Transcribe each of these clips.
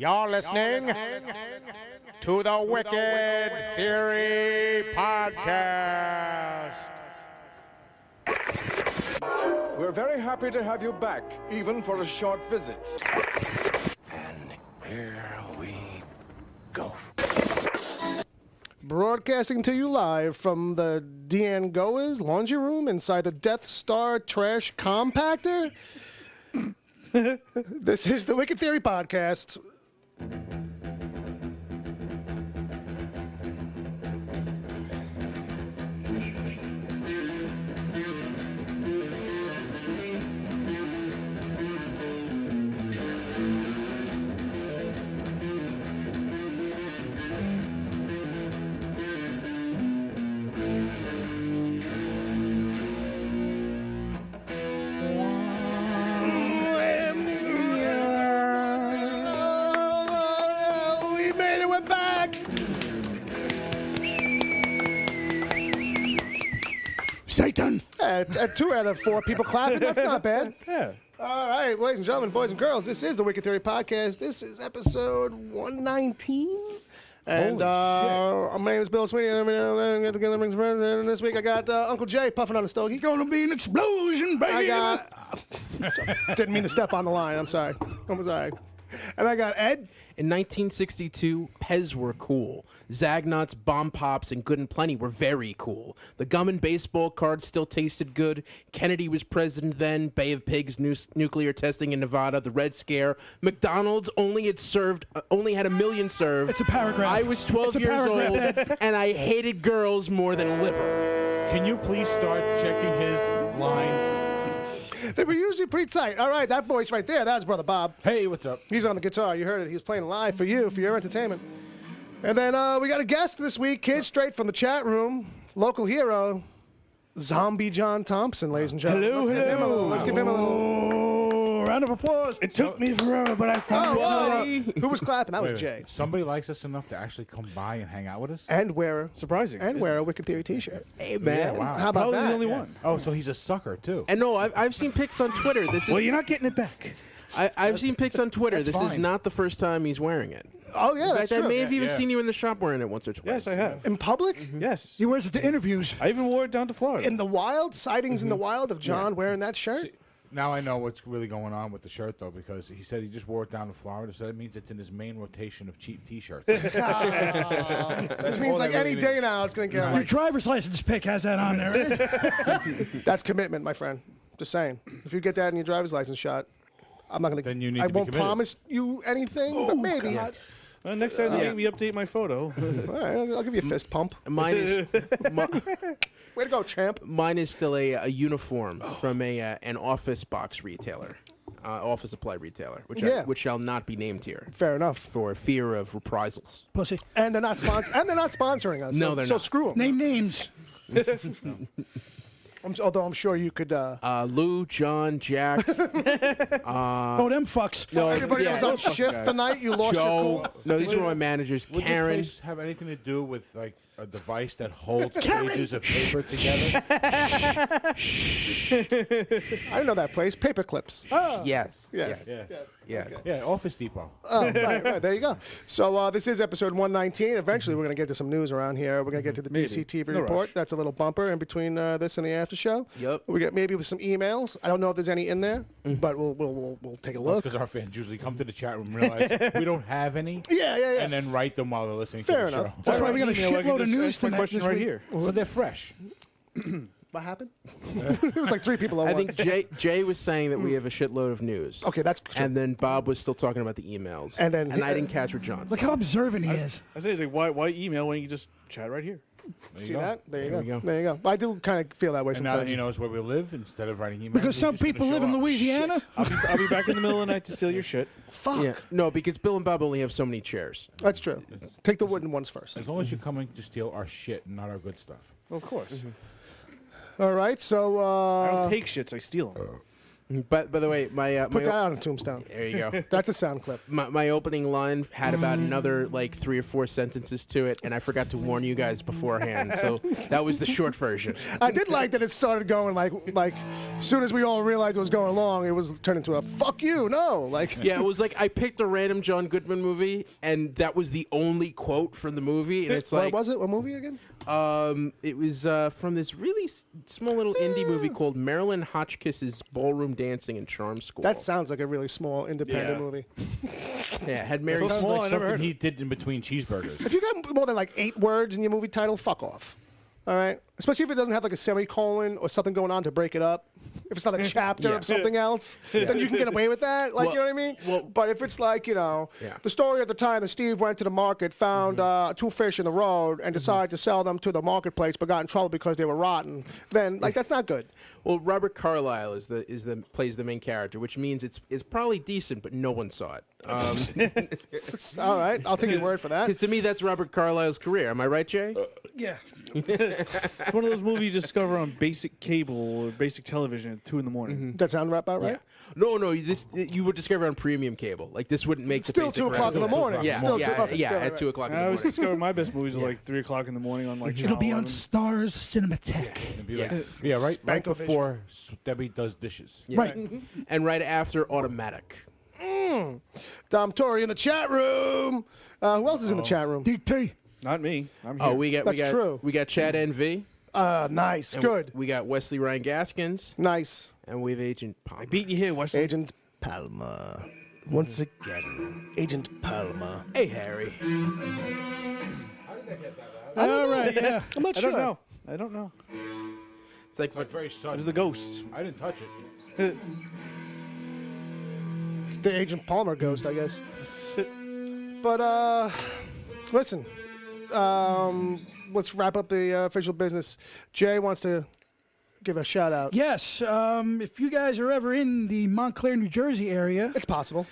You're listening to the Wicked Theory Podcast. We're very happy to have you back, even for a short visit. And here we go. Broadcasting to you live from the Deanne Goa's laundry room inside the Death Star trash compactor. This is the Wicked Theory Podcast. We made it, we're back. Satan! 2 out of 4 people clapping. That's not bad. Yeah. All right, ladies and gentlemen, boys and girls, this is the Wicked Theory Podcast. This is episode 119. And my name is Bill Sweeney. And this week I got Uncle Jay puffing on a stogie. Gonna be an explosion, baby! I got... Didn't mean to step on the line. I'm sorry. I'm sorry. And I got Ed. In 1962, Pez were cool. Zagnuts, Bomb Pops, and Good and Plenty were very cool. The gum and baseball cards still tasted good. Kennedy was president then. Bay of Pigs, nuclear testing in Nevada. The Red Scare. McDonald's only had 1 million served. It's a paragraph. I was 12 years old, and I hated girls more than liver. Can you please start checking his lines? They were usually pretty tight. All right, that voice right there, that was Brother Bob. Hey, what's up? He's on the guitar. You heard it. He was playing live for you, for your entertainment. And then we got a guest this week, kid, straight from the chat room, local hero, Zombie John Thompson, ladies and gentlemen. Hello, Let's give him a little... Round of applause. It took me forever, but I found it. Who was clapping? That was Wait, Jay. somebody likes us enough to actually come by and hang out with us? And wear Surprising. a Wicked Theory t-shirt. Hey, man. Yeah, wow. How about Probably that? the only one. Oh, so he's a sucker, too. And no, I've seen pics on Twitter. This is Well, you're not getting it back. I've seen pics on Twitter. That's This is fine. not the first time he's wearing it. Oh, yeah, In that's fact, true. I may have even Yeah. seen you in the shop wearing it once or Yes, twice. I have. In public? Yes. He wears it to interviews. I even wore it down to Florida. In the wild? Sightings in the wild of John wearing that shirt? See, now I know what's really going on with the shirt, though, because he said he just wore it down to Florida, so that means it's in his main rotation of cheap T-shirts. Which means like any day now it's going to get Your like... driver's license pic has that on there. That's commitment, my friend. Just saying. If you get that in your driver's license shot, I'm not going to... Then you need I to be won't committed. promise you anything, but maybe. Next time you make me update my photo. All right, I'll give you a fist pump. Mine is Way to go, champ. mine is still a uniform from an office box retailer, office supply retailer, which shall not be named here Fair enough. for fear of reprisals. Pussy. And they're not sponsoring us. No, so, they're so not. screw them. Name names. Although I'm sure you could... Lou, John, Jack, Oh, them fucks. no, everybody that was on yeah, shift the night you lost your Joe. cool. No, these were my managers. Would Karen. this place have anything to do with, like, a device that holds pages of paper together? I know that place. Paper clips. Yes. Yes. Yeah. Yes. Yeah, Office Depot. Oh, right, there you go. So this is episode 119. Eventually, we're going to get to some news around here. We're going to get to the DC TV No report. rush. That's a little bumper in between this and the after show. Yep. We get maybe with some emails. I don't know if there's any in there, but we'll take a That's look. because our fans usually come to the chat room and realize we don't have any, Yeah. and then write them while they're listening Fair to the enough. show. That's why we got a Email, I can shitload of just news ask my tonight. question this right week. here. So they're fresh. What happened? It was like 3 people at I once. think Jay was saying that we have a shitload of news. Okay, that's true. And then Bob was still talking about the emails. And then I didn't catch what John said. Look how observant he is. I say, it's like, why email when you can just chat right here? There you See go. that? There you There we go. go. There you go. I do kind of feel that way And now that sometimes. he knows where we live, instead of writing emails, Because he's some just gonna people show live in up. Louisiana. I'll be back in the middle of the night to steal your shit. Fuck. Yeah. No, because Bill and Bob only have so many chairs. That's true. Take the wooden ones first. As long as you're coming to steal our shit and not our good stuff. Of course. All right, so... I don't take shits, I steal them. But by the way, Put that on a tombstone. there you go. That's a sound clip. My opening line had about another like 3 or 4 sentences to it, and I forgot to warn you guys beforehand. So that was the short version. I did like that it started going like as soon as we all realized it was going along, it was turned into a "fuck you." No, like Yeah, it was like I picked a random John Goodman movie, and that was the only quote from the movie, and it's like what was it? What movie again? it was from this really small little indie movie called Marilyn Hotchkiss's Ballroom Dancing and Charm School. That sounds like a really small independent movie. Yeah, had Mary. Sounds small, I like never heard something of he did in between cheeseburgers. If you got more than like 8 words in your movie title, fuck off. All right? Especially if it doesn't have like a semicolon or something going on to break it up. If it's not a chapter of something else, then you can get away with that. Like, Well- you know what I mean? well- But if it's like, Yeah. the story at the time that Steve went to the market, found 2 fish in the road, and decided to sell them to the marketplace, but got in trouble because they were rotten, then like that's not good. Well, Robert Carlyle plays the main character, which means it's probably decent, but no one saw it. It's, all right, I'll take your word for that. Because to me, that's Robert Carlyle's career. Am I right, Jay? Yeah. It's one of those movies you discover on basic cable or basic television at 2 in the morning. That sound about right? No, you would discover on premium cable. Like this wouldn't make the Still basic 2 o'clock in the round. morning. Yeah, Still yeah, 2 o'clock. yeah, Right, at right. 2 o'clock in the I always morning. discover my best movies at like 3 o'clock in the morning on like It'll be Channel on 11. Stars Cinematheque. It'd be Yeah. like, right Spankovision. before Debbie does dishes. Right. And right after Automatic. Dom Torrey in the chat room. Who else is in the chat room? DT. Not me. I'm here. Oh, we got That's true. We got Chad NV. Nice. and Good. We got Wesley Ryan Gaskins, Nice. and we have Agent Palmer. I beat you here, Wesley. Agent Palmer. Once again, Agent Palmer. Hey, Harry. All right. Yeah. I'm not I sure. don't know. I don't know. It's like Like very It sudden. was the ghost. I didn't touch it. It's the Agent Palmer ghost, I guess. But listen, let's wrap up the official business. Jay wants to give a shout out. Yes. If you guys are ever in the Montclair, New Jersey area, It's possible.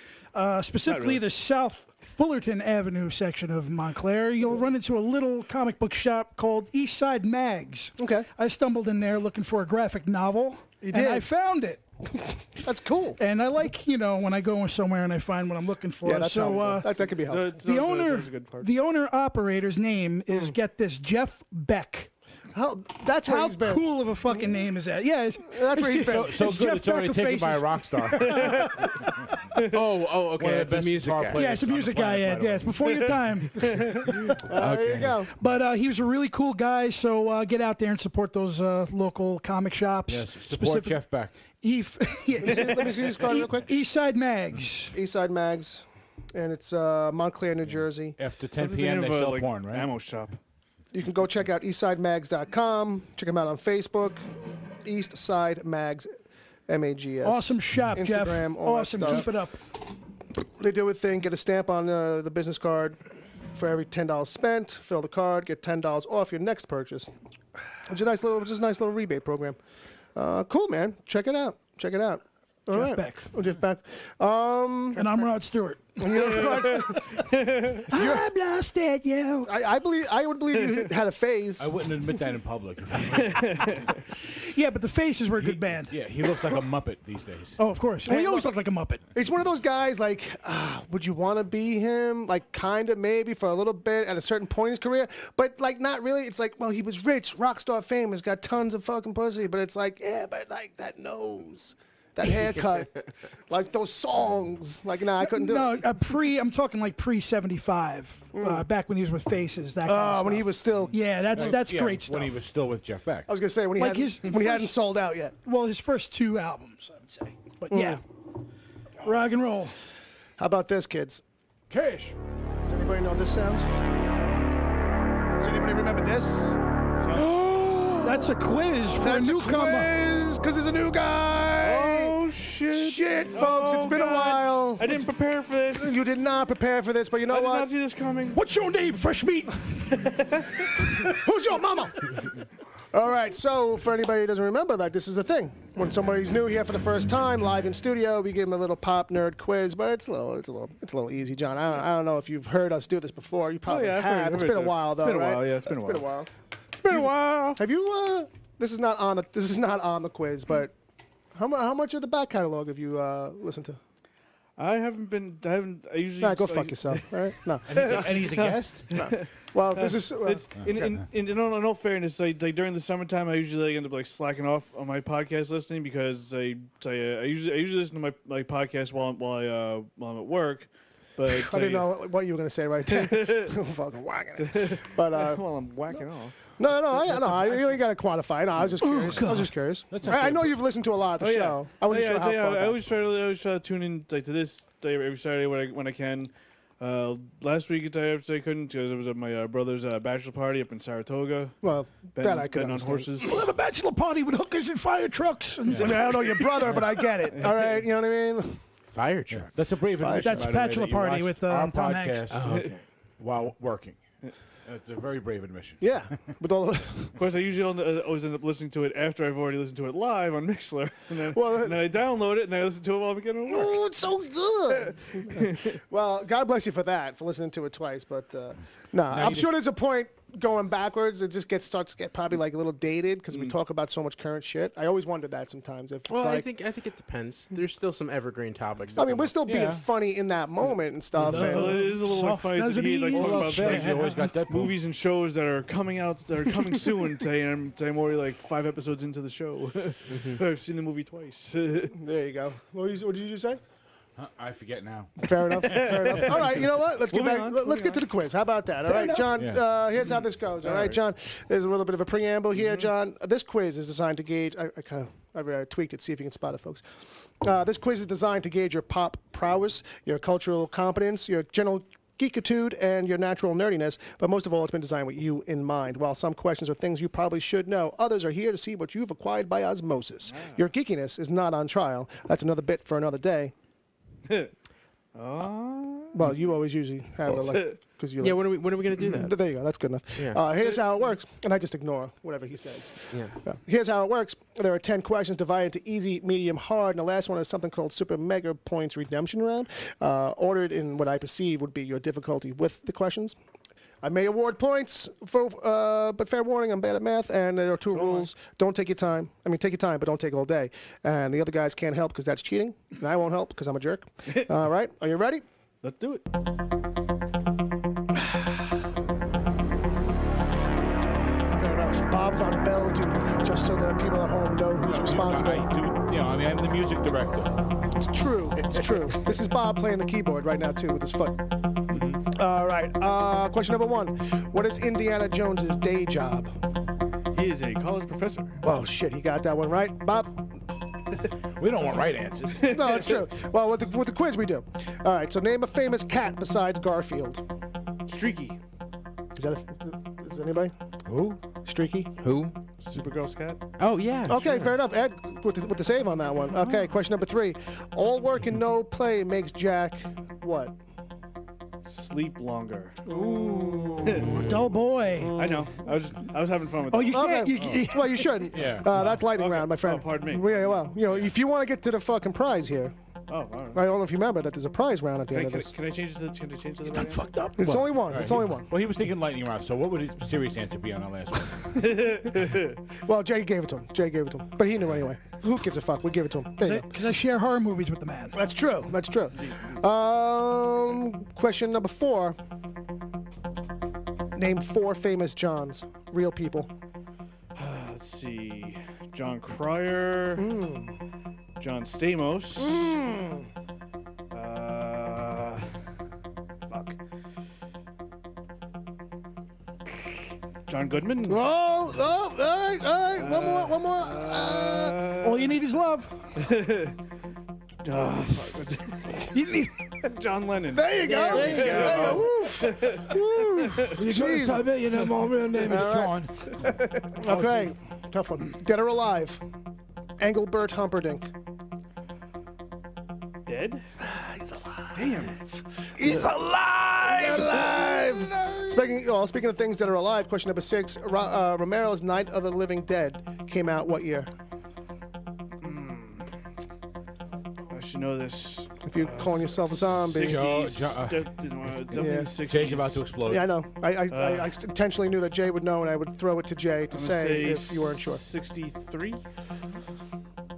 specifically the South Fullerton Avenue section of Montclair, you'll run into a little comic book shop called East Side Mags. Okay. I stumbled in there looking for a graphic novel. You And did? I found it. That's cool. And I like, when I go somewhere and I find what I'm looking for. Yeah, that's so, helpful. That could be helpful. the the owner operator's name is, get this, Jeff Beck. That's where How he's been. cool of a fucking name is that? Yeah, That's where he's been. So It's good, Jeff it's already Beck of taken by a Faces. rock star. Oh, okay. One of the It's a best music guitar guy. players. Yeah, it's a on the music guy, planet, Ed. by the Yeah, way. it's before your time. There you go. But he was a really cool guy, so get out there and support those local comic shops. Yes, support Specific- Jeff Beck. Let me see this card real quick. East Side Mags. East Side Mags. And it's Montclair, New Jersey. After 10 Something p.m. they of a, sell like, porn, right? Ammo shop. You can go check out eastsidemags.com. Check them out on Facebook. East Side Mags, MAGS. Awesome shop, Jeff. Instagram, all that Awesome. stuff. Keep it up. They do a thing, get a stamp on the business card for every $10 spent. Fill the card, get $10 off your next purchase. Which is a nice little rebate program. Cool, man. Check it out. Check it out. All Jeff right. Beck. Oh, Jeff Beck. And I'm Rod Stewart. I'm lost at you. I would believe you had a phase. I wouldn't admit that in public. Yeah, but the Faces were a good band. Yeah, he looks like a Muppet these days. Oh, of course. Well, he always looked like a Muppet. It's one of those guys like, would you want to be him? Like, kind of maybe for a little bit at a certain point in his career, but like not really. It's like, well, he was rich, rock star famous, got tons of fucking pussy, but it's like, yeah, but like that nose, that haircut, like those songs. Like, nah, I couldn't do it. No, I'm talking like pre-75, back when he was with Faces. That kind of stuff. When he was still, Yeah, that's Yeah, great stuff. when he was still with Jeff Beck. I was gonna say when he Like hadn't, his hadn't first- sold out yet. Well, his first 2 albums, I would say. But yeah, rock and roll. How about this, kids? Cash. Does anybody know this sound? Does anybody remember this? That's a quiz for a newcomer. Because there's a new guy. Oh, shit. Shit, folks, it's been a while. I didn't prepare for this. You did not prepare for this, but you know I did what? not see this coming. What's your name, Fresh Meat? Who's your mama? All right, so for anybody who doesn't remember that, this is a thing. When somebody's new here for the first time, live in studio, we give them a little pop nerd quiz, but it's a little easy, John. I don't know if you've heard us do this before. You probably I've heard have. It's it. been a while, though, It's been a right? while, yeah, it's been a It's been a while. It's been a while. Have you? This is not on the quiz, but How much of the back catalog have you listened to? I usually. Nah, go fuck yourself. All right. No. And he's a guest? Well, this is. In all fairness, like during the summertime, I usually end up like slacking off on my podcast listening because I usually listen to my podcast while I'm at work. But I didn't know what you were going to say right there. Fucking whacking it. But while I'm whacking off. No, you got to quantify. No, I was just curious. I was just curious. I know you've listened to a lot of the show. I wasn't sure how far. I always try to tune in like to this day every Saturday when I can. Last week I couldn't because it was at my brother's bachelor party up in Saratoga. Well, that I could on understand. horses. We'll have a bachelor party with hookers and fire trucks. And I mean, I don't know your brother, but I get it. All right, you know what I mean? Fire truck. That's a brave admission. That's by the way, bachelor that you party watched with our Tom Hanks. podcast while working. It's a very brave admission. Yeah. With all Of course, I usually always end up listening to it after I've already listened to it live on Mixlr, and then I download it and I listen to it while I'm getting to work. Oh, it's so good. Well, God bless you for that, for listening to it twice. But no, I'm sure there's a point going backwards. It just starts to get probably like a little dated because we talk about so much current shit. I always wondered that sometimes. If it's Well, like, I think it depends. There's still some evergreen topics. I mean, we're still being funny in that moment and stuff. Well, it And, is a little Soft funny to doesn't hear like ease. talking about Fast, you always got that movies and shows that are coming out, that are coming soon. Today, I'm already like 5 episodes into the show. I've seen the movie twice. there you go. What did you just say? I forget now. Fair enough. Fair enough. All right, you know what? Let's get Moving back. on, Let's moving get to the quiz. How about that? All right, John. Yeah. Here's how this goes. All right, John. There's a little bit of a preamble here, John. This quiz is designed to gauge. I tweaked it. See if you can spot it, folks. This quiz is designed to gauge your pop prowess, your cultural competence, your general geekitude, and your natural nerdiness. But most of all, it's been designed with you in mind. While some questions are things you probably should know, others are here to see what you've acquired by osmosis. Your geekiness is not on trial. That's another bit for another day. Well, you always usually have it like because you. Yeah, when are we going to do that? There you go. That's good enough. Yeah. Here's how it works, and I just ignore whatever he says. Yeah. Here's how it works. There are 10 questions divided into easy, medium, hard, and the last one is something called Super Mega Points Redemption Round, ordered in what I perceive would be your difficulty with the questions. I may award points for, but fair warning, I'm bad at math, and there are two rules. Don't take your time. I mean, take your time, but don't take all day. And the other guys can't help because that's cheating, and I won't help because I'm a jerk. All right, are you ready? Let's do it. Fair enough. Bob's on bell duty, just so that people at home know who's responsible. I'm the music director. It's true. It's true. This is Bob playing the keyboard right now, too, with his foot. All right. Question number 1. What is Indiana Jones's day job? He is a college professor. Oh, shit. He got that one right. Bob? We don't want right answers. No, it's true. Well, with the quiz, we do. All right. So name a famous cat besides Garfield. Streaky. Is anybody? Who? Streaky? Who? Supergirl's cat. Oh, yeah. Okay, fair enough. Ed, with the save on that one. Okay, question number 3. All work and no play makes Jack what? Sleep longer. Dull boy. I know. I was having fun with that. Oh, you can't. Okay. Well, you shouldn't. Yeah. That's lightning round, my friend. Oh, pardon me. Yeah, well, if you want to get to the fucking prize here, Oh, all right. I don't know if you remember that there's a prize round at the end of this. Can I change the? Can I change the? Right answer? Fucked up. It's only one. It's only one. Well, he was thinking lightning round, so what would his serious answer be on our last one? Well, Jay gave it to him. But he knew anyway. Who gives a fuck? We give it to him. There you go. Because I share horror movies with the man. That's true. Question number 4. Name 4 famous Johns. Real people. Let's see. John Cryer. John Stamos. Fuck. John Goodman. Oh, all right. One more. All you need is love. Fuck. You need. John Lennon. There you go. Woo. You're going to submit, my real name is John. Okay, tough one. Dead or alive? Engelbert Humperdinch. Dead? He's alive. Damn. He's alive! Speaking of things that are alive, question number 6. Romero's Night of the Living Dead came out what year? I should know this. If you're calling yourself a zombie. 60s. Definitely the 60s. Jay's about to explode. Yeah, I know. I intentionally knew that Jay would know, and I would throw it to Jay to I'm gonna say if you weren't sure. 63?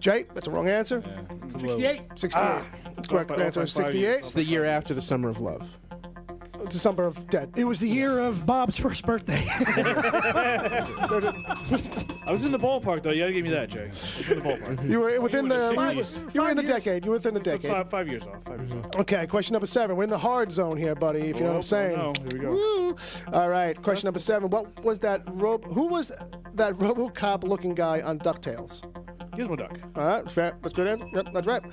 Jay, that's a wrong answer. 68. 68. Correct answer is 68. It's the year after the Summer of Love. December of Dead. It was the year of Bob's first birthday. I was in the ballpark, though. You gotta give me that, Jay. I was in the ballpark. You were within the. You were in the 5 decade. You were within the So decade. 5 years off. 5 years off. Okay, question number 7. We're in the hard zone here, buddy. If you know what I'm saying. No, here we go. Woo. All right, question number 7. What was that? Who was that RoboCop-looking guy on DuckTales? Gizmo Duck. All right, fair. That's good answer. Yep, that's right.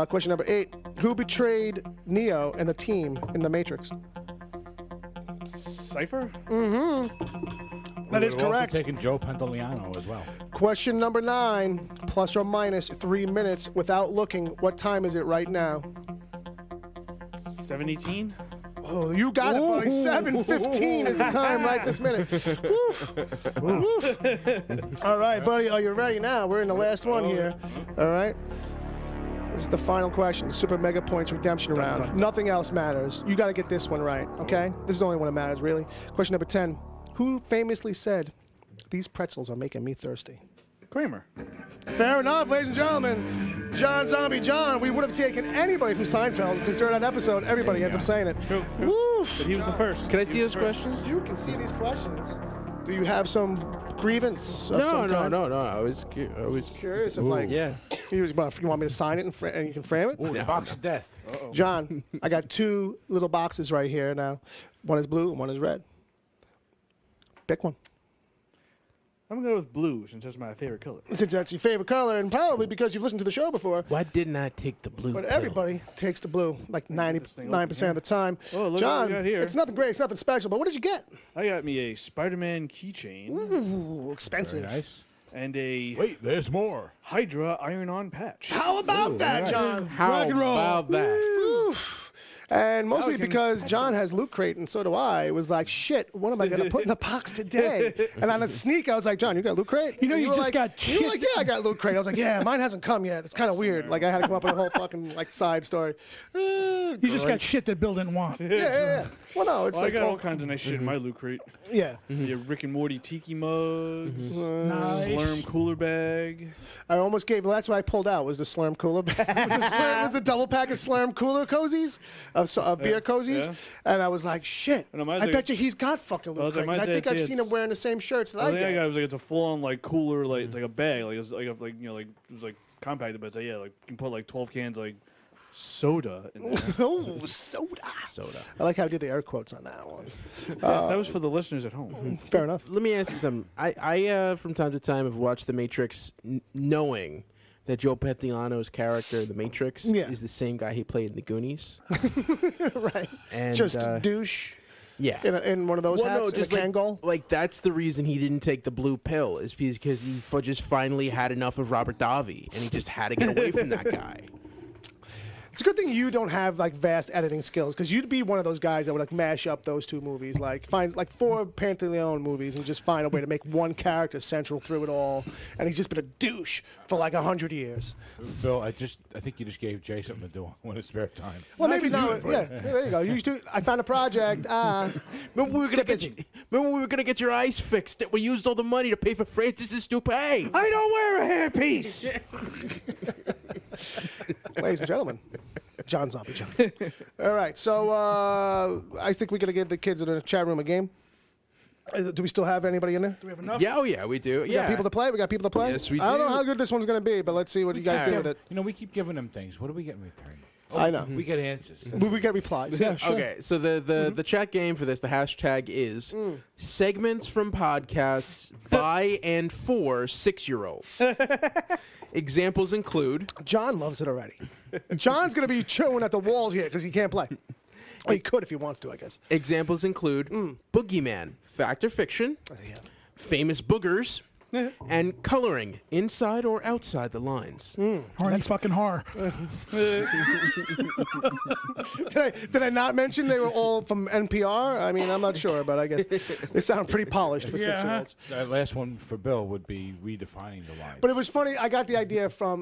Question number 8. Who betrayed Neo and the team in The Matrix? Cypher? That is correct. Also taken Joe Pantoliano as well. Question number 9. Plus or minus 3 minutes without looking. What time is it right now? 7:18? Oh, you got it, buddy. 7:15 is the time right this minute. Woof. Woof. All right, buddy. Are you ready now? We're in the last one here. All right. This is the final question, the Super Mega Points Redemption Round. Nothing else matters. You got to get this one right, okay? This is the only one that matters, really. Question number 10. Who famously said, "These pretzels are making me thirsty"? Kramer. Fair enough, ladies and gentlemen. John Zombie John. We would have taken anybody from Seinfeld because during that episode, everybody ends up saying it. True. Woof. But he was the first. Can I see those questions? You can see these questions. Do you have some grievance? Of No. some kind? I was Curious if, like, yeah. you want me to sign it and you can frame it? Ooh, the box of death. John, I got 2 little boxes right here now. One is blue and one is red. Pick one. I'm gonna go with blue since that's my favorite color. Since that's your favorite color, and probably because you've listened to the show before. Why didn't I take the blue? But pill? everybody takes the blue, like 99% of the time. Oh, look John, what we got here. it's nothing great, it's nothing special, but what did you get? I got me a Spider-Man keychain Ooh, expensive. Very nice. and a Wait, there's more. Hydra iron-on patch. How about that, right. John? How about that? Oof. And mostly Now we can because catch John has Loot Crate and so do I. It was like, shit, what am I going to put in the box today? And on a sneak, I was like, John, you got Loot Crate? You know, And you were just like, got You were shit. like, yeah, I got Loot Crate. I was like, yeah, mine hasn't come yet. It's kind of weird. Like, I had to come up with a whole fucking, like, side story. You just got shit that Bill didn't want. Yeah. Well, no, it's Well, I like, got all well, kinds of nice shit in my loot crate. yeah. Your Rick and Morty tiki mugs, Nice. Slurm cooler bag. I almost gave, well, that's what I pulled out, was the Slurm Cooler bag. was the double pack of Slurm Cooler cozies, of beer cozies. yeah. And I was like, shit, And mine's I like- bet you he's got fucking Well, Loot like, Crates. mine's I think like, I've it's- seen him wearing the same shirts that I I think I get. got was like it's a full-on like cooler, like it's like a bag, like it's like you know, like it was like compacted, but it's like, yeah, like you can put like 12 cans like soda in there. Oh, soda. I like how I did the air quotes on that one. Yes, that was for the listeners at home. Fair enough. Let me ask you something. I from time to time have watched The Matrix, knowing that Joe Pantoliano's character in The Matrix Yeah. is the same guy he played in The Goonies. Right. And Just uh, douche yeah. in one of those hats, in a Kangol. like that's the reason he didn't take the blue pill is because he just finally had enough of Robert Davi and he just had to get away from that guy. It's a good thing you don't have like vast editing skills, because you'd be one of those guys that would like mash up those 2 movies, like find like 4 Pantaleon movies and just find a way to make one character central through it all. And he's just been a douche for like 100 years. Bill, I think you just gave Jay something to do in his spare time. Well, maybe not. Yeah, there you go. You used to, I found a project. Remember we were gonna get your eyes fixed. That we used all the money to pay for Francis's toupee. I don't wear a hairpiece. Ladies and gentlemen, John Zombie John. All right, so I think we're going to give the kids in the chat room a game. Do we still have anybody in there? Do we have enough? Yeah, oh yeah, we do. We got people to play? We got people to play? Yes, we I don't know do. how good this one's going to be, but let's see what you guys do with it. You know, we keep giving them things. What do we get in return? I know. We get answers. We get replies. Yeah, sure. Okay, so the chat game for this, the hashtag is segments from podcasts by and for 6-year-olds. Examples include John loves it already. John's going to be chewing at the walls here because he can't play. Or he could if he wants to, I guess. examples include boogeyman, fact or fiction, famous boogers, and coloring inside or outside the lines. Horny fucking horror. Did I not mention they were all from NPR? I mean, I'm not sure, but I guess they sound pretty polished for 6-year-olds. That last one for Bill would be redefining the line. But it was funny. I got the idea from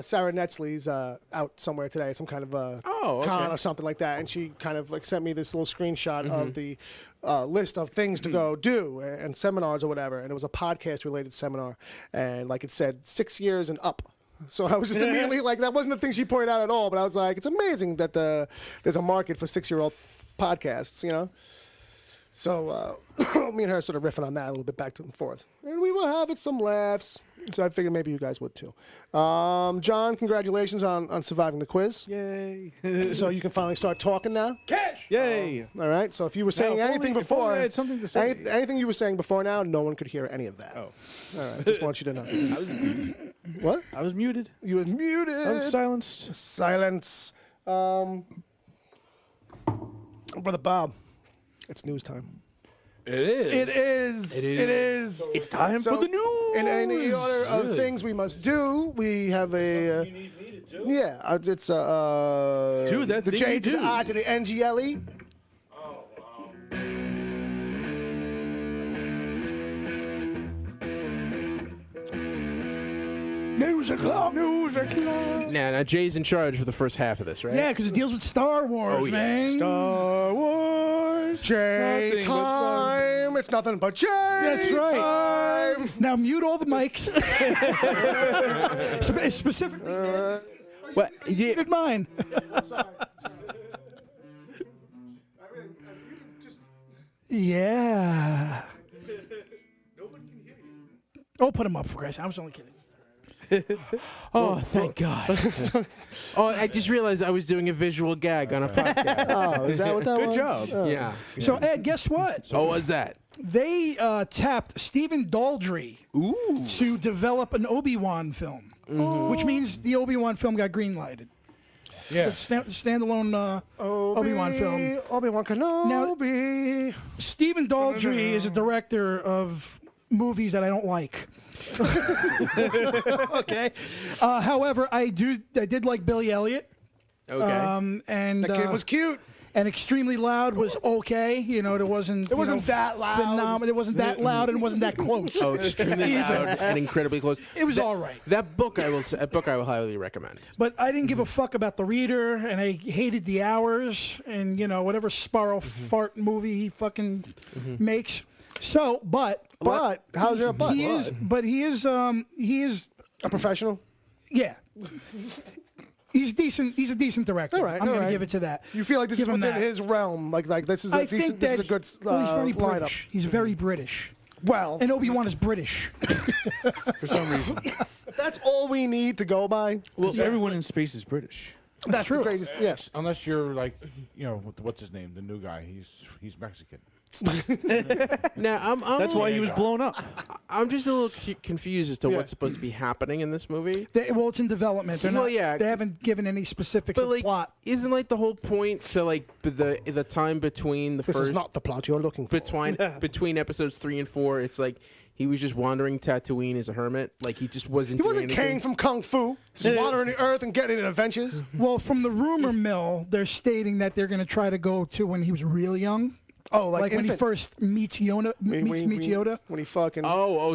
Sarah Netzley's out somewhere today at some kind of con or something like that, and she kind of like sent me this little screenshot of the list of things to go do and seminars or whatever, and it was a podcast related seminar, and like it said 6 years and up. So I was just immediately like, that wasn't the thing she pointed out at all, but I was like, it's amazing that there's a market for 6-year-old podcasts, you know? So me and her sort of riffing on that a little bit back and forth. And we were having some laughs. So I figured maybe you guys would too. John, congratulations on surviving the quiz. Yay. So you can finally start talking now. Yay. All right. So if you were saying Now, if anything only- if before, only I had something to say. anything you were saying before now, no one could hear any of that. Oh. All right. Just want you to know. I was muted. What? I was muted. You were muted. I was silenced. Silence. Brother Bob, it's news time. It is. It is. It is. It's time So, for the news. in any order of things we must do, we have a. Yeah, it's Do that the thing J you to the do. I to the NGLE. News o'clock. Now Jay's in charge for the first half of this, right? Yeah, because it deals with Star Wars, Oh, yeah. man. Star Wars. J Nothing but time. It's nothing but J. That's right. Time. Now mute all the mics. Specifically, What? Yeah. muted mine. Yeah. Oh, put him up for Christ's sake. I was only kidding. Oh, thank God. Oh, I just realized I was doing a visual gag on a podcast. Oh, is that what that was? Good job. Oh. Yeah. So, Ed, guess what? Oh, what's that? They tapped Stephen Daldry Ooh. to develop an Obi-Wan film, which means the Obi-Wan film got green-lighted. Yeah. It's a standalone Obi-Wan film. Obi-Wan Kenobi. Stephen Daldry is a director of movies that I don't like. Okay. However, I did like Billy Elliot. Okay. And That kid was cute. and Extremely Loud was okay. You know, it wasn't that loud. phenomenal. It wasn't that loud and it wasn't that close. Oh, extremely loud and incredibly close. It was all right. That book I will highly recommend. But I didn't give a fuck about the reader, and I hated the hours, and you know whatever Sparrow fart movie he fucking makes. So, but How's your butt? he is A professional? yeah. He's decent. He's a decent director. All right, I'm all going right. to give it to that. You feel like this Give is him within that. his realm? Like this is a I decent. think This that is a good well, he's very lineup. British. He's very British. Well, And Obi-Wan is British. For some reason. that's all we need to go by. Well, everyone in space is British. That's true. the greatest. Yes. Unless you're like, you know, what's his name? The new guy. He's Mexican. Now That's why he was blown up. I'm just a little confused as to what's supposed to be happening in this movie. Well, it's in development. They're Well, not, yeah. They haven't given any specifics But of like, plot. isn't like the whole point to like the time between the This first is not the plot you're looking for. between episodes 3 and 4? It's like he was just wandering Tatooine as a hermit. Like he just wasn't. He doing wasn't anything. king from Kung Fu, just wandering the earth and getting in adventures. Well, from the rumor mill, they're stating that they're going to try to go to when he was real young. Oh, Like when he infant. first meets Yoda. Meets Yoda. When he fucking.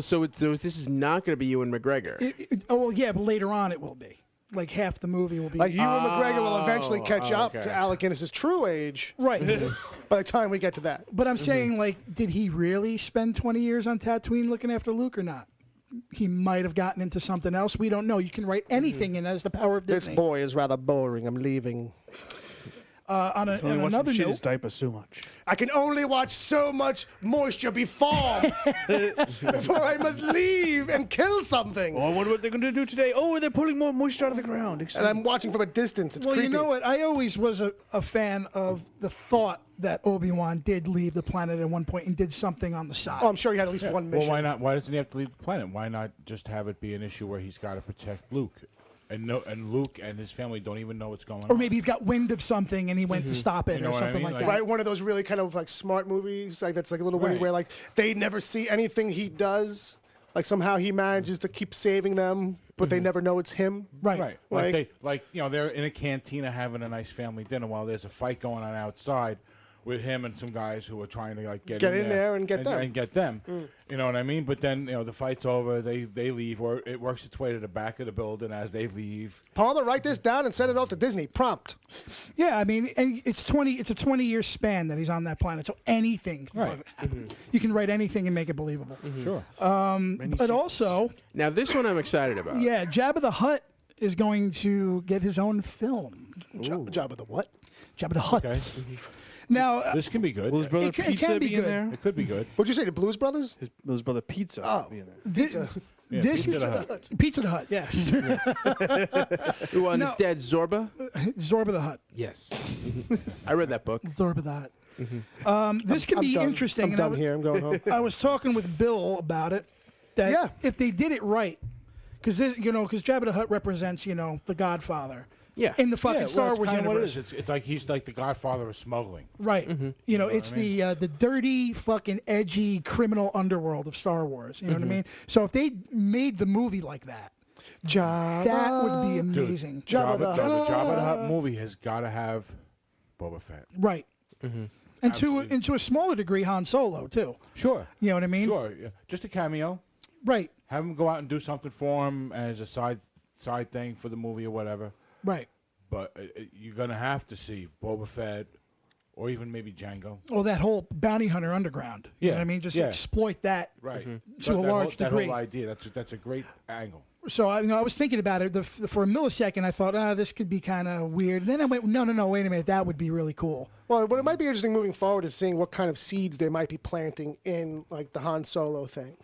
So this is not going to be Ewan McGregor. Oh, well, yeah, but later on it will be. Like half the movie will be. Like Ewan McGregor will eventually catch up okay. to Alec Guinness's true age right. by the time we get to that. But I'm saying, like, did he really spend 20 years on Tatooine looking after Luke or not? He might have gotten into something else. We don't know. You can write anything, and that's the power of This Disney. boy is rather boring. I'm leaving. On another shit note, his diaper so much. I can only watch so much moisture be formed before I must leave and kill something. Oh, I wonder what they're going to do today. Oh, they're pulling more moisture out of the ground. And I'm watching from a distance. It's well, creepy. you know what? I always was a fan of the thought that Obi-Wan did leave the planet at one point and did something on the side. Oh, I'm sure he had at least one mission. Well, why not? Why doesn't he have to leave the planet? Why not just have it be an issue where he's got to protect Luke, and Luke and his family don't even know what's going on? Or maybe he got wind of something and he went to stop it You know or what I something mean? like Like- that. Right, one of those really kind of like smart movies, like that's like a little witty Right. where like they never see anything he does. Like somehow he manages to keep saving them, but they never know it's him. Right. Right. Like- Like they're in a cantina having a nice family dinner while there's a fight going on outside with him and some guys who are trying to like get in there and get them. and get them. You know what I mean? But then the fight's over. They leave, or it works its way to the back of the building as they leave. Palmer, write this down and send it off to Disney. Prompt. Yeah, I mean, and it's a 20-year span that he's on that planet. So anything, Right. you can write anything and make it believable. Sure. But also, Now this one I'm excited about. yeah, Jabba the Hutt is going to get his own film. Jabba the what? Jabba the Hutt. Okay. Now, This can be good. Will his brother it can Pizza be be in good. there? It could be good. What'd you say? The Blues Brothers? His brother Pizza Oh. be in there. this, Yeah, this Pizza the Hut. Pizza the Hut, yes. Who on his No. dad Zorba? Zorba the Hut. Yes. I read that book. Zorba the Hut. This could I'm be done. interesting. I'm and done here. I'm going home. I was talking with Bill about it. That Yeah. if they did it right, because Jabba the Hutt represents the Godfather. Yeah. In the fucking Star Wars What it universe. is. It's like he's like the godfather of smuggling. Right. It's what I the dirty, fucking edgy criminal underworld of Star Wars. You know what I mean? So if they made the movie like that, Jabba. that would be amazing. Jabba the The Hutt. Jabba the Hutt movie has got to have Boba Fett. Right. And to a smaller degree, Han Solo too. Sure. You know what I mean? Sure. Yeah. Just a cameo. Right. Have him go out and do something for him as a side thing for the movie or whatever. Right. But you're gonna have to see Boba Fett, or even maybe Django. Or that whole bounty hunter underground. You know Yeah, what I mean? Just yeah. exploit that. Right. To a large that degree. whole idea. That's a great angle. So I was thinking about it for a millisecond. I thought, this could be kind of weird. And then I went, no, wait a minute, that would be really cool. Well, what it might be interesting moving forward is seeing what kind of seeds they might be planting in like the Han Solo thing.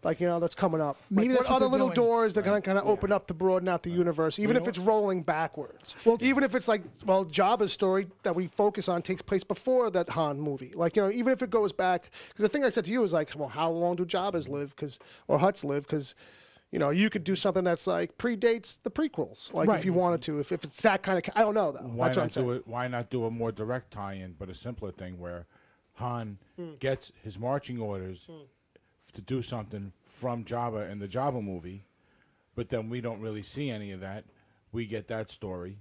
Like, that's coming up. Maybe like, that's what what other they're little doing. doors they're going to kind of open up to broaden out the universe, even if it's rolling backwards. Even if it's like, Jabba's story that we focus on takes place before that Han movie. Like, even if it goes back, because the thing I said to you is like, well, how long do Jabbas live? Or Hutts live? Because, you could do something that's like predates the prequels, like Right. if you wanted to. If it's that kind of, I don't know though. Why That's what I'm not saying. do it? Why not do a more direct tie-in, but a simpler thing where Han gets his marching orders to do something from Jabba in the Jabba movie, but then we don't really see any of that. We get that story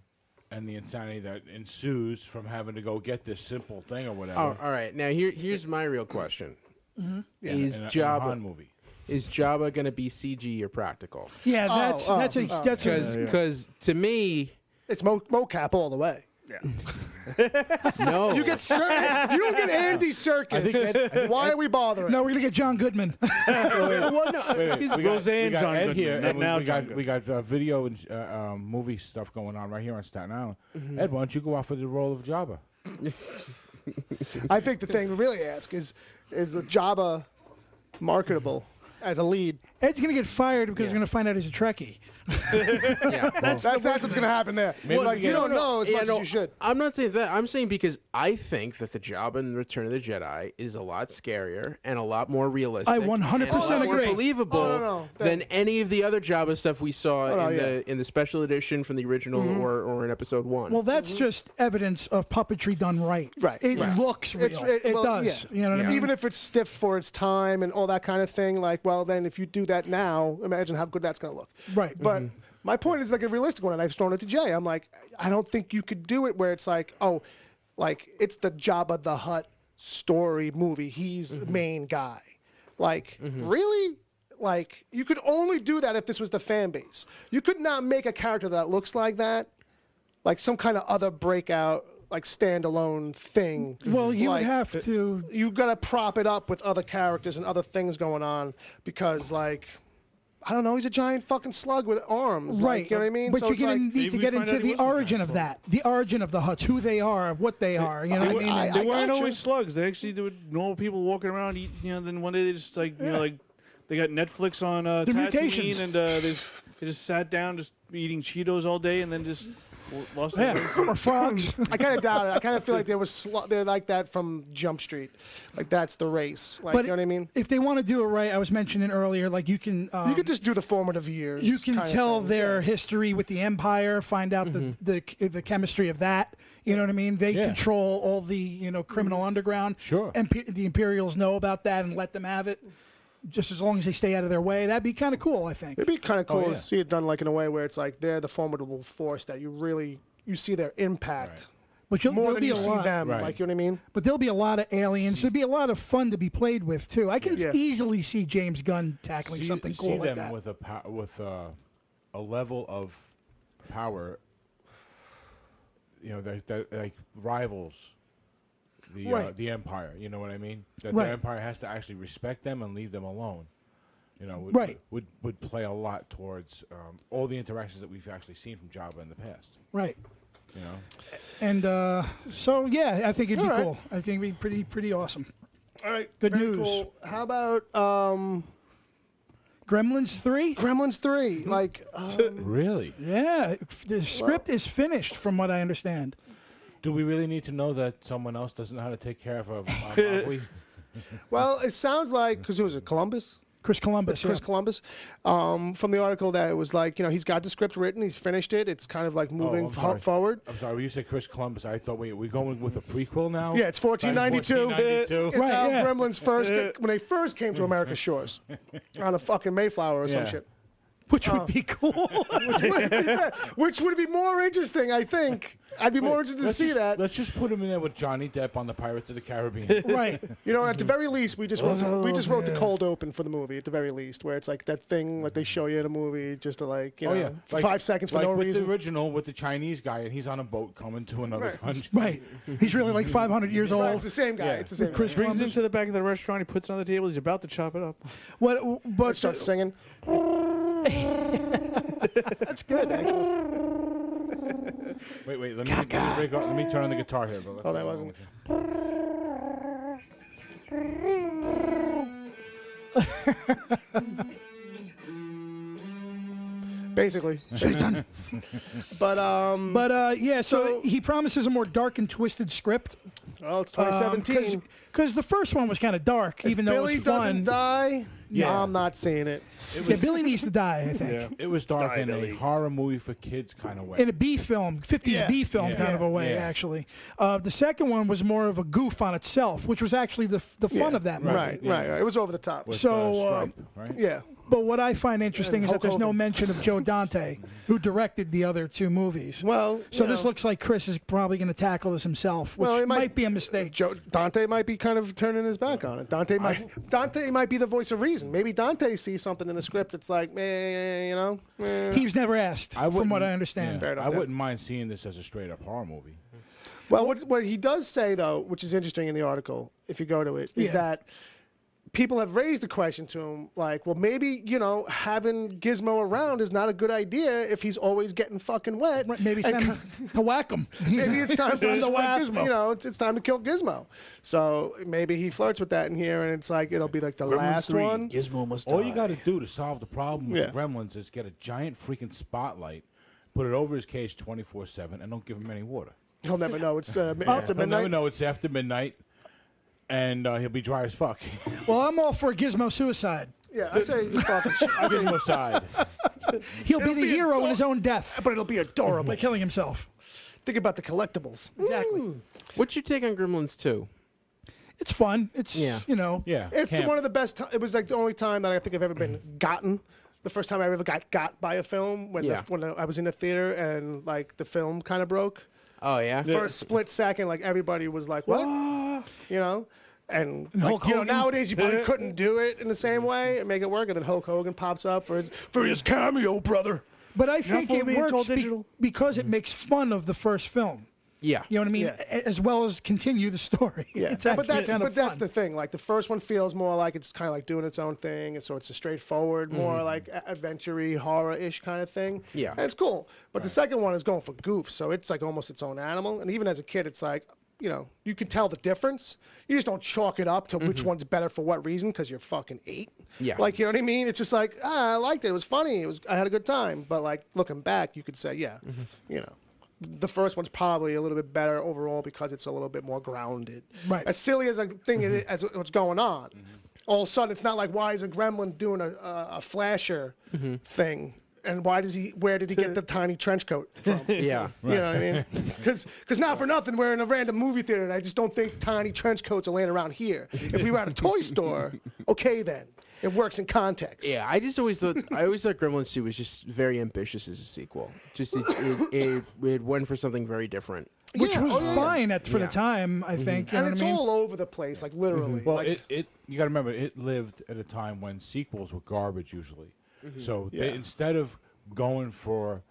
and the insanity that ensues from having to go get this simple thing or whatever. Oh, all right. Now here's my real question: Is in a Han Jabba movie. going to be CG or practical? Yeah, that's a Because to me, It's mocap all the way. no. You get if you don't get Andy Serkis, why are we bothering? no. We're gonna get John Goodman. Well, no, Wait, he's- we got Roseanne John Ed Goodman, here, not and now we John got video and movie stuff going on right here on Staten Island. Ed, why don't you go out for the role of Jabba? I think the thing to really ask is the Jabba marketable as a lead? Ed's gonna get fired because they're gonna find out he's a Trekkie. yeah. That's what's going to happen there. Maybe Like, we you get- don't know as Yeah, much no, as you should. I'm not saying that. I'm saying because I think that the Jabba in Return of the Jedi is a lot scarier and a lot more realistic. I 100% and a lot more agree. believable Oh, no. than any of the other Jabba stuff we saw Oh, in yeah. the special edition from the original or in Episode 1. Well, that's just evidence of puppetry done right. Right, It right. looks real. It well, does. yeah. You know what I mean? Even if it's stiff for its time and all that kind of thing, like, well, then if you do that now, imagine how good that's going to look. Right. But my point is like a realistic one, and I've thrown it to Jay. I'm like, I don't think you could do it where it's like, oh, like it's the Jabba the Hutt story movie. He's the main guy. Like, really? Like, you could only do that if this was the fan base. You could not make a character that looks like that, like some kind of other breakout, like standalone thing. Well, you Like, would have to. You got to prop it up with other characters and other things going on because, like, I don't know, he's a giant fucking slug with arms. Right. Like, you know what I mean? But So you're it's going like, to need to Maybe get we find into out he the wasn't a origin giant of slug. that. The origin of the Hutts, who they are, what they are. You know what I mean? I They weren't gotcha. always slugs. They actually were normal people walking around. Then one day they just like they got Netflix on mutations. Tatooine, and they just sat down just eating Cheetos all day, and then just lost their way. Yeah. Or frogs. I kind of doubt it. I kind of feel like they're like that from Jump Street. Like, that's the race. Like, you know what I mean? If they want to do it right, I was mentioning earlier, like you can. You could just do the formative years. You can kind of tell thing. their Yeah. history with the Empire, find out the chemistry of that. You know what I mean? They control all the criminal underground. Sure. And the Imperials know about that and let them have it, just as long as they stay out of their way. That'd be kind of cool, I think. It'd be kind of cool yeah. to see it done like in a way where it's like they're the formidable force that you see their impact Right. But more there'll than be you a see lot. them. Right. Like, you know what I mean? But there'll be a lot of aliens. There'll be a lot of fun to be played with too. I can Yeah. easily see James Gunn tackling something cool see like them that. with a level of power, that like rivals Right. the Empire. You know what I mean? That Right. the Empire has to actually respect them and leave them alone. Right. would play a lot towards all the interactions that we've actually seen from Jabba in the past. Right. You know. And so yeah, I think it'd be All right. cool. I think it'd be pretty awesome. All right, Good very news. Cool. How about Gremlins 3? Gremlins 3? Like, Really? Yeah, the script is finished, from what I understand. Do we really need to know that someone else doesn't know how to take care of a Mowgli? well, it sounds like because who was it? Columbus. Chris Columbus. Chris yeah. Columbus. From the article that it was like, he's got the script written, he's finished it. It's kind of like moving I'm sorry. forward. I'm sorry, when you said Chris Columbus, I thought, wait, are we going with a prequel now? Yeah, it's 1492. 1492. It's Right, how yeah. Gremlins first, when they first came to America's shores, on a fucking Mayflower or some Yeah. shit. Which would be cool. Which would be more interesting, I think. I'd be more interested to see that. Let's just put him in there with Johnny Depp on the Pirates of the Caribbean. Right. At the very least, we just wrote the cold open for the movie. At the very least, where it's like that thing that they show you in a movie, just to like, Like- 5 seconds for like no with reason. the original, with the Chinese guy, and he's on a boat coming to another country. Right. He's really like 500 years Right, old. it's the same guy. Yeah. It's the same Chris guy. Brings him Columbus. to the back of the restaurant. He puts it on the table. He's about to chop it up. But Starts singing. that's good, actually. Wait, let me turn on the guitar here. Bro. Oh, that wasn't. Basically. But Yeah, so he promises a more dark and twisted script. well, it's 2017. Because the first one was kind of dark, even though Billy it was fun. doesn't die. Yeah. I'm not seeing it. Yeah, Billy needs to die, I think. It was dark in a horror movie for kids kind of way. In a B film, 50s B film kind of a way, Yeah. actually. The second one was more of a goof on itself, which was actually the fun of that movie. Right. It was over the top. With, so, Stripe, right? Yeah. But what I find interesting is that Hulk there's no Hogan. mention of Joe Dante, who directed the other two movies. Well, So you this know, looks like Chris is probably going to tackle this himself, which it might be a mistake. Dante might be kind of turning his back on it. Dante might be the voice of reason. Maybe Dante sees something in the script that's like, He was never asked, from what wouldn't- I understand. Fair enough, I yeah. wouldn't mind seeing this as a straight up horror movie. Well, what he does say, though, which is interesting in the article, if you go to it, is Yeah. that people have raised the question to him, like, well, maybe, having Gizmo around is not a good idea if he's always getting fucking wet. Right, maybe it's And time to whack him. maybe it's time to Time to just whack wrap, Gizmo. it's time to kill Gizmo. So maybe he flirts with that in here, and it's like, it'll be like the last one. Gizmo must All you got to do to solve the problem with Yeah. the Gremlins is get a giant freaking spotlight, put it over his cage 24/7, and don't give him any water. He'll never know. It's after He'll never midnight. know it's after midnight, and he'll be dry as fuck. Well, I'm all for Gizmo suicide. Yeah, I say just fucking I say, Gizmo side. He'll be It'll the be hero in ador- his own death but it'll be adorable. by killing himself. Think about the collectibles. Exactly. What's your take on Gremlins 2? It's fun. It's, Yeah. Yeah, It's camp. one of the best. It was like the only time that I think I've ever been gotten. The first time I ever got by a film when Yeah. when I was in a theater and like the film kind of broke Oh, yeah? for a split second. Like everybody was like, "What?" And like, Hulk Hogan. nowadays you probably couldn't do it in the same way and make it work. And then Hulk Hogan pops up for his cameo, brother. But I think for it me, it's all works digital. because it makes fun of the first film. Yeah. You know what I mean? Yeah. As well as continue the story. Yeah, It's but actually that's kind of that's fun. the thing. Like the first one feels more like it's kind of like doing its own thing, and so it's a straightforward, more like adventure-y, horror-ish kind of thing. Yeah. and it's cool. But the second one is going for goof, so it's like almost its own animal. And even as a kid, it's like you can tell the difference. You just don't chalk it up to which one's better for what reason because you're fucking 8. Yeah. like you know what I mean. It's just like I liked it. It was funny. I had a good time. But like looking back, you could say the first one's probably a little bit better overall because it's a little bit more grounded. Right. As silly as a thing it is, as what's going on, all of a sudden it's not like why is a gremlin doing a flasher thing, and where did he get the tiny trench coat from? Yeah. You know what I mean? Because not for nothing, we're in a random movie theater, and I just don't think tiny trench coats are laying around here. If we were at a toy store, okay then. It works in context. Yeah, I always thought Gremlins 2 was just very ambitious as a sequel. Just it went for something very different. Which Yeah, was oh, yeah. fine for the Yeah. time, I think. You know And what it's I mean? all over the place, like literally. Well, like, you got to remember, it lived at a time when sequels were garbage usually. So Yeah. they, instead of going for,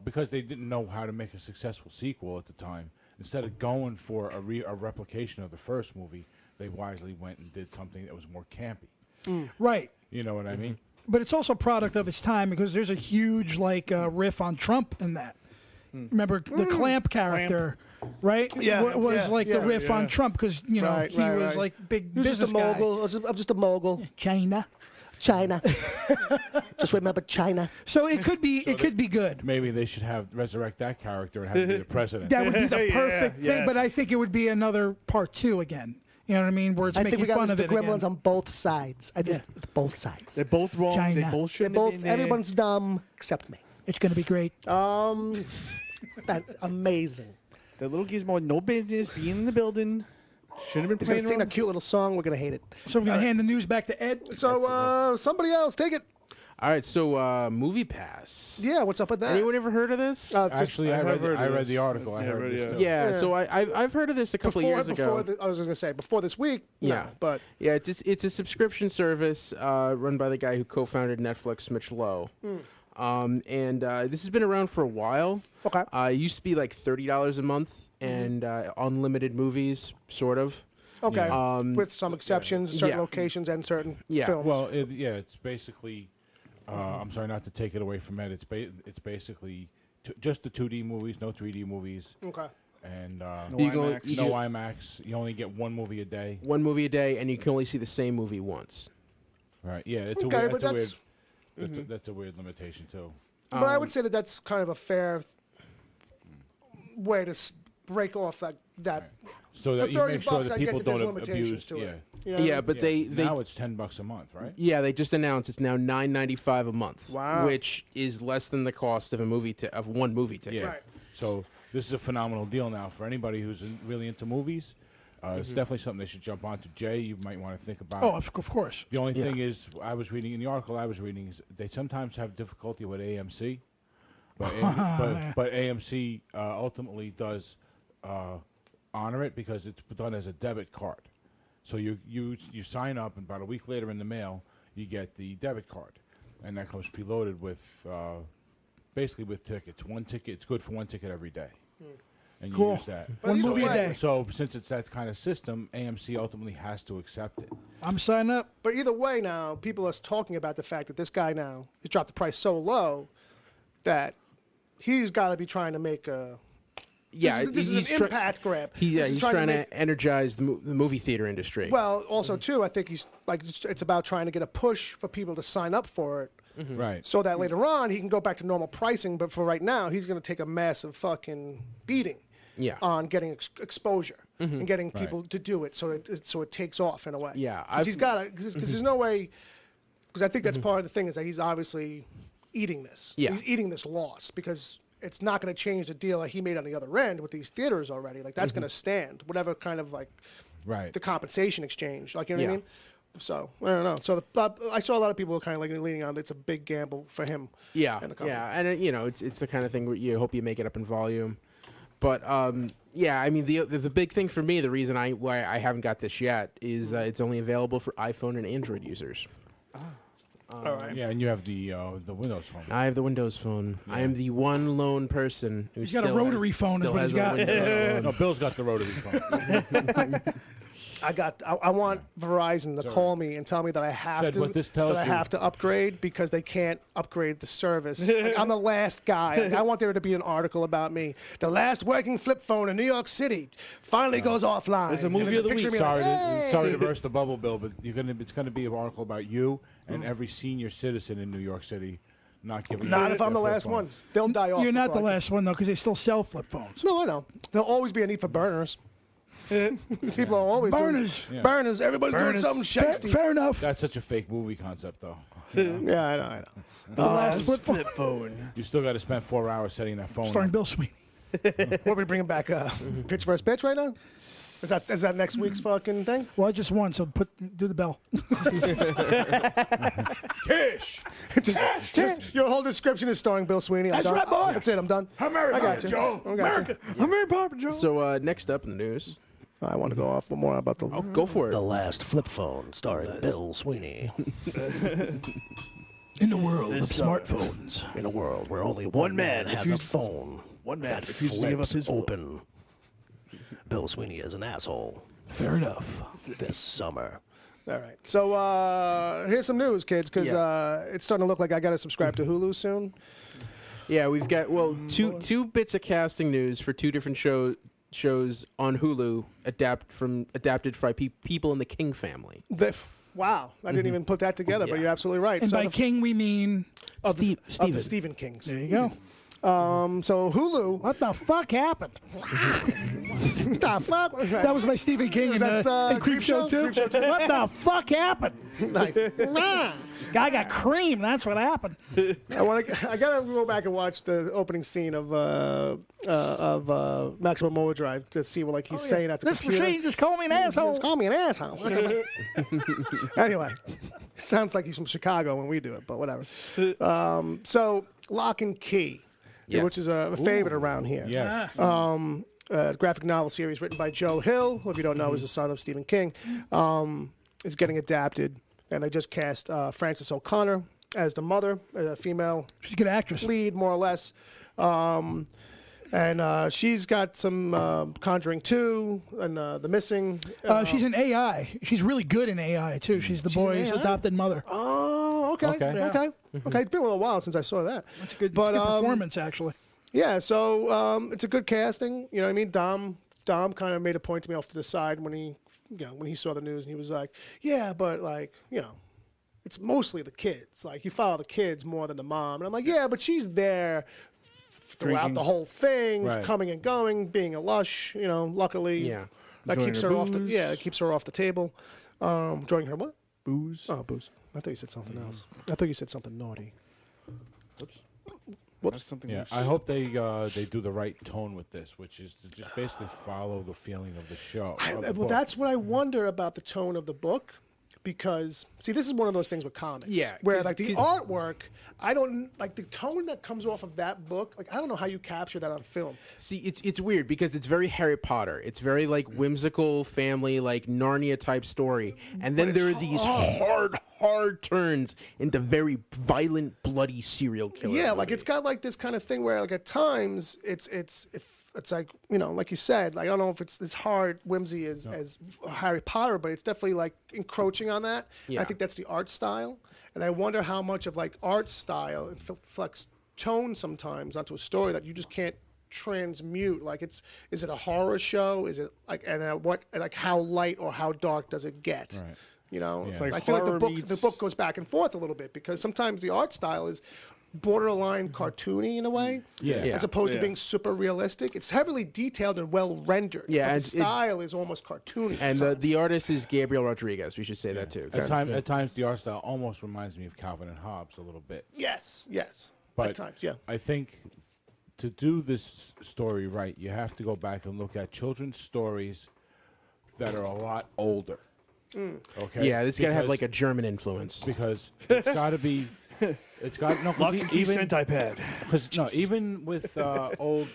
because they didn't know how to make a successful sequel at the time, instead of going for a replication of the first movie, they wisely went and did something that was more campy. Right. You know what I mean? But it's also a product of its time because there's a huge riff on Trump in that. Remember the Clamp character, right? Yeah, was like the riff yeah. on Trump because he was like big He's just business a guy. mogul. I'm just a mogul. China. China. Just remember China. So it could be good. Maybe they should resurrect that character and have him be the president. That would be the Yeah, perfect thing. yes. But I think it would be another part 2 again. You know what I mean? Where it's I making think we got fun of the it gremlins again. on both sides. Both sides. They're both wrong. China. They both They're shouldn't both. have been there. Everyone's dumb except me. It's going to be great. Amazing. The little gizmo had no business being in the building. Shouldn't have been He's gonna playing sing a around. cute little song. We're gonna hate it. So I'm going to hand the news back to Ed. So somebody else take it. All right, so Movie Pass. Yeah, what's up with that? Anyone ever heard of this? Actually, I heard read this. the article. I Yeah, heard right, this yeah. too. Yeah, so I've heard of this a couple years ago. I was just gonna say before this week. Yeah. No, but Yeah, it's a subscription service run by the guy who co-founded Netflix, Mitch Lowe. And this has been around for a while. okay. It used to be like $30 a month and unlimited movies, sort of. Okay. With some exceptions, certain Yeah. locations and certain Yeah. films. Well, it's basically. I'm sorry not to take it away from Ed. It's basically just the 2D movies, no 3D movies, okay. and You go- IMAX. you no do IMAX. You only get one movie a day. one movie a day, and you can only see the same movie once. Right. Yeah. It's Okay, a weird. but That's, that's- that's a weird limitation too. But I would say that that's kind of a fair way to break off that. So that For you 30 make sure bucks, that I get people that there's don't limitations abuse. to Yeah. it. You know what I Yeah, mean? but they now it's $10 a month, right? yeah, they just announced it's now $9.95 a month, Wow. which is less than the cost of of one movie ticket. Yeah. Right. So this is a phenomenal deal now for anybody who's really into movies. It's definitely something they should jump onto. Jay, you might want to think about. Oh, of course. The only thing is, I was reading in the article I was reading is they sometimes have difficulty with AMC, but but AMC ultimately does honor it because it's done as a debit card. So you sign up, and about a week later in the mail you get the debit card, and that comes preloaded with basically with tickets. One ticket, it's good for one ticket every day, and Cool. you use that. But One either movie a way- day. So since it's that kind of system, AMC ultimately has to accept it. I'm signing up. But either way, now people are talking about the fact that this guy now has dropped the price so low that he's got to be trying to make a. Yeah, this is an he's try- impact grab. Yeah, This is he's trying to make- energize the movie theater industry. Well, also too, I think he's like it's about trying to get a push for people to sign up for it, Right. so that later on he can go back to normal pricing. But for right now, he's going to take a massive fucking beating yeah, on getting exposure and getting people to do it, so it takes off in a way. Yeah, because he's got to. Because there's no way. Because I think that's part of the thing is that he's obviously eating this. Yeah. He's eating this loss because it's not going to change the deal that he made on the other end with these theaters already. Like that's going to stand, whatever kind of like Right. the compensation exchange. Like you know what I Yeah. mean? So I don't know. So I saw a lot of people kind of like leaning on it's a big gamble for him. yeah, and the company. yeah, and it's the kind of thing where you hope you make it up in volume. But yeah, I mean the big thing for me, the reason why I haven't got this yet is it's only available for iPhone and Android users. All right. Yeah, and you have the Windows phone. I have the Windows phone. I am the one lone person who He's got a still rotary has, phone is still what has he's a got. Windows phone. No, Bill's got the rotary phone. I want Verizon to call me and tell me that I have Said to what this tells that I you. have to upgrade because they can't upgrade the service. Like, I'm the last guy. Like, I want there to be an article about me. The last working flip phone in New York City finally goes offline. There's a And movie of the picture week. me like, Sorry to "Hey!" burst the bubble, Bill, but it's gonna be an article about you and every senior citizen in New York City not giving. Not their if I'm the flip last phones. one. They'll die off. You're not the before I last one though, because they still sell flip phones. can- No, I know. There'll always be a need for burners. People are always Burners. doing Yeah. burners. Everybody's doing Burners. something Fair, shexy. fair enough. That's such a fake movie concept, though. Yeah, I know. The last flip phone. Flip phone. You still got to spend 4 hours setting that phone. Starring up. Bill Sweeney. What are we bringing back? Pitch versus pitch right now? Is that next week's fucking thing? Well, I just won, so do the bell. Just your whole description is starring Bill Sweeney. I'm That's done. right, boy. That's it. I'm done. America, I got you. Joe. I got America. I'm very popular, Joe. So next up in the news, I want to go off more about the. oh, go for it. last flip phone starring Bill Sweeney. In the world of smartphones. In a world where only One man has a refused- phone One man refuses to give up his phone. open. Bill Sweeney is an asshole. Fair enough. This summer, All right. So here's some news, kids, because it's starting to look like I got to subscribe to Hulu soon. Yeah, we've got two bits of casting news for two different shows on Hulu adapted by people in the King family. Wow, I didn't even put that together, but you're absolutely right. And so by King we mean of the Stephen Kings. there you go. So Hulu. What the fuck happened? What the fuck? That was my Stephen King in Creepshow too. Creepshow 2? What the fuck happened? Nice. Guy got cream. That's what happened. I gotta go back and watch the opening scene of Maximum Overdrive to see what he's saying at the This computer. machine just called me an asshole. Just call me an asshole. Anyway, sounds like he's from Chicago when we do it, but whatever. So Lock and Key, which is a favorite around here. Yes. Graphic novel series written by Joe Hill, who, if you don't know, is the son of Stephen King, is getting adapted. And they just cast Frances O'Connor as the mother, a female She's a good actress. lead, more or less. And she's got some Conjuring 2 and The Missing. She's an AI. She's really good in AI too. She's the boy's AI? adopted mother. Oh, okay. Okay. It's been a little while since I saw that. It's a good performance actually. Yeah, so it's a good casting. You know what I mean? Dom kind of made a point to me off to the side when he saw the news, and he was like, "Yeah, but it's mostly the kids. Like, you follow the kids more than the mom." And I'm like, "Yeah, but she's there throughout the whole thing, coming and going, being a lush. Luckily, that Enjoying keeps her her off the booze. it keeps her off the table. Enjoying her what? Booze. Oh, booze. I thought you said something else. I thought you said something naughty. That's something. Yeah, else. I hope they do the right tone with this, which is to just basically follow the feeling of the show. of the Well, book. that's what I wonder about the tone of the book, because see, this is one of those things with comics. Yeah, where 'cause- the artwork, I don't like the tone that comes off of that book. Like, I don't know how you capture that on film. See, it's weird because it's very Harry Potter. It's very whimsical family, Narnia type story, and then there are these hard turns into very violent, bloody serial killer. Yeah, movie. it's got this kind of thing where at times it's like you said, I don't know if it's as hard whimsy as Harry Potter, but it's definitely encroaching on that. Yeah. I think that's the art style, and I wonder how much of art style inflects tone sometimes onto a story that you just can't transmute. Is it a horror show? Is it how light or how dark does it get? Right. It's like I feel like horror the book goes back and forth a little bit, because sometimes the art style is borderline cartoony in a way, as opposed to being super realistic. It's heavily detailed and well rendered. Yeah, but and the style is almost cartoony. And at the times. artist is Gabriel Rodriguez. We should say that too. At times, the art style almost reminds me of Calvin and Hobbes a little bit. yes, But at times, yeah. I think to do this story right, you have to go back and look at children's stories that are a lot older. Okay. Yeah, this got to have Because- a German influence. because it's got to be. It's got no. 'cause Lock and Key even Sentai pad. because even with old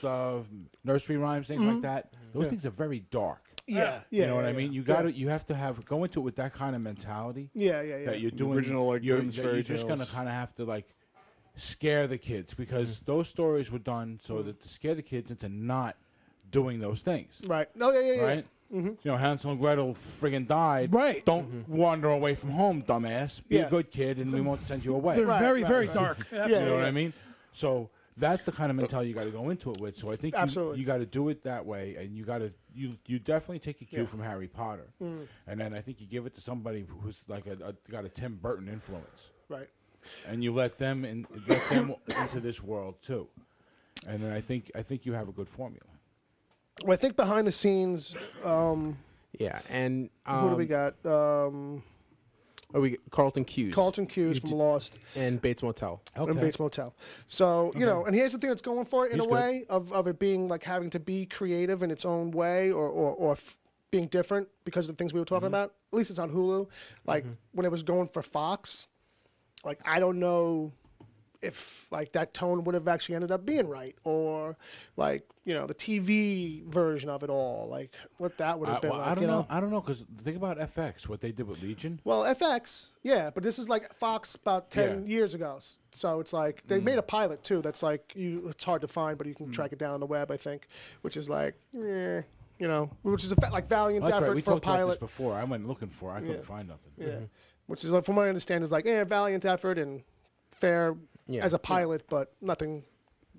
nursery rhymes, things like that, those things are very dark. Yeah, You know what I mean? You have to go into it with that kind of mentality. Yeah. That you're doing Original, Grimm's you're fairy just gonna tales. kind of have to scare the kids, because those stories were done so that to scare the kids into not doing those things. Right. No, yeah. Right? Hansel and Gretel friggin' died. Right. Don't wander away from home, dumbass. Be Yeah. a good kid, and we won't send you away. They're very, right, very right. dark. Yeah, You know what I mean? So that's the kind of mentality you got to go into it with. So I think Absolutely. you got to do it that way, and you got to you definitely take a cue from Harry Potter, and then I think you give it to somebody who's got a Tim Burton influence, Right. and you let them into this world too, and then I think you have a good formula. Well, I think behind the scenes, Yeah, and who do we got? Carlton Cuse. Carlton Cuse from Lost. and Bates Motel. And Bates Motel. So, and here's the thing that's going for it in He's a good. way of it being having to be creative in its own way or being different because of the things we were talking about. At least it's on Hulu. When it was going for Fox, I don't know if that tone would have actually ended up being right, or the TV version of it all, what that would have been. I don't know. I don't know, because think about FX, what they did with Legion. Well, FX, yeah, but this is Fox about 10 years ago. So it's they made a pilot too. That's it's hard to find, but you can track it down on the web, I think, which is You know, which is like valiant That's effort right. We for a talked about this pilot. before. I went looking for it. I couldn't find nothing. Yeah, which is, from what I understand, is like valiant effort and fair as a pilot, but nothing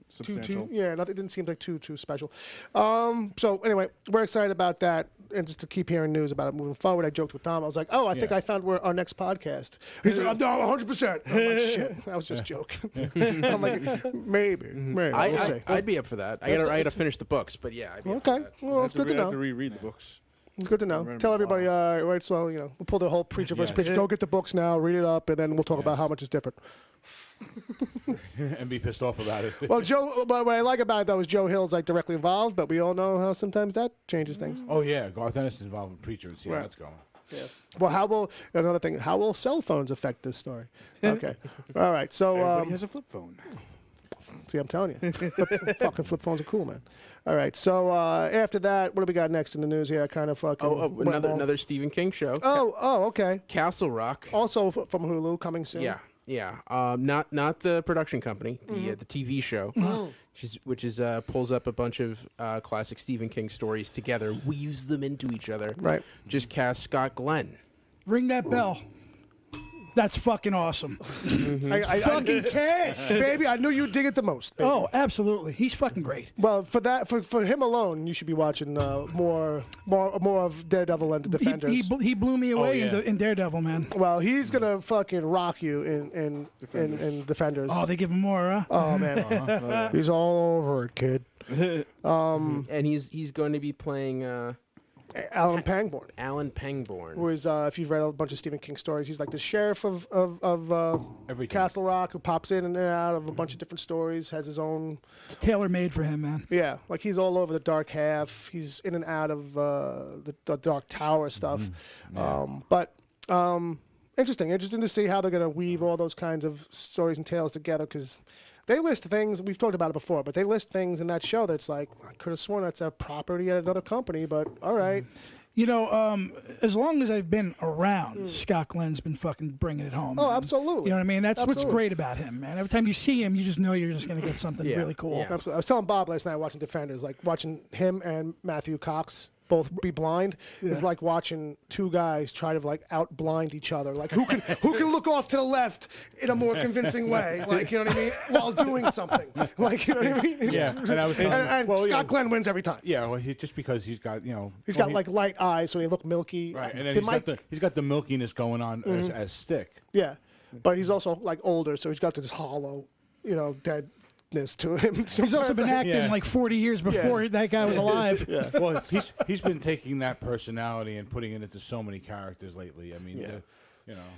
Substantial. nothing didn't seem like too special. So anyway, we're excited about that, and just to keep hearing news about it moving forward. I joked with Tom. I was like, "Oh, I think I found our next podcast." He's like, "I'm down 100%." I'm like, "Shit, I was just joking." I'm like, maybe. We'll see. I'd be up for that. I gotta finish the books, but yeah. I'd be up for Okay, that. well, it's good to I have know. to reread the books. It's good to know. Remember, Tell everybody, right? So we'll pull the whole preacher versus preacher. Go get the books now, read it up, and then we'll talk about how much is different. And be pissed off about it. Well, but what I like about it though is Joe Hill's like directly involved, but we all know how sometimes that changes things. Oh yeah, Garth Ennis is involved in Preacher and see how Right. that's going. Yeah. Well, another thing? How will cell phones affect this story? Okay. All right. So Everybody has a flip phone. see, I'm telling you, fucking flip phones are cool, man. All right. So after that, what do we got next in the news here? I kind of fucking. Another Stephen King show. Oh, okay. Castle Rock. Also from Hulu, coming soon. Yeah. Not the production company, the TV show, which pulls up a bunch of classic Stephen King stories together, weaves them into each other. Right. Just cast Scott Glenn. Ring that bell. That's fucking awesome. I fucking care, baby. I knew you'd dig it the most. Baby. Oh, absolutely. He's fucking great. Well, for him alone, you should be watching more of Daredevil and the Defenders. He blew me away yeah. in Daredevil, man. Well, he's gonna fucking rock you in Defenders. Oh, they give him more, huh? Oh man, he's all over it, kid. And he's going to be playing Alan Pangborn, who is if you've read a bunch of Stephen King stories, he's like the sheriff of Everything. Castle Rock, who pops in and out of a bunch of different stories, has his own. It's tailor-made for him, man. Yeah, like he's all over the Dark Half. He's in and out of the Dark Tower stuff. But interesting to see how they're going to weave all those kinds of stories and tales together, because they list things, we've talked about it before, but they list things in that show that's like, I could have sworn that's a property at another company, but all right. You know, as long as I've been around, Scott Glenn's been fucking bringing it home. Oh, man. absolutely. You know what I mean? That's what's Absolutely. great about him, man. Every time you see him, you just know you're just going to get something really cool. Yeah. Absolutely. I was telling Bob last night watching Defenders, like watching him and Matthew Cox both be blind is like watching two guys try to like out blind each other. Like who can look off to the left in a more convincing way, like, you know what I mean, while doing something. Like, you know what I mean? Yeah, and I was and Scott Glenn wins every time. Yeah, well, just because he's got He's got like light eyes, so he look milky. right, and then he's got the milkiness going on as Stick. Yeah, but he's also like older, so he's got this hollow, deadness to him. He's also been acting like 40 years before that guy was alive. Yeah. Well, he's been taking that personality and putting it into so many characters lately. I mean,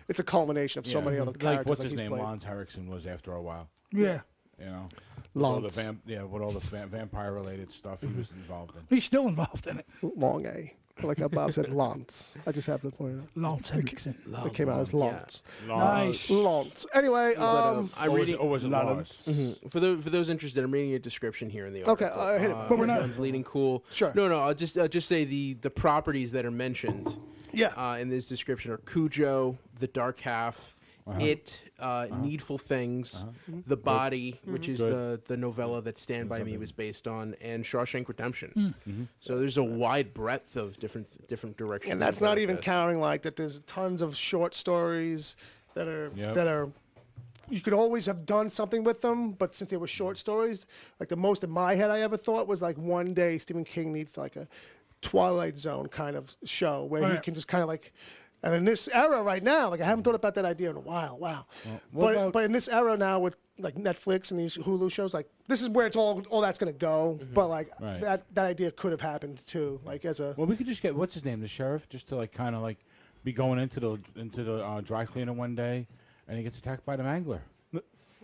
It's a culmination of so many other characters. like what's his he's name, played. Lance Henriksen was after a while. Yeah. With all Lance. the vampire related stuff he was involved in. He's still involved in it. Long A. Like how Bob said, Lance. I just have to point it out. Lance Henriksen. It came out as Lance. Nice. Lance. Anyway, I'm reading. Or was it Lawrence? For those interested, I'm reading a description here in the Okay, article. hit it. But we're not- on Bleeding Cool. Sure. No, I'll just say the properties that are mentioned. Yeah. In this description are Cujo, The Dark Half, It, Needful Things, The Body, which is the novella that Stand By Me was based on, and Shawshank Redemption. So there's a wide breadth of different directions. And that's not even counting like that there's tons of short stories that are you could always have done something with them, but since they were short stories, like the most in my head I ever thought was like one day Stephen King needs like a Twilight Zone kind of show where he can just kind of like, and in this era right now, like I haven't thought about that idea in a while. Wow. But in this era now with like Netflix and these Hulu shows, like this is where it's all that's gonna go. But like that idea could have happened too. Like as a Well, we could just get what's his name, the sheriff, just to like kind of like be going into the dry cleaner one day, and he gets attacked by the mangler. Yeah.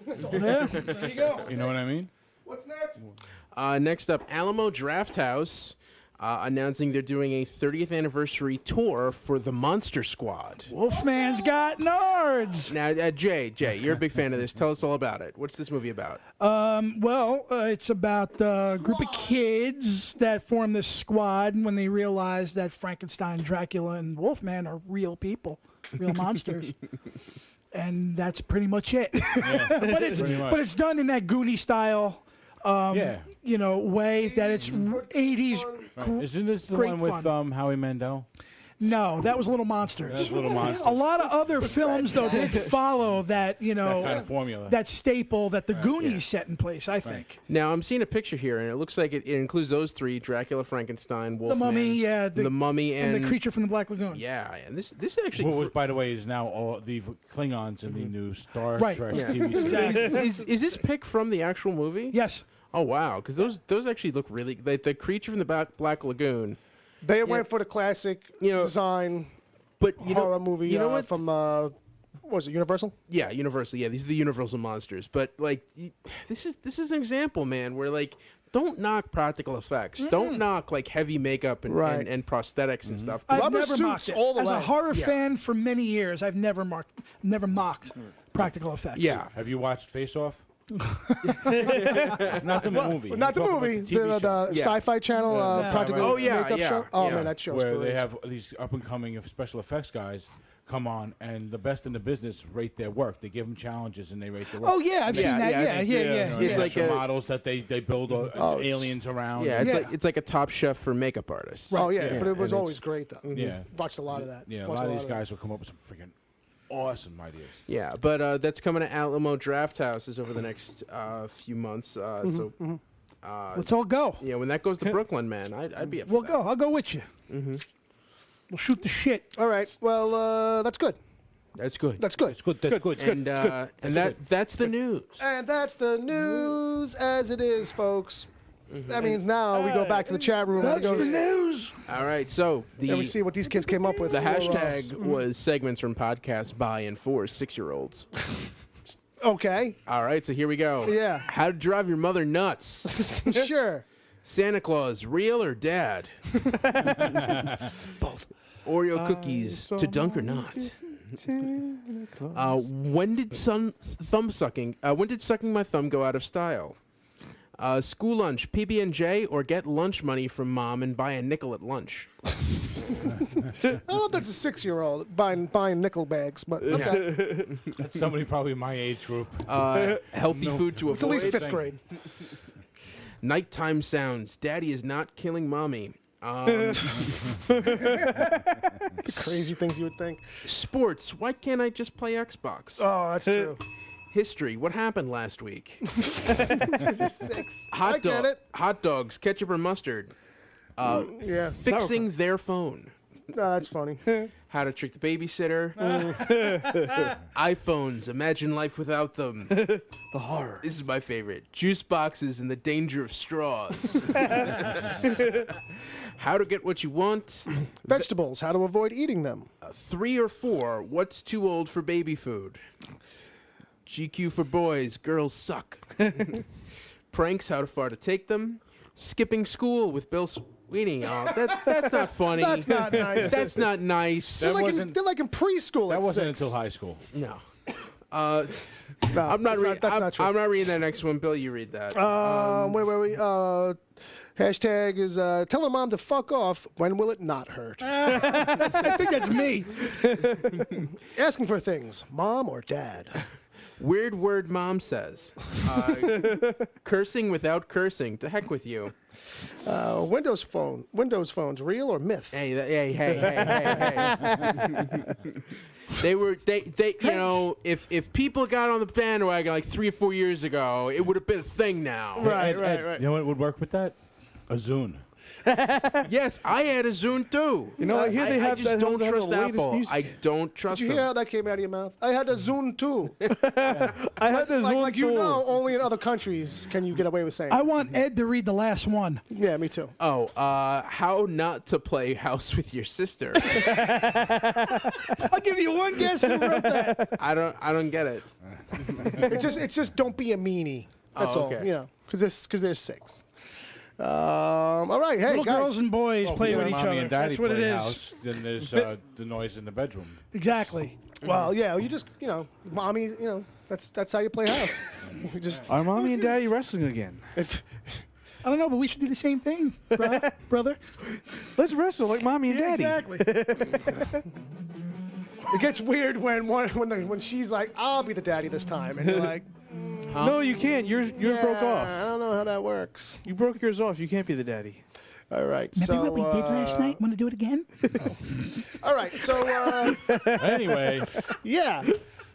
There you go. You know what I mean? what's next? Next up, Alamo Drafthouse. Announcing they're doing a 30th anniversary tour for the Monster Squad. Wolfman's got nards. Now, Jay, you're a big fan of this. Tell us all about it. What's this movie about? It's about a group of kids that form this squad when they realize that Frankenstein, Dracula, and Wolfman are real people, real monsters. And that's pretty much it. Yeah, but it's done in that Goonie style. way that it's 80s. Right. Isn't this the great one with fun. Howie Mandel? No, that was Little Monsters. That's Little Monsters. A lot of other films, though, did follow that, That kind of formula. that staple that the Goonies set in place, I think. Now I'm seeing a picture here, and it looks like it includes those three: Dracula, Frankenstein, Wolfman, The Mummy, the Mummy, and the Creature from the Black Lagoon. Yeah, and this actually. Which, by the way, is now all the Klingons in the new Star Right. Trek Yeah. TV series. is this pick from the actual movie? Yes. Oh wow, because those actually look really like the Creature from the Black Lagoon. They went for the classic design But horror movie you know what? from what was it, Universal? Yeah, Universal. Yeah, these are the Universal monsters. But like, this is an example, man, where like, don't knock practical effects. Don't knock like heavy makeup and prosthetics and stuff. I've Rubber never suits mocked it. all the As a way. horror fan for many years, I've never mocked practical effects. Yeah. Have you watched Face Off? Not the movie. Not the I'm talking movie. about TV show. The Sci-Fi Channel Practical Oh, yeah, Makeup yeah, show. Oh yeah. man, that show's Where great. they have these up and coming special effects guys come on, and the best in the business rate their work. They give them challenges and they rate their work. Oh yeah, I've seen that. Yeah. It's like Extra a- models that they build aliens around. Yeah, and- it's like a Top Chef for makeup artists. Oh yeah, but it was and always it's- great though. Yeah. Watched a lot of that. Yeah, a Watched lot of these that. guys will come up with some freaking awesome ideas. Yeah, but that's coming to Alamo Draft Houses over the next few months. So, Let's all go. yeah, when that goes to Brooklyn, man, I'd be up. We'll for go. I'll go with you. We'll shoot the shit. All right. Well, that's good. that. That's good. That's good. It's good. That's good. It's good. And that's the news. And that's the news as it is, folks. That means now we go back to the chat room and, That's the news. All right, so and we see what these kids came up with. the for, hashtag was segments from podcasts by and for 6-year-olds. Okay. All right, so here we go. Yeah. How to drive your mother nuts. Sure. Santa Claus, real or dad? Both. Oreo cookies to dunk or not? When did sucking my thumb go out of style? School lunch, PB&J, or get lunch money from mom and buy a nickel at lunch? Oh, that's a 6-year-old buying nickel bags, but okay. That's somebody probably my age group. Healthy food to It's at least avoid. 5th grade. Nighttime sounds. Daddy is not killing mommy. Crazy things you would think. Sports. Why can't I just play Xbox? Oh, that's true. History. What happened last week? 'Cause you're 6. I get it. Hot dogs. Ketchup or mustard. Yeah. Fixing their phone. No, that's funny. How to trick the babysitter. iPhones. Imagine life without them. The horror. This is my favorite. Juice boxes and the danger of straws. How to get what you want. Vegetables. How to avoid eating them. 3 or 4. What's too old for baby food? GQ for boys. Girls suck. Pranks. How far to take them. Skipping school with Bill Sweeney. Oh, that's not funny. That's not nice. That's not nice. They're like, wasn't- they're like in preschool That at wasn't 6. until high school. No. No, I'm not reading. That's not true. I'm not reading that next one. Bill, you read that. Where were we? Hashtag is tell her mom to fuck off. When will it not hurt? I think that's me. Asking for things, mom or dad. Weird word mom says. Cursing without cursing. To heck with you. Windows phones, real or myth? Hey. They you know, if people got on the bandwagon like 3 or 4 years ago, it would have been a thing now. Right. You know what would work with that? A Zune. Yes, I had a Zune too. You know, I hear they I have just that don't has trust the latest Apple. music. I don't trust Did you hear how them. that came out of your mouth? I had a Zune too. I had this one like you know, only in other countries can you get away with saying. I want Ed to read the last one. Yeah, me too. Oh, how not to play house with your sister. I'll give you one guess who wrote that. I don't get it. It's just don't be a meanie. That's all. okay. You know, because there's 6. All right, hey Little guys. girls and boys play When with each mommy other. and daddy That's what it play is. house, then there's the noise in the bedroom. Exactly. Well, yeah, you just mommy, that's how you play house. You just Are mommy and daddy wrestling again? if I don't know, but we should do the same thing, brother. Let's wrestle like mommy and daddy. Exactly. it gets weird when she's like, I'll be the daddy this time, and you're like, No, you can't. Yours broke I off. don't know how that works. You broke yours off. You can't be the daddy. All right. Remember so, what we did last night? Want to do it again? All right. So, Anyway, yeah.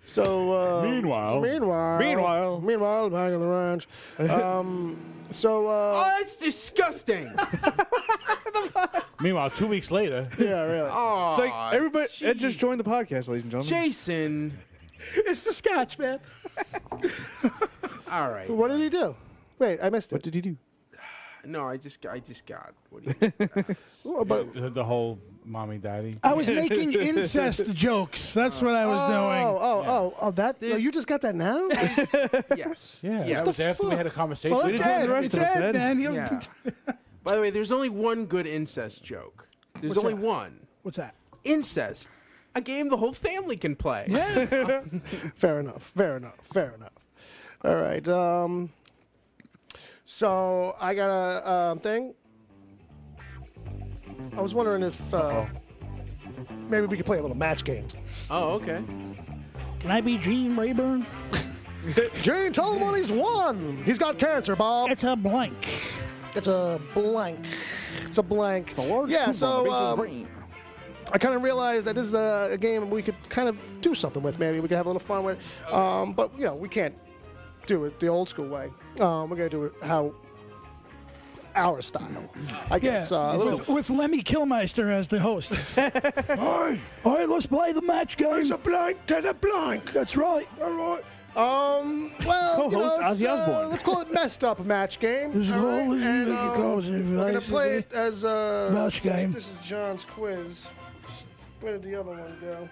So, Meanwhile, back on the ranch. Oh, that's disgusting. meanwhile, 2 weeks later, Yeah, really. Oh, It's like everybody. Ed just joined the podcast, ladies and gentlemen. Jason. It's the scotch, man. All right. What did he do? Wait, I missed What it. did he do? No, I just got. What do you? Oh, but, the whole mommy daddy. I was making incest jokes. That's what I was doing. that. Oh, This- you just got that now? Yes. Yeah, Yeah. that was after we had a conversation. Well, We it's didn't do Ed. the rest It's of us, Ed, Ed. man. He'll- Yeah. By the way, there's only one good incest joke. There's What's only that? one. What's that? Incest. A game the whole family can play. Yeah. Fair enough. All right. So I got a thing. I was wondering if maybe we could play a little match game. Oh, okay. Can I be Gene Rayburn? Gene, tell him what he's won. He's got cancer, Bob. It's a blank. It's a blank. It's a blank. Yeah. So I kind of realized that this is a game we could kind of do something with. Maybe we could have a little fun with. But we can't do it the old school way. We're gonna do it how our style, I guess. A little. With Lemmy Kilmeister as the host. All right, let's play the match game. It's a blank to the blank. That's right. All right. Well, Co-host Ozzy Osbourne. let's call it messed up match game. This is all right? all this And, is what you call it, we're gonna play it as Match game. This is John's quiz. Where did the other one go?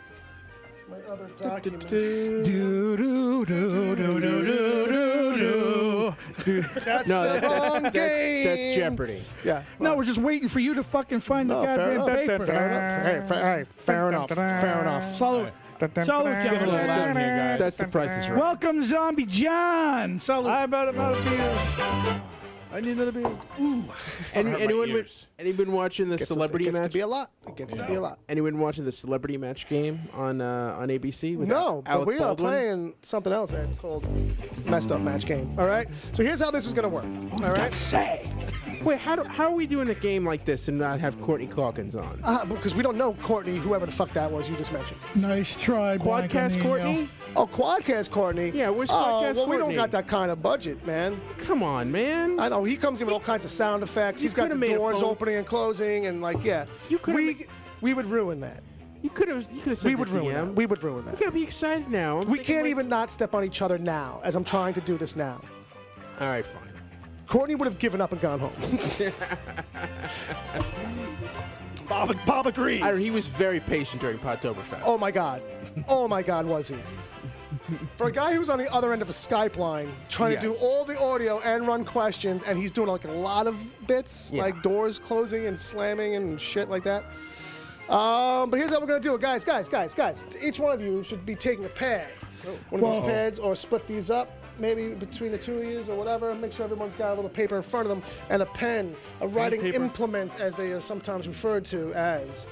My other document. Do do do do do do do. That's No, the wrong game. That's Jeopardy. Yeah. No, we're just waiting for you to fucking find the No, fair goddamn enough. paper. Fair enough. Fair enough. Salute. Salute, Give it a little gentlemen. louder here, guys. That's the Price is Right. Welcome, Zombie John. Salute. I'm out of beer. I need another beer. Anyone watching the celebrity It gets to match? be a lot. It gets to be a lot. Anyone watching the celebrity match game on ABC? With No, but Alec we are Baldwin? playing something else here called messed up match game. All right. So here's how this is gonna work. All right. Wait, how are we doing a game like this and not have Courtney Calkins on? Because we don't know Courtney, whoever the fuck that was you just mentioned. Nice try, blank on Quadcast the Courtney? email. Oh, Quadcast Courtney. Yeah, where's Oh, Quadcast well, we don't Courtney? got that kind of budget, man. Come on, man. I know he comes in with all kinds of sound effects. He's got the could've made a doors phone- opening and closing, and You could've we would ruin that. You could have said We the would ruin DM. that. We would ruin You that. gotta be excited now. We can't even not step on each other now, as I'm trying to do this now. All right, fine. Courtney would have given up and gone home. Bob agrees. He was very patient during Podtoberfest. Oh my God. Oh my God, was he? For a guy who's on the other end of a Skype line, trying to do Yes. all the audio and run questions, and he's doing like a lot of bits, Yeah. like doors closing and slamming and shit like that. But here's how we're gonna do it, guys. Each one of you should be taking a pad, one of these pads, or split these up, maybe between the two of you or whatever. Make sure everyone's got a little paper in front of them and a pen, a writing paper. implement, as they are sometimes referred to as.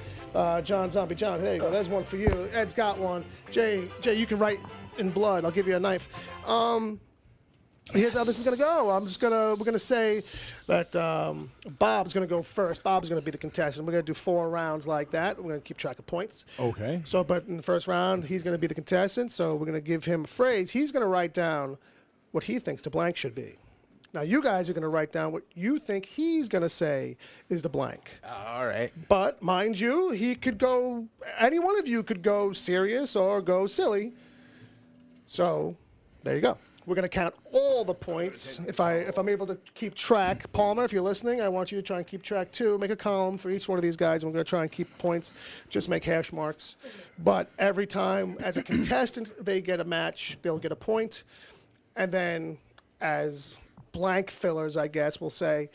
John Zombie John, there you go. There's one for you. Ed's got one. Jay, you can write in blood. I'll give you a knife. Here's how this is gonna go. We're gonna say that Bob's gonna go first. Bob's gonna be the contestant. We're gonna do 4 rounds like that. We're gonna keep track of points. Okay. So, but in the first round, he's gonna be the contestant. So we're gonna give him a phrase. He's gonna write down what he thinks the blank should be. Now you guys are gonna write down what you think he's gonna say is the blank. All right. But mind you, any one of you could go serious or go silly. So there you go. We're going to count all the points. If I'm able to keep track, Palmer, if you're listening, I want you to try and keep track too. Make a column for each one of these guys. And we're going to try and keep points. Just make hash marks. But every time, as a contestant, they get a match, they'll get a point. And then, as blank fillers, I guess we'll say,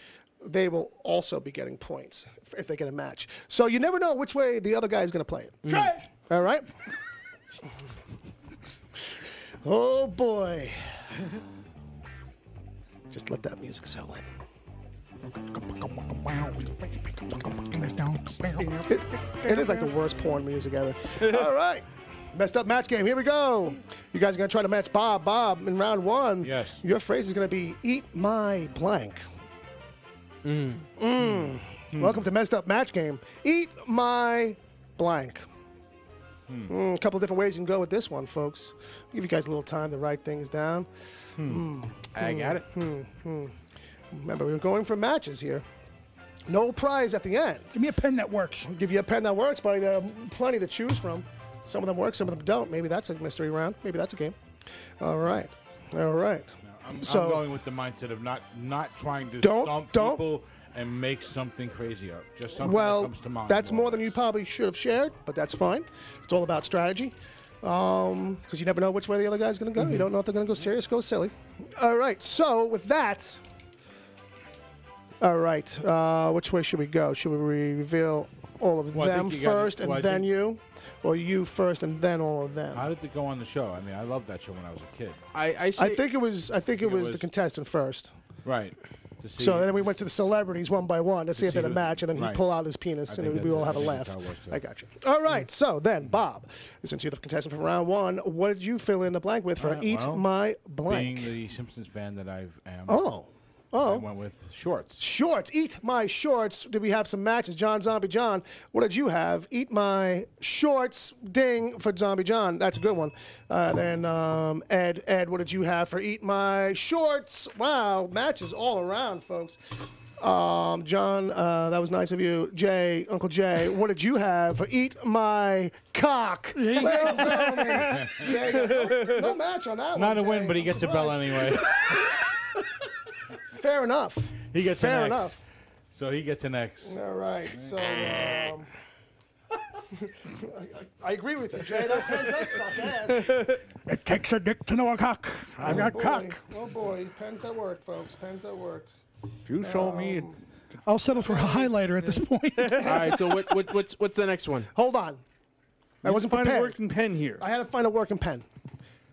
they will also be getting points if they get a match. So you never know which way the other guy is going to play it. All right. Oh boy. Just let that music settle in. It is like the worst porn music ever. All right. Messed up match game. Here we go. You guys are going to try to match Bob. Bob, in round 1. Yes. Your phrase is going to be, eat my blank. Welcome to Messed Up Match Game. Eat my blank. A couple of different ways you can go with this one, folks. I'll give you guys a little time to write things down. I got it. Remember, we're going for matches here. No prize at the end. Give me a pen that works. I'll give you a pen that works, buddy. There are plenty to choose from. Some of them work, some of them don't. Maybe that's a mystery round. Maybe that's a game. All right. I'm going with the mindset of not trying to stump people and make something crazy up. Just something that comes to mind. That's more than you probably should have shared, but that's fine. It's all about strategy. Because you never know which way the other guy's going to go. You don't know if they're going to go serious, go silly. All right. So with that, all right. Which way should we go? Should we reveal all of them first and then you? Or you first and then all of them? How did it go on the show? I mean, I loved that show when I was a kid. I think it was the contestant first. Right. So then we went to the celebrities one by one to see if they had a match, and then he'd pull out his penis, and we all have a laugh. I got you. All right. So then, Bob, since you're the contestant from round 1, what did you fill in the blank with for Eat My Blank? Being the Simpsons fan that I am. I went with shorts. Shorts. Eat my shorts. Did we have some matches? John, Zombie John. What did you have? Eat my shorts. Ding for Zombie John. That's a good one. Then Ed, what did you have for Eat my shorts? Wow, matches all around, folks. John, that was nice of you. Jay, Uncle Jay, what did you have for Eat my cock? No match on that one. Not a Jay. win, but he gets a bell anyway. Fair enough. He gets Fair an X. enough. So he gets an X. All right. So I agree with you, Jay. That pen does suck ass. It takes a dick to know a cock. I've got cock. Oh boy, pens that work, folks. Pens that work. If you show me, I'll settle for a highlighter at this point. All right. So what's the next one? Hold on. I wasn't find a prepared. working pen here. I had to find a working pen.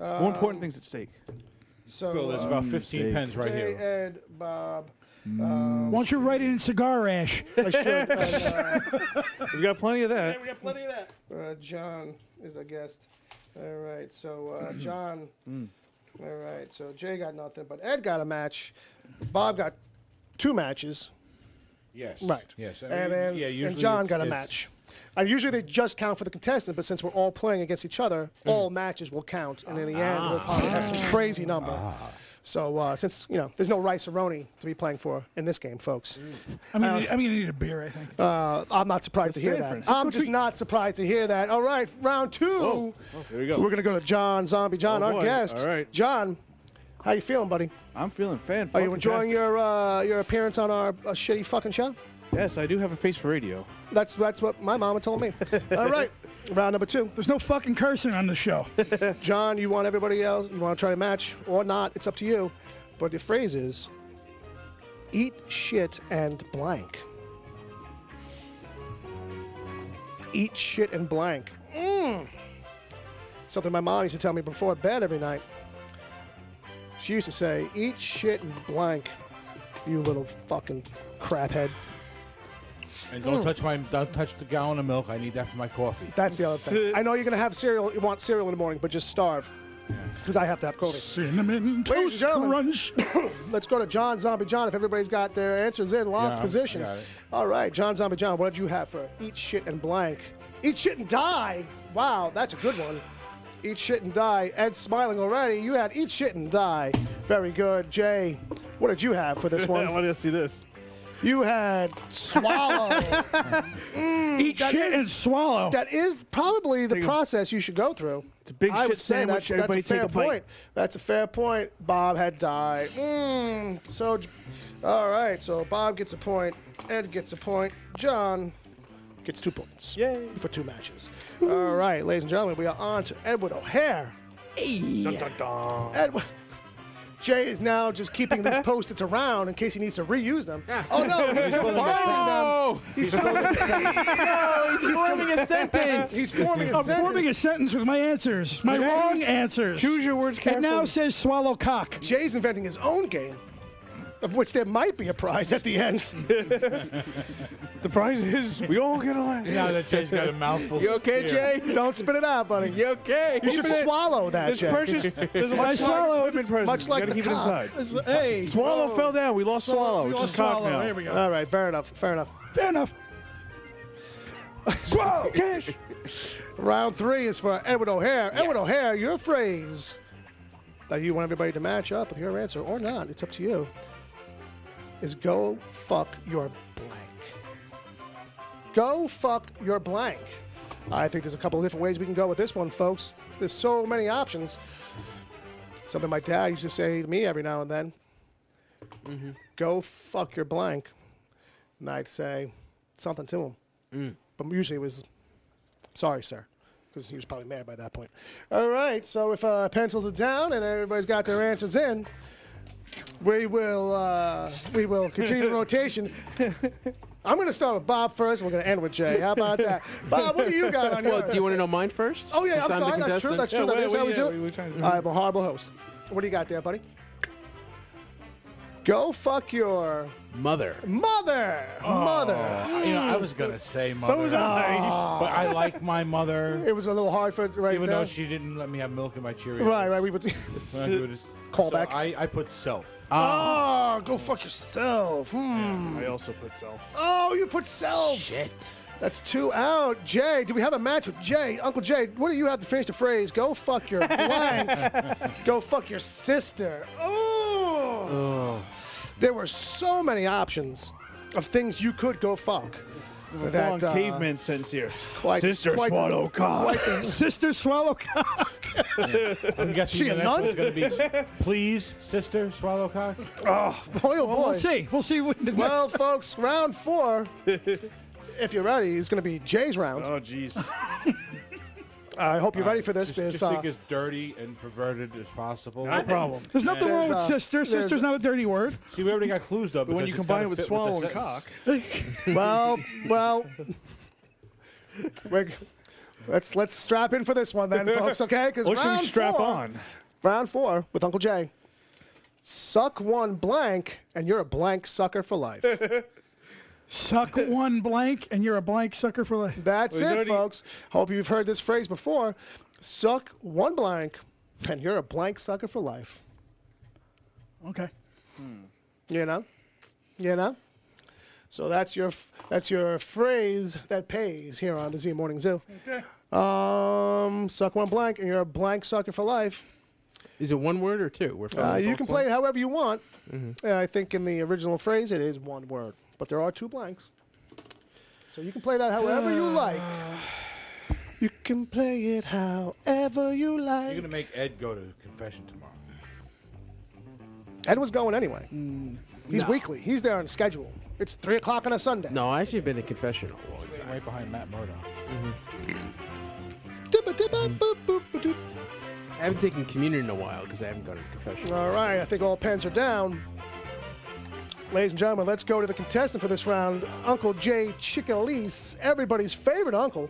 More important things at stake. So Bill, there's about 15 steak. pens right Jay, here. Ed, Bob. Why don't you write it in cigar ash? I should. We got plenty of that. we got plenty of that. John is a guest. All right. So John. All right. So Jay got nothing, but Ed got a match. Bob got 2 matches. Yes. Right. Yes. I And mean, then usually and John got a it's- match. Usually they just count for the contestant, but since we're all playing against each other, all matches will count, and in the end, we'll probably have some crazy number. So since there's no rice-a-roni to be playing for in this game, folks, I'm gonna need a beer, I think. I'm not surprised to hear San that. Francisco I'm just not surprised to hear that. All right, round 2. Here we go. We're gonna go to John, Zombie John, Oh, our boy. guest. All right. John, how you feeling, buddy? I'm feeling fan. Are you enjoying your appearance on our shitty fucking show? Yes, I do have a face for radio. That's what my mama told me. All right, round number 2. There's no fucking cursing on the show. John, you want everybody else? You want to try to match or not? It's up to you. But the phrase is, eat shit and blank. Eat shit and blank. Something my mom used to tell me before bed every night. She used to say, eat shit and blank, you little fucking craphead. And don't touch the gallon of milk. I need that for my coffee. That's the other thing. I know you're going to have cereal. You want cereal in the morning, but just starve. Because I have to have coffee. Cinnamon Ladies and Toast gentlemen, Crunch. let's go to John, Zombie John, if everybody's got their answers in locked Yeah, positions. I got it. All right, John, Zombie John, what did you have for eat shit and blank? Eat shit and die. Wow, that's a good one. Eat shit and die. Ed's smiling already. You had eat shit and die. Very good. Jay, what did you have for this I one? want to see this. You had swallow. Eat shit and swallow. That is probably the process you should go through. It's a big I shit would say sandwich. that's a Everybody fair take a bite. point. That's a fair point. Bob had died. So, all right. So Bob gets a point. Ed gets a point. John gets 2 points. Yay. For 2 matches. All right, ladies and gentlemen, we are on to Edward O'Hare. Edward. Jay is now just keeping these Post-its around in case he needs to reuse them. Oh no, he's combining them. He's He's forming a sentence. He's forming a I'm sentence. forming a sentence with my answers. My wrong answers. Choose your words It carefully. now says swallow cock. Jay's inventing his own game. of which there might be a prize at the end. The prize is we all get a laugh. Now that Jay's got a mouthful. You okay, of beer. Jay? Don't spit it out, buddy. You okay? You should swallow that, There's Jay. precious. There's a I much swallowed. Much like gotta the keep it cock. inside. Hey, Swallow fell down. We lost Swallow. we It's lost just cock Swallow. now. There we go. All right, fair enough. Fair enough. Fair enough. Swallow cash. Round 3 is for Edward O'Hare. Edward O'Hare, your phrase that you want everybody to match up with your answer or not, it's up to you, is go fuck your blank. Go fuck your blank. I think there's a couple of different ways we can go with this one, folks. There's so many options. Something my dad used to say to me every now and then. Go fuck your blank. And I'd say something to him. But usually it was, sorry, sir. Because he was probably mad by that point. All right, so if pencils are down and everybody's got their answers in, we will continue the rotation. I'm going to start with Bob first, and we're going to end with Jay. How about that? Bob, what do you got on Well, yours? do you want to know mine first? Oh, yeah, I'm Since sorry. the That's true. contestant? That's true. That is how we do it. trying to All right, I'm a horrible host. What do you got there, buddy? Go fuck your Mother. mother. Mother. You know, I was gonna say mother. So was I. But I like my mother, It was a little hard for it right even there. though she didn't let me have milk in my Cheerios. Right. We would. Call so back. I put self. Oh, go fuck yourself. I also put self. Oh, you put self. Shit. That's 2 out. Jay, do we have a match with Jay? Uncle Jay, what do you have to finish the phrase? Go fuck your blank. Go fuck your sister. Oh. There were so many options of things you could go fuck. Full on caveman sense here. Quite, Sister quite, swallow cock. Quite the, Sister swallow cock. I'm guessing She the a next nun? one's gonna be, please, sister, swallow cock. oh, boy, oh, boy. Well, we'll see. We'll see. Well, folks, round 4, if you're ready, is going to be Jay's round. Oh, jeez. I hope you're ready for this. Just There's think as dirty and perverted as possible. No problem. There's nothing wrong with There's, sister. there's- Sister's not a dirty word. See, we already got clues though. But when you combine it with swallow and cock, well, let's strap in for this one then, folks. Okay? Because or should we round strap 4, on? round 4 with Uncle Jay. Suck one blank, and you're a blank sucker for life. Suck one blank, and you're a blank sucker for life. That's Well, he's it, already- folks. Hope you've heard this phrase before. Suck one blank, and you're a blank sucker for life. Okay. You know. So that's your phrase that pays here on the Z Morning Zoo. Okay. Suck one blank, and you're a blank sucker for life. Is it one word or two? We're You can play it however you want. I think in the original phrase it is one word, but there are 2 blanks. So you can play that however you like. You can play it however you like. You're gonna make Ed go to confession tomorrow. Ed was going anyway. He's No. weekly. He's there on schedule. It's 3 o'clock on a Sunday. No, I actually been to confessional a long time. Right behind Matt Murdock. I haven't taken communion in a while because I haven't gone to confessional. All right, I think all pens are down. Ladies and gentlemen, let's go to the contestant for this round, Uncle Jay Chicalise, everybody's favorite uncle.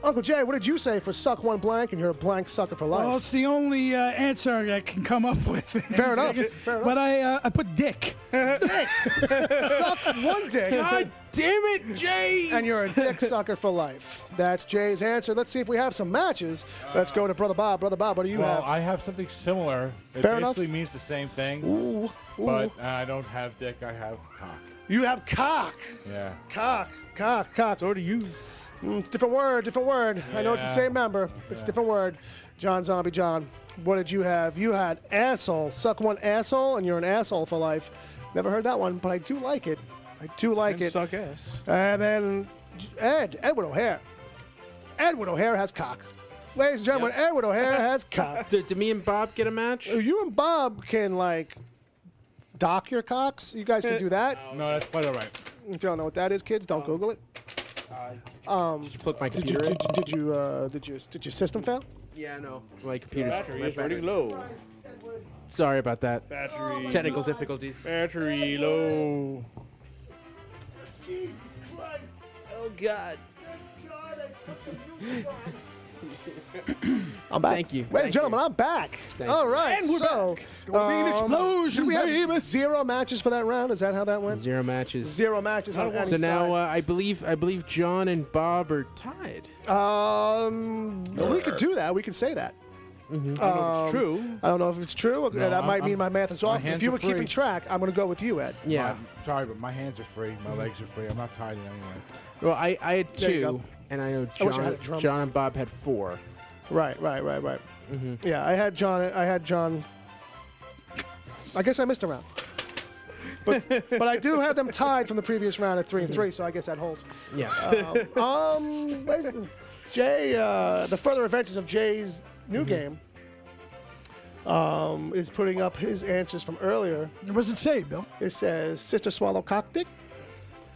Uncle Jay, what did you say for suck one blank and you're a blank sucker for life? Well, it's the only answer I can come up with. Fair enough. Fair enough. But I put dick. Suck one dick. God damn it, Jay! And you're a dick sucker for life. That's Jay's answer. Let's see if we have some matches. Let's go to Brother Bob. Brother Bob, what do you Well, have? I have something similar. It Fair enough. basically means the same thing, Ooh. but I don't have dick. I have cock. You have cock. Yeah. Cock. So do you. Different word. I know it's the Yeah. same member. It's a different word. John Zombie John, what did you have? You had asshole. Suck one asshole, and you're an asshole for life. Never heard that one, but I do like it. And suck ass. And then Edward O'Hare. Edward O'Hare has cock. Ladies and gentlemen, Edward O'Hare has cock. Did me and Bob get a match? You and Bob can, dock your cocks. You guys can do that. No, that's quite all right. If you don't know what that is, kids, don't Google it. Did you plug my computer in? Did your system fail? Yeah, no. My computer's Battery my is running battery. low. Sorry about that. Battery. Technical difficulties. Battery low. Jesus Christ! Oh God. Thank God I I'm back. Thank you. Ladies and gentlemen, I'm back. Thank All you. right. And we're so, back. Gonna be an explosion, did we have baby. 0 matches for that round? Is that how that went? 0 matches. 0 matches on any So now side. I believe John and Bob are tied. Well, we could do that. We could say that. I don't know if it's true. I don't know if it's true. That might mean my math is my off. If hands you are were keeping free. track, I'm going to go with you, Ed. Yeah. I'm sorry, but my hands are free. My legs are free. I'm not tied in any way. Well, I had There you 2, go. and I know I wish I had a drum. John and Bob had 4. Right. Yeah, I had John. I guess I missed a round. But I do have them tied from the previous round at 3 and 3, so I guess that holds. Yeah. Jay, the further adventures of Jay's new game is putting up his answers from earlier. What does it say, Bill? It says sister swallow cock dick.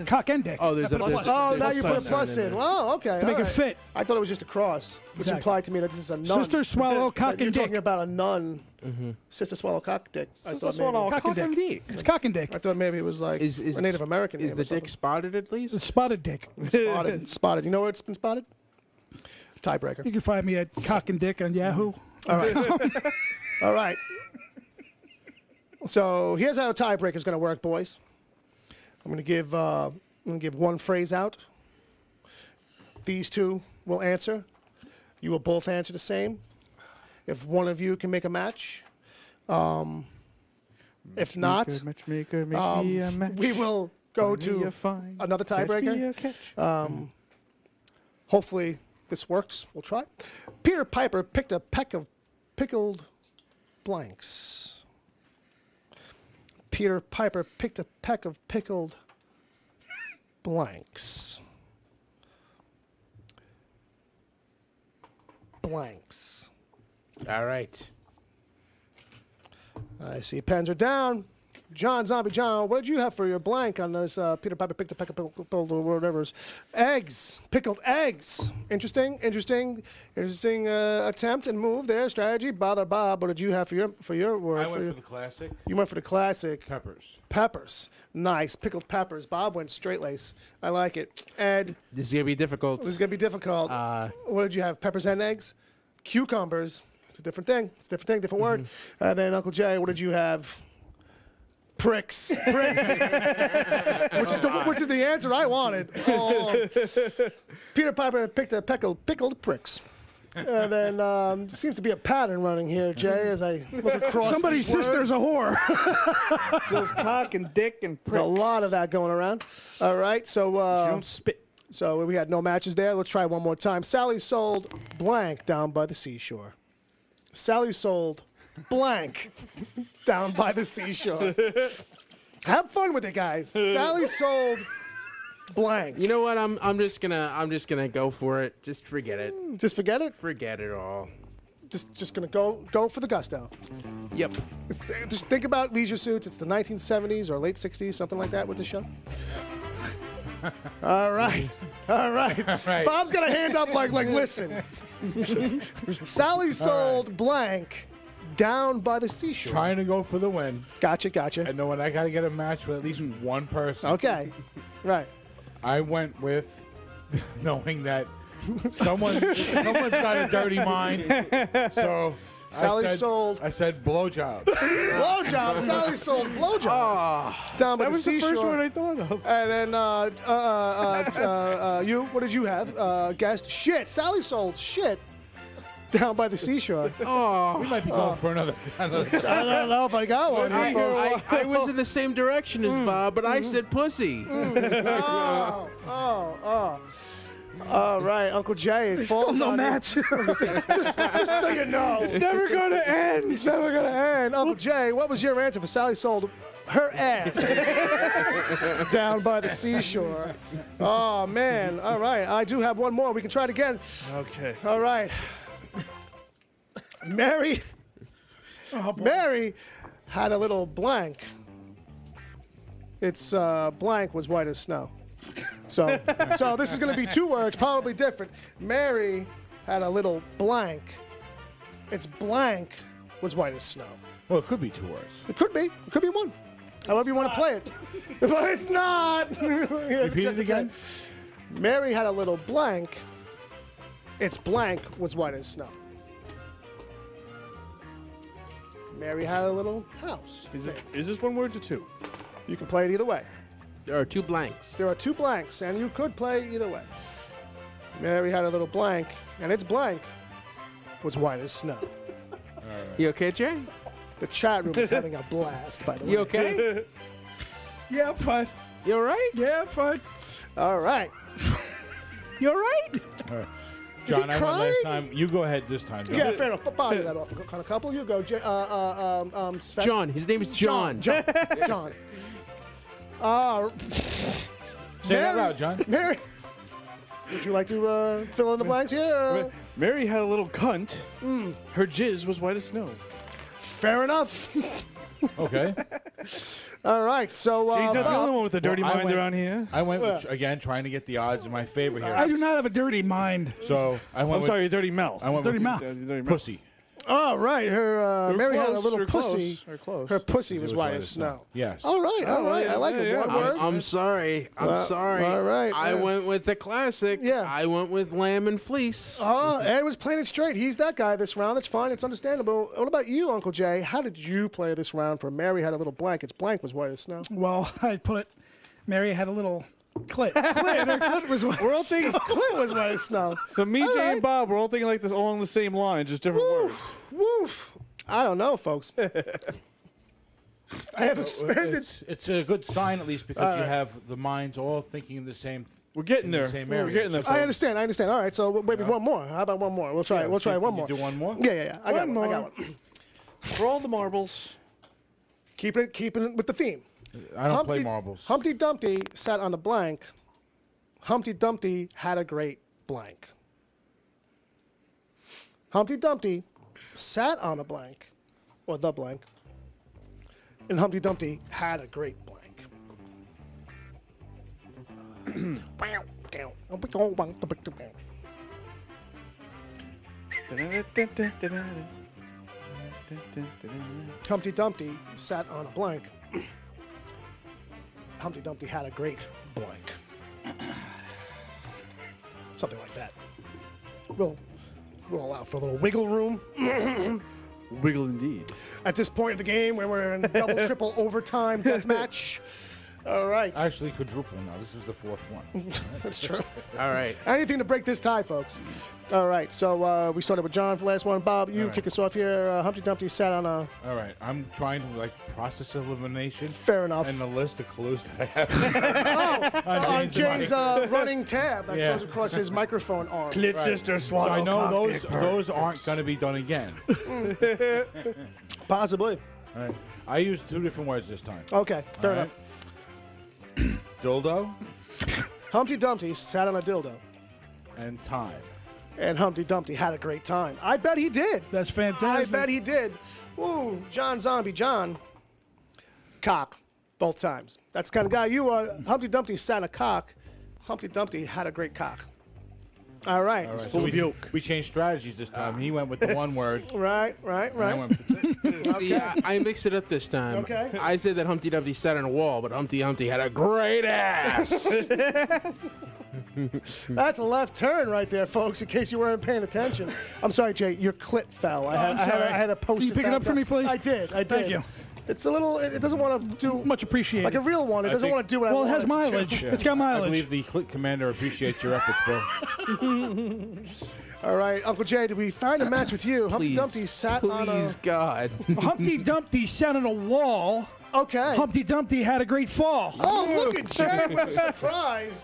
Cock and dick. Oh, there's a Put plus. Oh, There's now a you put a plus plus sign in. there. Oh, okay. To make all it right. fit. I thought it was just a cross, which Exactly. implied to me that this is a nun. Sister swallow cock You're and talking dick. about a nun. Sister swallow cock dick. I thought maybe. Cock and dick. It's cock and dick. I thought maybe it was like Is a Native American Is name the or something. dick spotted at least? It's spotted dick. Spotted. Spotted. You know where it's been spotted? Tiebreaker. You can find me at cock and dick on Yahoo. All right. All right. So here's how a tiebreaker is going to work, boys. I'm going to give one phrase out. These two will answer. You will both answer the same. If one of you can make a match, if not, Matchmaker, make me a match. we will go Find me to a find. another Catch me tiebreaker. a catch. Hopefully this works. We'll try. Peter Piper picked a peck of pickled blanks. Peter Piper picked a peck of pickled blanks. Blanks. All right. I see pens are down. John, Zombie John, what did you have for your blank on this? Peter Piper picked a peck of pickled or whatever. Eggs. Pickled eggs. Interesting attempt and move there. Strategy. Bother Bob, what did you have for your word? I went for the classic. You went for the classic. Peppers. Peppers. Nice. Pickled peppers. Bob went straight lace. I like it. Ed, This is gonna be difficult. this is going to be difficult. What did you have? Peppers and eggs? Cucumbers. It's a different thing. It's a different thing, different word. And then Uncle Jay, what did you have? Pricks. Pricks. which is the answer I wanted. Oh. Peter Piper picked a pickled pricks. And then seems to be a pattern running here, Jay, as I look across Somebody's these words. sister's a whore. There's cock and dick and There's a lot of that going around. All right, so You don't spit. so we had no matches there. Let's try one more time. Sally sold blank down by the seashore. Sally sold blank down by the seashore. Have fun with it, guys. Sally sold blank. You know what? I'm just gonna go for it. Just forget it. Just forget it. Forget it all. Just gonna go for the gusto. Yep. Just think about Leisure Suits. It's the 1970s or late 60s, something like that with the show. All right. All right. right. Bob's got a hand up like listen. Sally sold blank down by the seashore. Trying to go for the win. Gotcha. And knowing I got to get a match with at least one person. Okay. Right. I went with knowing that someone's got a dirty mind. So Sally sold I said blowjob. blowjobs. Sally sold blowjobs down by That the was the seashore. first one I thought of. And then you, what did you have? Guessed shit. Sally sold shit down by the seashore. Oh. We might be going for another. I don't know if I got one. folks. I was in the same direction as Bob, but I said pussy. Oh. All right, Uncle Jay. It falls Still no on you. match. Just so you know. It's never gonna end. It's never going to end. Uncle Jay, what was your answer for Sally sold her ass down by the seashore? Oh, man. All right. I do have one more. We can try it again. Okay. All right. Mary had a little blank. Its blank was white as snow. So this is going to be 2 words, probably different. Mary had a little blank. Its blank was white as snow. Well, it could be 2 words. It could be. It could be 1. However you want to play it. But it's not. Repeat it again. Mary had a little blank. Its blank was white as snow. Mary had a little house. Is this one word or two? You can play it either way. There are 2 blanks. There are 2 blanks, and you could play either way. Mary had a little blank, and its blank was white as snow. You okay, Jay? The chat room is having a blast, by the way. You okay? Yeah, I'm fine. You all right? Yeah, I'm fine. All right. You all right? John, I went crying? last time. You go ahead this time, John. Yeah, fair enough. Body that off. Kind of couple. You go. Sven? John. His name is John. John. John. Say that loud, John. Mary, would you like to fill in the blanks here? Mary had a little cunt. Her jizz was white as snow. Fair enough. Okay. All right. So, She's not the Bob, only one with a dirty mind around here. I went with, again trying to get the odds in my favor here. I do not have a dirty mind. So I went I'm with sorry, your dirty mouth. I went Dirty with mouth. Dirty mouth. pussy. all right. Her Mary had a close, little we're close, pussy. we're close. Her pussy was white as snow. Yes. All right. All right. I like it. yeah, One yeah. word. I'm sorry. I'm sorry. all right, I yeah. went with the classic. Yeah. I went with Lamb and Fleece. Oh, Ed was playing it straight. He's that guy this round. That's fine. It's understandable. What about you, Uncle Jay? How did you play this round for Mary had a little blank? Its blank was white as snow. Well, I put Mary had a little clit. Clit. Her clit was white. We're all thinking. Clit was white as snow. So me, Jay, and Bob, we're all thinking like this along the same line, just different words. Woof. I don't know, folks. I have expanded. It's a good sign at least because you right. have the minds all thinking the same. We're getting In the there. same We're area. getting there. I folks. understand. All right, so maybe one more. How about one more? We'll try. Yeah, We'll try can one you more. do one more? Yeah. I got One one. more. For all the marbles. Keeping it with the theme. I don't play marbles. Humpty Dumpty sat on a blank. Humpty Dumpty had a great blank. Humpty Dumpty sat on a blank, or the blank, and Humpty Dumpty had a great blank. Humpty Dumpty sat on a blank. Humpty Dumpty had a great blank. Something like that. We'll allow for a little wiggle room. Wiggle indeed. At this point of the game, when we're in double, triple overtime death match. All right. Actually, quadruple now. This is the fourth one. That's true. All right. Anything to break this tie, folks. All right. So we started with John for the last one. Bob, you All right. kick us off here. Humpty Dumpty sat on a. All right. I'm trying to process elimination. Fair enough. And the list of clues that I have. On Jay's running tab that Yeah. goes across his microphone arm. Clit sister swallow. So I know cock, those aren't going to be done again. Possibly. All right. I used 2 different words this time. Okay. Fair All enough. right. Dildo Humpty Dumpty sat on a dildo, and time. and Humpty Dumpty had a great time. I bet he did. That's I fantastic. bet he did. Ooh, John Zombie John. Cock. Both times. That's the kind of guy you are. Humpty Dumpty sat on a cock. Humpty Dumpty had a great cock. All right. All right. Full So of yolk. we changed strategies this time. He went with the one word. Right. And I went with the 2. See, I mixed it up this time. Okay. I said that Humpty Dumpty sat on a wall, but Humpty Dumpty had a great ass. That's a left turn right there, folks, in case you weren't paying attention. I'm sorry, Jay. Your clit fell. I'm sorry. I had to post Can you it pick it back up for down. me, please? I did. Thank you. It's a little. It doesn't want to do Much appreciated. like a real one. It doesn't think- want to do what well, I it has want to. mileage. It's got I mileage. believe the Clit Commander appreciates your efforts, Bill. All right, Uncle Jay, did we find a match with you? Humpty Please, Dumpty sat on a. please, God. Humpty Dumpty sat on a wall. Okay. Humpty Dumpty had a great fall. Oh, look at Jay with the surprise.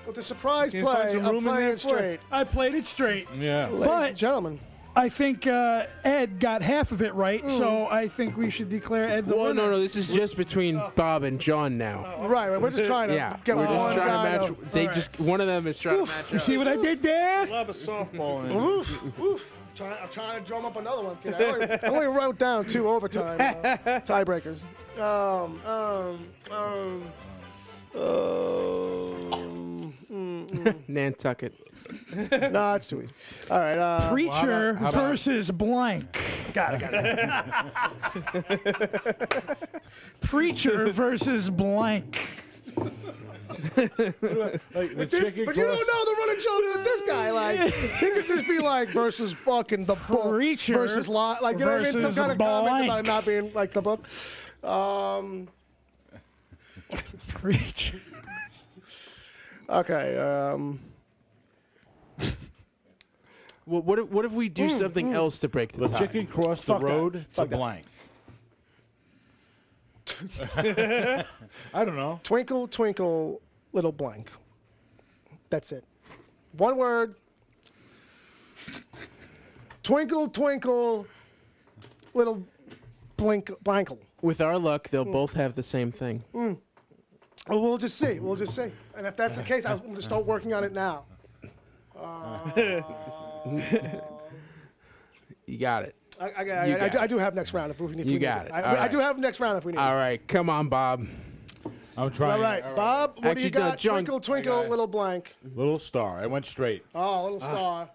With the surprise Can you find play some of room in playing there it for straight. I played it straight. Yeah. Ladies But- and gentlemen. I think Ed got half of it right, so I think we should declare Ed the Well, winner. no, this is just between Bob and John now. Right, we're just trying to Yeah, get we're one just trying guy to match. They All right. just one of them is trying to match You up. see what I did there? Lob a softball in. Oof, oof. I'm trying to drum up another one, kid. I only wrote down 2 overtime tiebreakers. Nantucket. No, it's too easy. All right. Preacher how about- versus blank. Got it. Preacher versus blank. Like the chicken But you don't know the running joke with this guy. Like he could just be like versus fucking the book Preacher versus like you know what I mean? Some versus kind of comment blank. about it not being like the book. Preach. Okay. Well, what if we do something else to break the The tie? chicken crossed the Fuck that. road to Fuck that. blank. I don't know. Twinkle, twinkle, little blank. That's it. One word. Twinkle, twinkle, little blankle. With our luck, they'll both have the same thing. Well, we'll just see. We'll just see. And if that's the case, I'm going to start working on it now. You got it. I do have next round if we need. You got it. All I right. do have next round if we need. All right, come on, Bob. I'm trying. All right, Bob. What do Actually, you got? John- Twinkle, twinkle, I got it. little blank. Little star. I went straight. Oh, little star.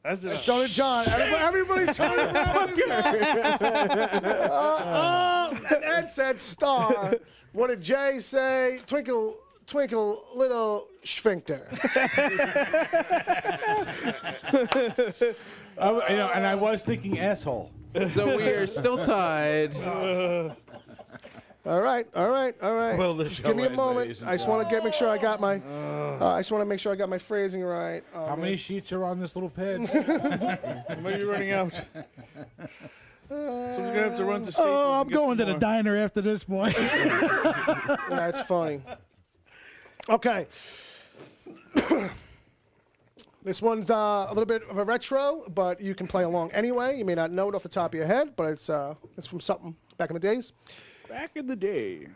That's the So did John. Everybody's trying to and Ed said star. What did Jay say? Twinkle, twinkle, little sphincter. And I was thinking asshole. So we are still tied. All right. Well, the Just show give me a end, moment. ladies and I just want to make sure I got my. I just want to make sure I got my phrasing right. How many sheets are on this little pad? When are you running out? Someone's gonna have to run to Staples. Oh, I'm and get going to some the more. diner after this, boy. Yeah, it's funny. Okay. This one's a little bit of a retro, but you can play along anyway. You may not know it off the top of your head, but it's from something back in the days. Back in the day.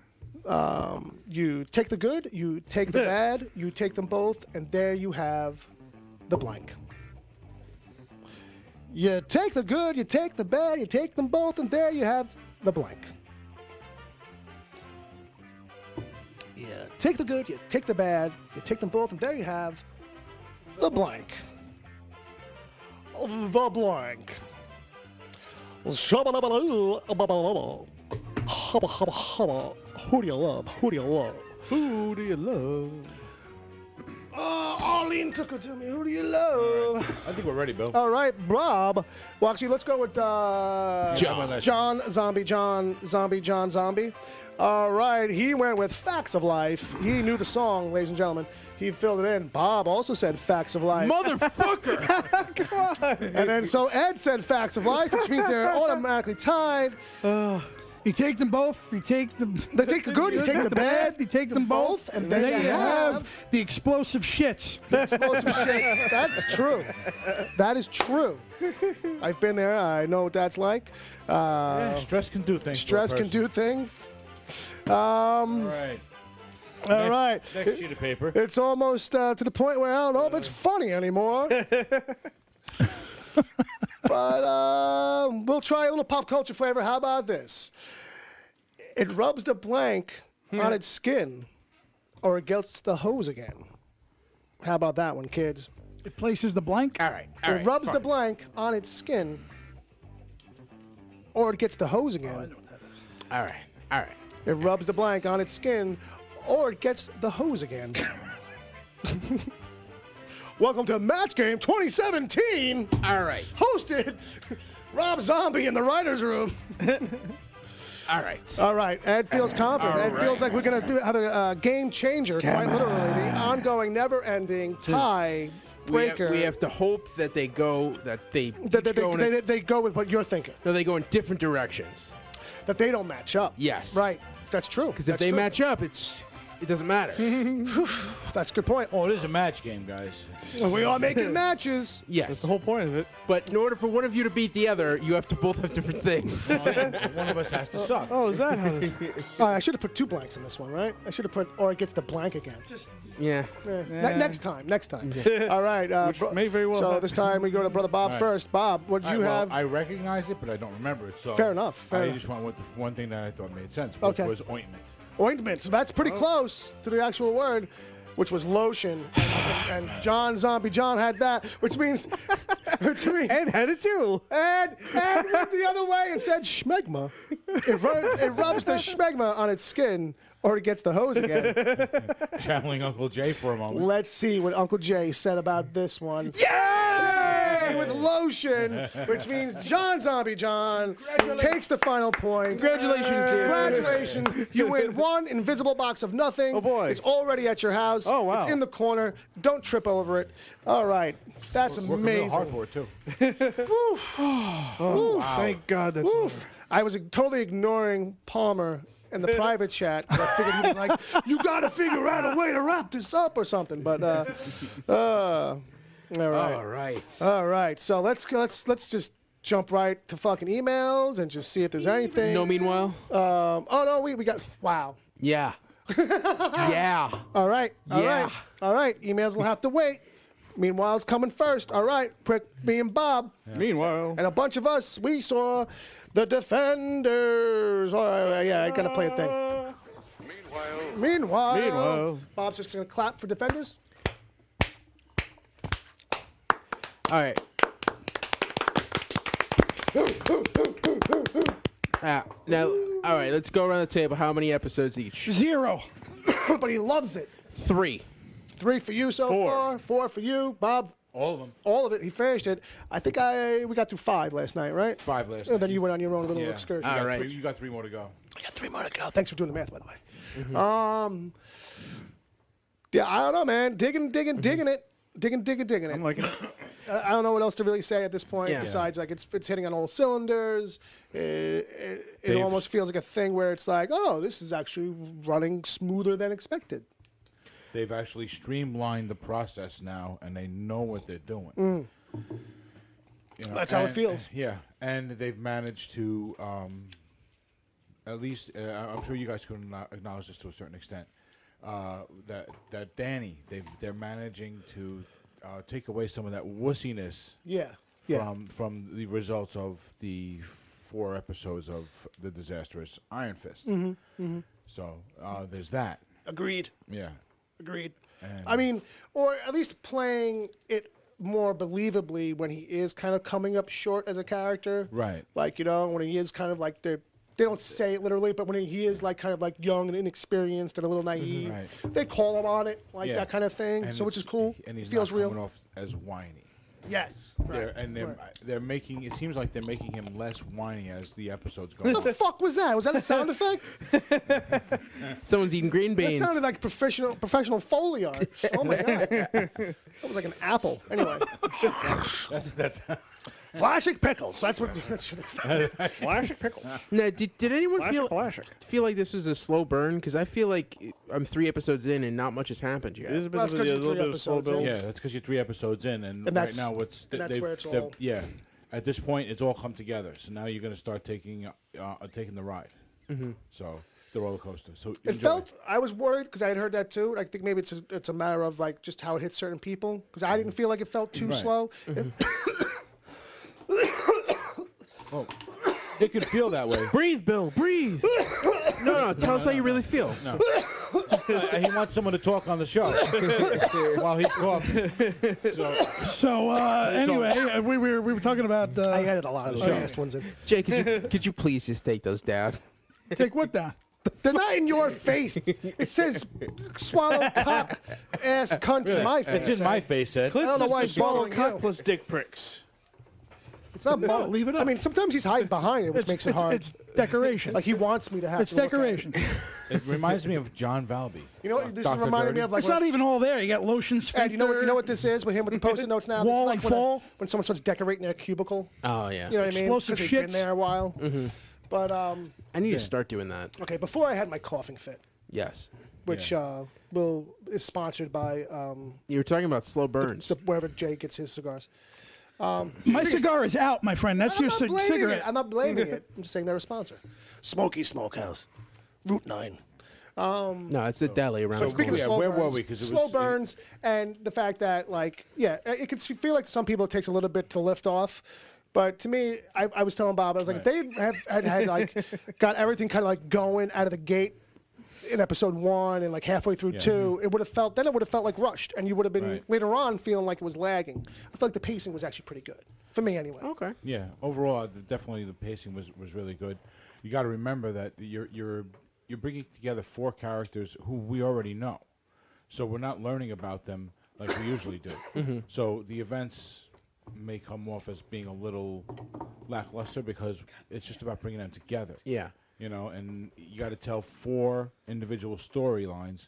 You take the good, you take the bad, you take them both, and there you have the blank. You take the good, you take the bad, you take them both, and there you have the blank. You take the good, you take the bad, you take them both, and there you have the blank. The blank. Hubba, hubba, hubba. Who do you love? Who do you love? Who do you love? Arlene took her to me. Who do you love? I think we're ready, Bill. All right, Rob. Well, actually, let's go with John Zombie. All right, he went with Facts of Life. He knew the song, ladies and gentlemen. He filled it in. Bob also said Facts of Life. Motherfucker! Come on. And then so Ed said Facts of Life, which means they're automatically tied. You take them both. You take them. They take the good, you take the bad, You take them both, and then then you have the explosive shits. explosive shit. That's true. That is true. I've been there. I know what that's like. Yeah, stress can do things. Stress can do things. All right. All right. Next sheet of paper. It's almost to the point where I don't know if it's funny anymore. But we'll try a little pop culture flavor. How about this? It rubs the blank on its skin, or it gets the hose again. How about that one, kids? It places the blank. All right. It rubs the blank on its skin, or it gets the hose again. All right. It rubs the blank on its skin, or it gets the hose again. Welcome to Match Game 2017, All right. hosted Rob Zombie in the writer's room. All right. All right, Ed feels confident. All Ed feels like we're going to have a game changer, quite literally. The ongoing, never-ending tie breaker. We have to hope that they go They go with what you're thinking. no, they go in different directions. That they don't match up. Yes. Right. That's true. Because if they match up, it doesn't matter. That's a good point. Oh, it is a match game, guys. We are making matches. Yes. That's the whole point of it. But in order for one of you to beat the other, you have to both have different things. One of us has to suck. Oh, is that how this I should have put 2 blanks in this one, right? I should have put, or it gets the blank again. Yeah. Next time. All right. Which may very well So happen. this time we go to Brother Bob All right. first. Bob, what did you have? I recognize it, but I don't remember it. So Fair enough, fair I enough. just went with the one thing that I thought made sense, which Okay. was ointment. Ointment. So that's pretty close to the actual word, which was lotion. And John Zombie John had that, which means Ed had it too. Ed went the other way and said schmegma. It rubs the schmegma on its skin, or he gets the hose again. Channeling Uncle Jay for a moment. Let's see what Uncle Jay said about this one. Yay! With lotion, which means John Zombie John takes the final point. Congratulations, dear. Congratulations. You win one invisible box of nothing. Oh, boy. It's already at your house. Oh, wow. It's in the corner. Don't trip over it. All right. That's Working real hard amazing. for it, too. Oh, thank God that's over. Oof. I was totally ignoring Palmer in the private chat. I figured he was like, "You got to figure out a way to wrap this up or something." But all right, all right. So let's just jump right to fucking emails and just see if there's anything. No, meanwhile. Oh no, we got wow. Yeah. Yeah. All right, all Yeah. right, all right. Emails will have to wait. Meanwhile, it's coming first. All right, prick me and Bob. Meanwhile. And a bunch of us, we saw The Defenders. Oh, yeah, I gotta play a thing. Meanwhile. Bob's just gonna clap for Defenders. All right. Now, all right, let's go around the table. How many episodes each? 0. But he loves it. 3. 3 for you so far. 4 for you, Bob. All of them. All of it. He finished it. I think we got through 5 last night, right? 5 last And night. then you went on your own little Yeah. excursion. All right. You got 3 more to go. I got 3 more to go. Thanks for doing the math, by the way. Yeah, I don't know, man. Digging it. Digging it. I'm liking it. I don't know what else to really say at this point Yeah. besides like it's hitting on all cylinders. It They've- almost feels like a thing where it's like, oh, this is actually running smoother than expected. They've actually streamlined the process now, and they know what they're doing. You know, That's how it feels. Yeah, and they've managed to, at least, I'm sure you guys can acknowledge this to a certain extent, that Danny, they're managing to take away some of that wussiness Yeah. from the results of the 4 episodes of the disastrous Iron Fist. So there's that. Agreed. Yeah. Agreed. And I mean, or at least playing it more believably when he is kind of coming up short as a character. Right. Like, when he is kind of like they don't say it literally, but when he is like kind of like young and inexperienced and a little naive, Right. they call him on it, like Yeah. that kind of thing. And So which is it's- cool. And It he's feels not real. coming off as whiny. Yes. They're making it seems like they're making him less whiny as the episodes go What on. the fuck was that? Was that a sound effect? Someone's eating green That beans. sounded like professional Foley art. Oh my god. That was like an apple. Anyway. That's Flashing pickles. That's what. Classic pickle. Now, did anyone Classic. feel like this was a slow burn? Because I feel like I'm 3 episodes in and not much has happened yet. It is a bit Well, of it's 'cause a you're little 3 bit of slow episodes in. build. yeah, that's because you're 3 episodes in, and right that's- now it's and that's they've- where it's they've- all- yeah. At this point, it's all come together. So now you're going to start taking the ride. So the roller coaster. So It enjoy. felt. I was worried because I had heard that too. I think maybe it's a matter of like just how it hits certain people. Because I didn't feel like it felt too Right. slow. Oh, it could feel that way. Breathe, Bill. Breathe. No, tell us how you really feel. No. He wants someone to talk on the show while he's coughing. So anyway, we were talking about I edited a lot of those last ones in. Jay, could you please just take those down? take what down? They're not in your face. It says swallow cock ass cunt in my face. It's in my face, Ed. Cliff don't know says why to it's swallow bothering cock you. plus dick pricks. It's not bothering. leave it I up. mean, sometimes he's hiding behind it, which makes it hard. It's decoration. Like he wants me to have it's to look at decoration. It reminds me of John Valby. You know what this Dr. reminded me Dirty. of? Like It's not even all there. You got lotion, Ed, sphincter. you know what this is with him with the post-it notes now? This is Wall like and when fall. when someone starts decorating their cubicle. Oh, yeah. You know what I mean? Explosive 'Cause they've been shits. there a while. But I need to start doing that. okay, before I had my coughing fit, Yes. which is sponsored by You were talking about slow burns. wherever Jay gets his cigars. My cigar is out, my friend. That's I'm your not blaming cigarette. it. I'm not blaming it. I'm just saying they're a sponsor. Smoky Smokehouse, Route 9. No, it's the deli around So the Speaking corner. of yeah, slow where burns, were we? 'Cause it slow was- burns, and the fact that like it could feel like to some people it takes a little bit to lift off, but to me, I was telling Bob, I was like, if they had like got everything kind of like going out of the gate in episode 1 and like halfway through 2, it would have felt like rushed, and you would have been Right. later on feeling like it was lagging. I feel like the pacing was actually pretty good for me anyway. Okay. Yeah, overall, definitely the pacing was really good. You got to remember that you're you're bringing together 4 characters who we already know, so we're not learning about them like we usually do. So the events may come off as being a little lackluster because it's just about bringing them together. Yeah. You know, and you got to tell 4 individual storylines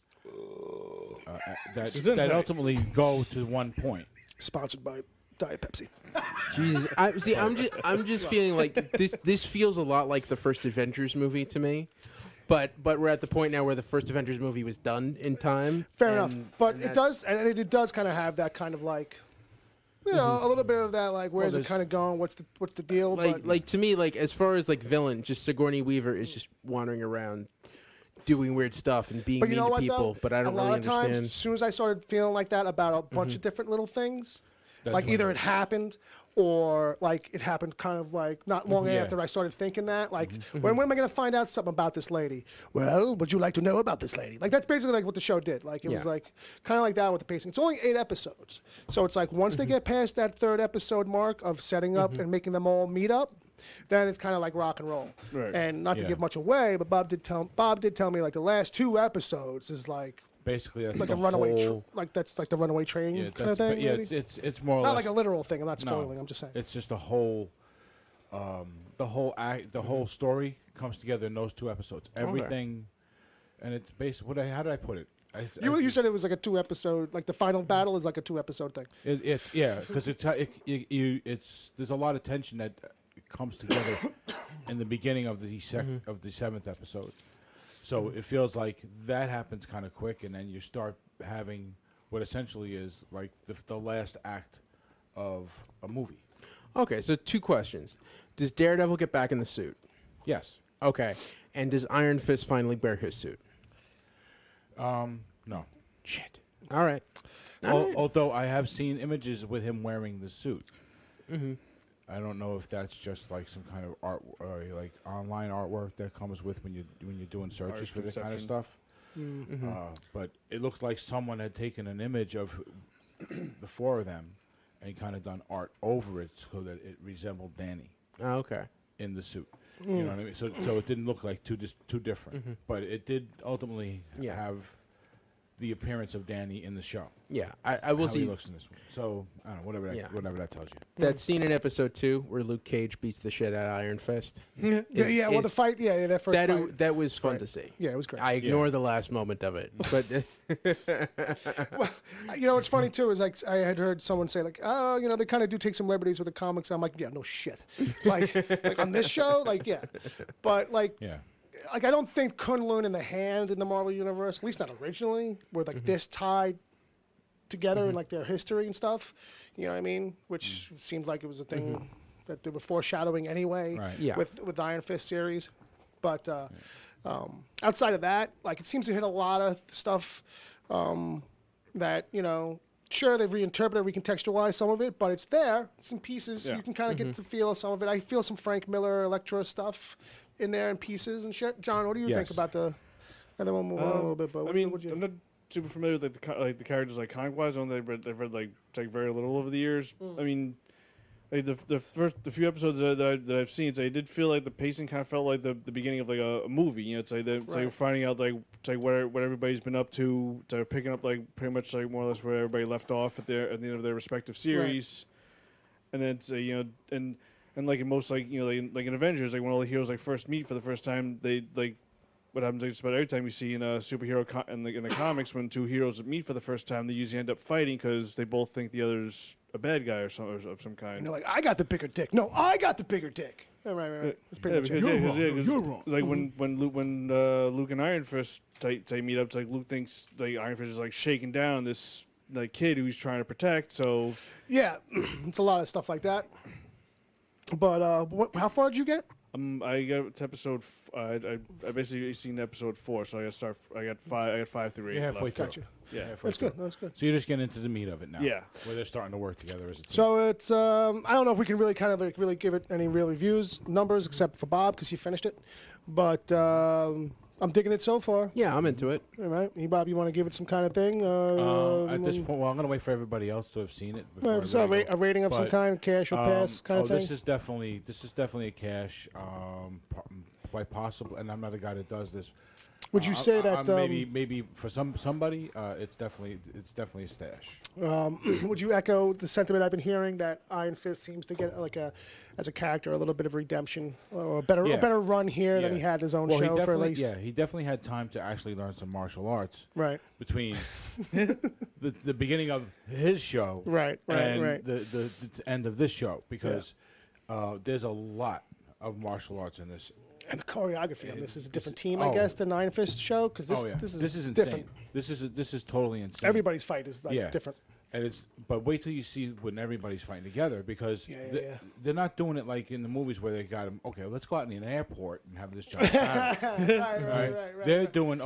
that ultimately go to one point. Sponsored by Diet Pepsi. Jesus, I'm just feeling like this feels a lot like the first Avengers movie to me, but we're at the point now where the first Avengers movie was done in time. Fair enough, but it does kind of have that kind of like, you know, a little bit of that like, where's it kind of going? What's the deal? Like to me, like as far as like villain, just Sigourney Weaver is just wandering around, doing weird stuff and being mean to people. But I don't really understand. A lot of times, as soon as I started feeling like that about a bunch of different little things, like either it happened or like it happened kind of like not long after I started thinking that, like when am I going to find out something about this lady? Well, would you like to know about this lady? Like that's basically like what the show did. Like it was like kind of like that with the pacing. It's only 8 episodes, so it's like once they get past that 3rd episode mark of setting up and making them all meet up, then it's kind of like rock and roll. Right. And not to give much away, but Bob did tell me like the last 2 episodes is like. Basically, that's like a runaway, that's like the runaway train kind of thing. Yeah, it's more or not less like a literal thing. I'm not spoiling. I'm just saying. It's just the whole story comes together in those 2 episodes. Everything, and it's basically how did I put it? You said it was like a 2 episode, like the final battle is like a 2 episode thing. It's because there's a lot of tension that comes together in the beginning of the 7th episode. So it feels like that happens kind of quick, and then you start having what essentially is like the last act of a movie. Okay, so 2 questions. Does Daredevil get back in the suit? Yes. Okay. And does Iron Fist finally wear his suit? No. Shit. All right. Although I have seen images with him wearing the suit. Mm-hmm. I don't know if that's just like some kind of art, like online artwork that comes with when you're doing searches for this kind of stuff. Mm-hmm. But it looked like someone had taken an image of the 4 of them and kind of done art over it so that it resembled Danny. Oh, okay. In the suit. You know what I mean? So it didn't look like too different, but it did ultimately have the appearance of Danny in the show. Yeah, I will see. He looks in this one. So I don't know, whatever that tells you. That scene in episode 2 where Luke Cage beats the shit out of Iron Fist. Well, the fight, that first fight. That was fun to see. Yeah, it was great. I ignore the last moment of it, but well, what's funny too is like I had heard someone say like, oh, they kind of do take some liberties with the comics. I'm like, yeah, no shit. like on this show, like yeah, but like yeah. Like, I don't think Kunlun and the Hand in the Marvel Universe, at least not originally, were like this tied together in like their history and stuff. You know what I mean? Which seemed like it was a thing that they were foreshadowing anyway with the Iron Fist series. But outside of that, like it seems to hit a lot of stuff that, sure, they've reinterpreted, recontextualized some of it, but it's there. It's in pieces. You can kind of get the feel of some of it. I feel some Frank Miller, Elektra stuff in there in pieces and shit. John, what do you think about the? And then we'll move on a little bit. But I'm not super familiar with the characters like comic-wise. I've read like very little over the years. I mean, like the few episodes that I've seen, I did feel like the pacing kind of felt like the beginning of like a movie. It's like you're finding out like what everybody's been up to. They're picking up like pretty much like more or less where everybody left off at the end of their respective series, and then and like in most like in Avengers, like when all the heroes like first meet for the first time, they like what happens like just about every time you see in a superhero in the comics when 2 heroes meet for the first time, they usually end up fighting because they both think the other's a bad guy of some kind. Like I got the bigger dick. No, I got the bigger dick. Right. That's pretty much it. You're wrong. Like when Luke and Iron Fist they meet up, it's like Luke thinks like Iron Fist is like shaking down this like kid who he's trying to protect. So yeah, it's a lot of stuff like that. But how far did you get? I got to episode. I basically seen episode 4, so I got 5 through 8. You're halfway through. Gotcha. Yeah, that's good. That's good. So you're just getting into the meat of it now. Yeah, where they're starting to work together as a team. So it's I don't know if we can really kind of like really give it any real reviews numbers except for Bob because he finished it, but I'm digging it so far. Yeah, I'm into it. All right, Bob, you want to give it some kind of thing? At this point, well, I'm going to wait for everybody else to have seen it. So a rating of some kind, cash or pass kind of thing. This is definitely a cash. by possible, and I'm not a guy that does this. Would you say that maybe for somebody it's definitely a stash. would you echo the sentiment I've been hearing that Iron Fist seems to get as a character a little bit of redemption or a better run here than he had his own show for at least? Yeah, he definitely had time to actually learn some martial arts. Right. Between the beginning of his show and the end of this show, because there's a lot of martial arts in this. And the choreography on this is a different team, I guess, than Iron Fist show, because this is insane. different. This is totally insane. Everybody's fight is different. And but wait till you see when everybody's fighting together, because they're not doing it like in the movies where they got them. Okay, let's go out in an airport and have this giant battle. right. They're doing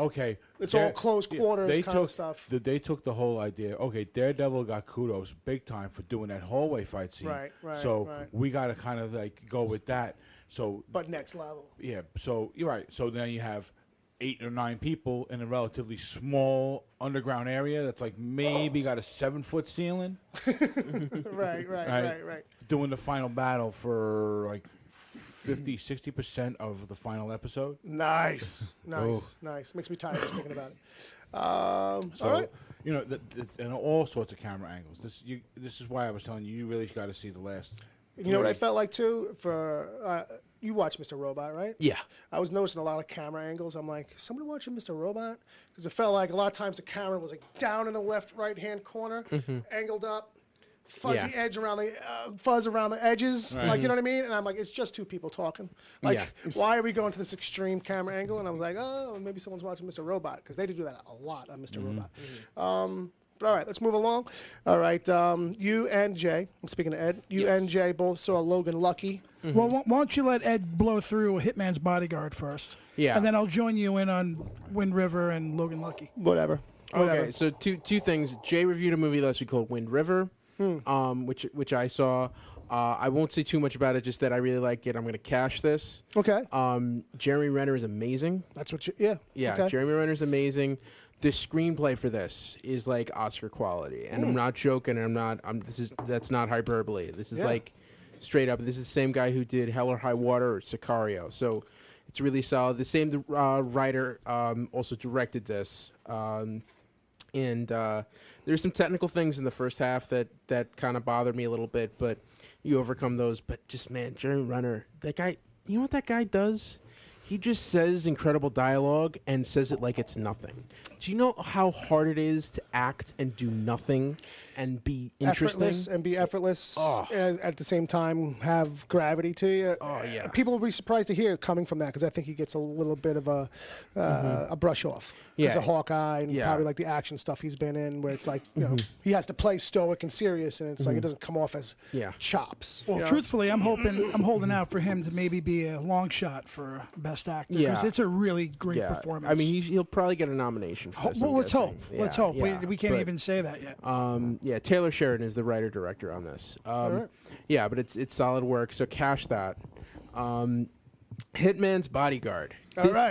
It's all close quarters kind of stuff. They took the whole idea. Okay, Daredevil got kudos big time for doing that hallway fight scene. Right. So we got to kind of go with that. So, but next level. Yeah. So you're right. So then you have 8 or 9 people in a relatively small underground area that's maybe got a 7-foot ceiling. right. Doing the final battle for 50-60% of the final episode. Nice. Makes me tired just thinking about it. All right. And all sorts of camera angles. This is why I was telling you really got to see the last. You know what I felt like too? For you watch Mr. Robot, right? Yeah. I was noticing a lot of camera angles. I'm like, somebody watching Mr. Robot? Because it felt like a lot of times the camera was down in the right-hand corner, angled up, fuzzy edge around the fuzz around the edges, you know what I mean? And I'm like, it's just two people talking. Why are we going to this extreme camera angle? And I was like, oh, maybe someone's watching Mr. Robot, because they did do that a lot on Mr. Robot. But all right, let's move along. All right, you and Jay, I'm speaking to Ed, and Jay both saw Logan Lucky. Well, why don't you let Ed blow through Hitman's Bodyguard first? Yeah. And then I'll join you in on Wind River and Logan Lucky. Whatever. Okay, so two things. Jay reviewed a movie last week called Wind River, which I saw. I won't say too much about it, just that I really like it. I'm going to cash this. Okay. Jeremy Renner is amazing. That's what Yeah, okay. Jeremy Renner's amazing. The screenplay for this is Oscar quality, and I'm not joking. That's not hyperbole. This is straight up. This is the same guy who did Hell or High Water or Sicario, so it's really solid. The same writer also directed this, and there's some technical things in the first half that kind of bothered me a little bit, but you overcome those. But just Jeremy Renner, that guy. You know what that guy does? He just says incredible dialogue and says it like it's nothing. Do you know how hard it is to act and do nothing and be interesting? Be effortless at the same time have gravity to you? Oh, yeah. People will be surprised to hear it coming from that, because I think he gets a little bit of a brush off. Because of Hawkeye and probably the action stuff he's been in, where it's he has to play stoic and serious, and it's it doesn't come off as chops. Well, truthfully, I'm holding out for him to maybe be a long shot for Best Actor, because it's a really great performance. I mean, he'll probably get a nomination for this. Well, let's hope. Let's hope. We can't even say that yet. Taylor Sheridan is the writer-director on this. Yeah, but it's solid work, so cash that. Hitman's Bodyguard.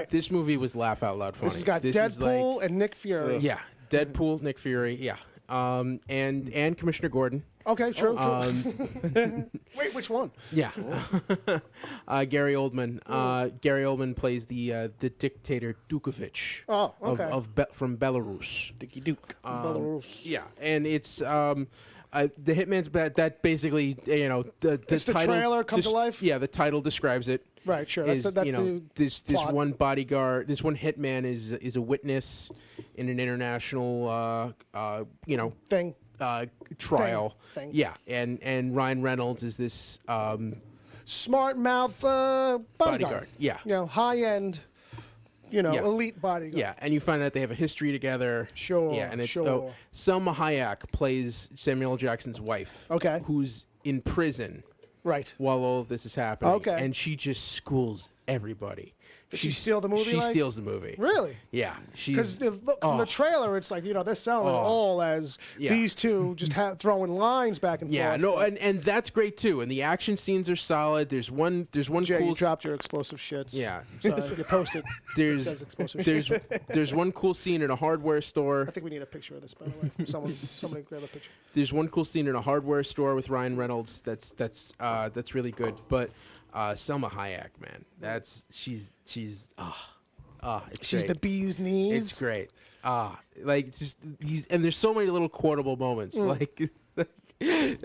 This movie was laugh out loud funny. This has got Deadpool and Nick Fury. Yeah, Deadpool, Nick Fury. Yeah, and Commissioner Gordon. Okay, true. Wait, which one? Yeah, Gary Oldman. Gary Oldman plays the dictator Dukovich. Oh, okay. From Belarus. Dicky Duke. Belarus. Yeah, and it's the Hitman's that basically the it's title, the trailer come to life. Yeah, the title describes it. Right, sure. That's this one bodyguard, this one hitman is a witness in an international trial. Thing. Yeah, and Ryan Reynolds is this smart mouth bodyguard. Yeah, high end. Elite bodyguard. Yeah, and you find out they have a history together. Sure. Yeah, and it's Selma Hayek plays Samuel L. Jackson's wife. Okay. Who's in prison. Right. While all of this is happening. Okay. And she just schools everybody. Did she steal the movie? She steals the movie. Really? Yeah. Because from the trailer, it's they're selling it all as these two just throwing lines back and forth. Yeah, no, and that's great too. And the action scenes are solid. There's one Jay, cool. You dropped your explosive shits. Yeah. So you post it. It says explosive shits. There's one cool scene in a hardware store. I think we need a picture of this, by the way, from someone. Somebody grab a picture. There's one cool scene in a hardware store with Ryan Reynolds. That's really good. But Selma Hayek, man. She's it's She's great. the bee's knees. It's great. Like it's just and there's so many little quotable moments. Like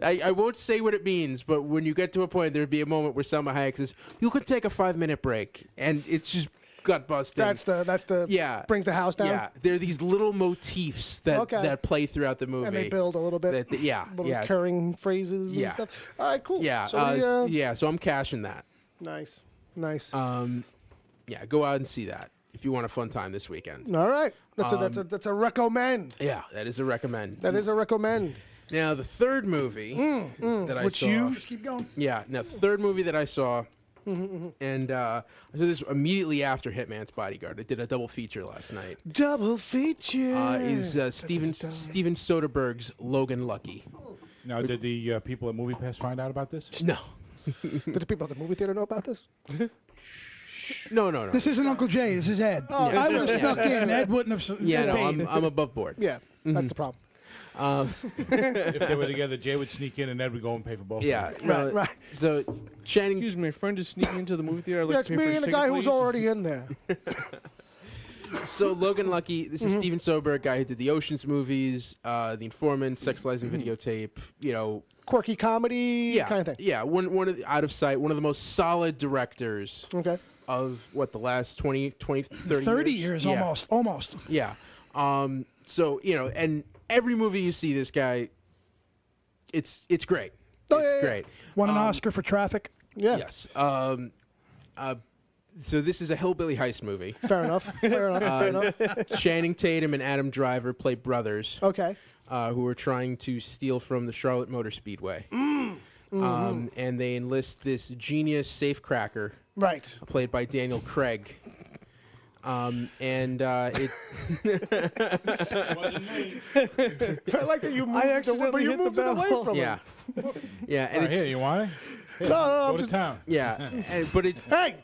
I won't say what it means, but when you get to a point, there'd be a moment where Selma Hayek says, "You could take a 5-minute break," and it's just gut busting. That's the brings the house down. Yeah, there are these little motifs that play throughout the movie, And they build a little bit. Little recurring phrases and stuff. All right, cool. Yeah, So so I'm cashing that. Nice. Yeah, go out and see that if you want a fun time this weekend. All right, that's a recommend. Yeah, that is a recommend. That is a recommend. Now the third movie that I Which saw. you Just keep going. Yeah, now third movie that I saw. And I saw this immediately after Hitman's Bodyguard. I did a double feature last night. Double feature Is Steven Soderbergh's Logan Lucky? Now, did the people at MoviePass find out about this? No. Did the people at the movie theater know about this? No. This isn't Uncle Jay. This is Ed. Oh, I would have snuck in. Ed wouldn't have. Yeah, no, paid. I'm above board. Yeah, that's the problem. If they were together, Jay would sneak in and Ed would go and pay for both. Yeah, of them. Right. So Channing. Excuse me, my friend is sneaking into the movie theater. I'd like That's to pay for me his and the ticket, guy who's please. already in there. So Logan Lucky. This is Steven Soderbergh, guy who did the Ocean's movies, The Informant, Sex, Lies, and Videotape. You know, Quirky comedy kind of thing. Yeah, one of the, Out of Sight, one of the most solid directors Okay. of the last 20, 30 30 years Yeah. almost. Yeah. So, you know, and every movie you see this guy, it's great. Oh, it's yeah. great. Won an Oscar for Traffic. Yeah. Yes. So this is a hillbilly heist movie. Fair enough. Fair enough. Channing Tatum and Adam Driver play brothers Okay. who are trying to steal from the Charlotte Motor Speedway. And they enlist this genius safecracker Right. played by Daniel Craig. It I like that you moved I but accidentally you hit the moved it away bell. from yeah. him. Yeah, and Here, it's you want it? Here, No, go to just- town. yeah, but it Hey!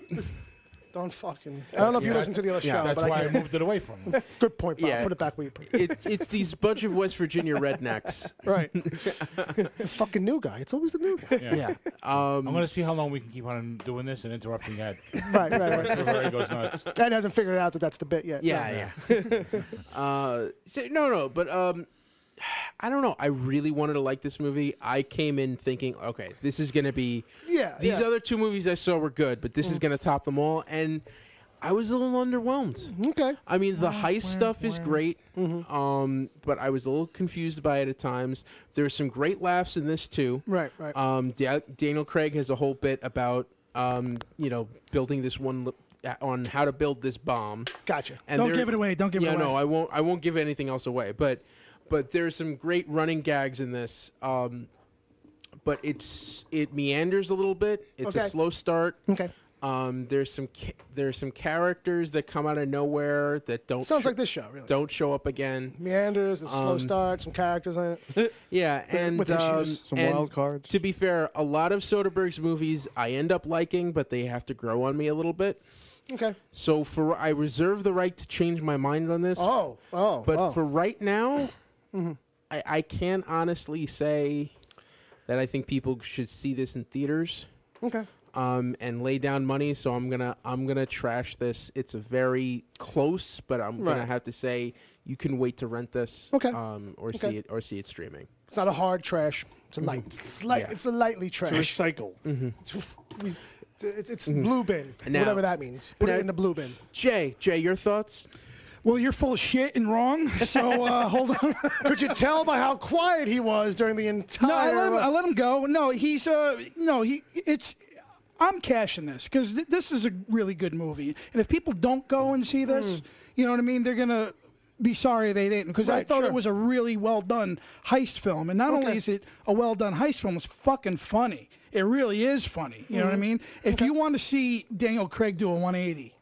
Don't fucking. I don't know if you Yeah. listen to the other Yeah. show, That's but why I I moved it away from him. good point, Bob. Yeah. Put it back where you put it. it's these bunch of West Virginia rednecks. Right. The fucking new guy. It's always the new guy. Yeah. I'm going to see how long we can keep on doing this and interrupting Ed. Right. Before he goes nuts. Ed hasn't figured out that that's the bit yet. Yeah. But I don't know. I really wanted to like this movie. I came in thinking, okay, this is going to be. Yeah. These other two movies I saw were good, but this is going to top them all. And I was a little underwhelmed. Okay. I mean, the heist stuff is great, but I was a little confused by it at times. There are some great laughs in this too. Right. Daniel Craig has a whole bit about, building this one on how to build this bomb. Gotcha. And Don't there- give it away. Don't give it away. No, I won't give anything else away. But there's some great running gags in this. But it meanders a little bit. It's Okay. a slow start. Okay. There's some characters that come out of nowhere that don't Sounds like this show, really. don't show up again. Meanders, a slow start, some characters in it. Yeah, and with issues. Some and wild cards. To be fair, a lot of Soderbergh's movies I end up liking, but they have to grow on me a little bit. Okay. So I reserve the right to change my mind on this. But for right now, I can't honestly say that I think people should see this in theaters. Okay. And lay down money. So I'm gonna trash this. It's a very close, but I'm gonna have to say you can wait to rent this. Okay. Or see it streaming. It's not a hard trash. It's a light. It's a lightly To trash. recycle. It's blue bin, Now- whatever that means. Put now- it in the blue bin. Jay, your thoughts? Well, you're full of shit and wrong. So hold on. Could you tell by how quiet he was during the entire? No, I let him go. No, he's I'm cashing this because this is a really good movie. And if people don't go and see this, you know what I mean? They're gonna be sorry they didn't because I Right, thought sure. it was a really well done heist film. And not only is it a well done heist film, it's fucking funny. It really is funny. You know what I mean? If you want to see Daniel Craig do a 180,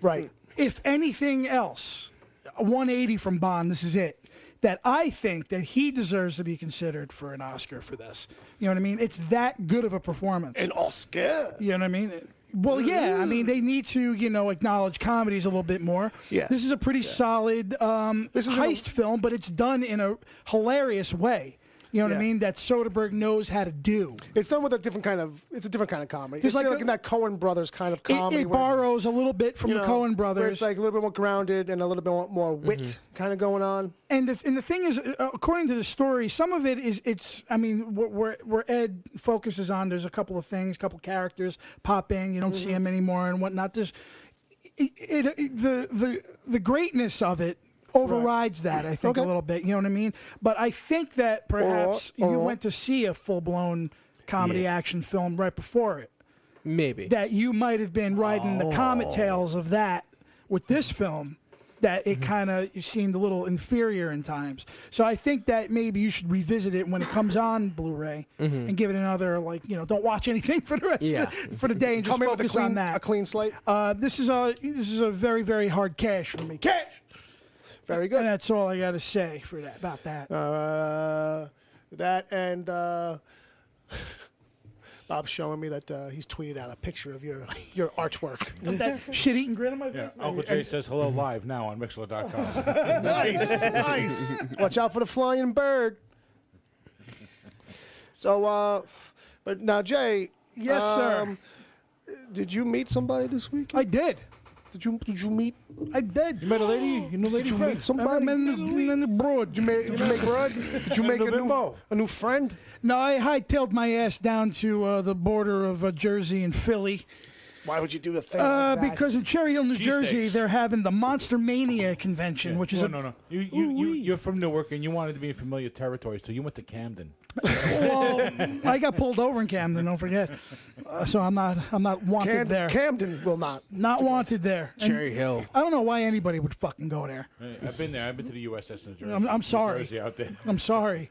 Right. if anything else, a 180 from Bond, this is it. That I think that he deserves to be considered for an Oscar for this. You know what I mean? It's that good of a performance. An Oscar. You know what I mean? Well, yeah. I mean, they need to, acknowledge comedies a little bit more. Yeah. This is a pretty solid This is heist film, but it's done in a hilarious way. You know what I mean? That Soderbergh knows how to do. It's done with a different kind of comedy. There's It's like in that Coen Brothers kind of comedy. It where it's, borrows a little bit from you the know, Coen Brothers. where it's like a little bit more grounded and a little bit more wit kind of going on. And the thing is, according to the story, some of it is where Ed focuses on. There's a couple of things, a couple characters pop in. You don't see them anymore and whatnot. There's the greatness of it overrides that. I think a little bit. You know what I mean? But I think that perhaps you went to see a full blown comedy action film right before it. Maybe That you might have been riding the comet tails of that with this film. That it kind of seemed a little inferior in times. So I think that maybe you should revisit it when it comes on Blu-ray and give it another, don't watch anything for the rest for the day and just focus on that. A clean slate. This is a very, very hard cash for me. Cash. Very good. And that's all I got to say for that about that. That and Bob's showing me that he's tweeted out a picture of your artwork. That shit-eating grin on my face. Yeah, Uncle Jay says hello live now on Mixler.com. Nice. Watch out for the flying bird. So, but now, Jay. Yes, sir. Did you meet somebody this week? I did. Did you meet? I did. You met a lady? You know, lady Did you friend? meet somebody? I met in the broad. Did you make broad? Did you make a new friend? No, I hightailed my ass down to the border of Jersey and Philly. Why would you do a thing like that? Because in Cherry Hill, New Jersey, Cheesesteaks. they're having the Monster Mania convention, which is no. You're from Newark and you wanted to be in familiar territory, so you went to Camden. well, I got pulled over in Camden. Don't forget. So I'm not wanted there. Camden will not. Not wanted there. And Cherry Hill. I don't know why anybody would fucking go there. I've been there. I've been to the USS New Jersey. I'm sorry. New Jersey out there. I'm sorry.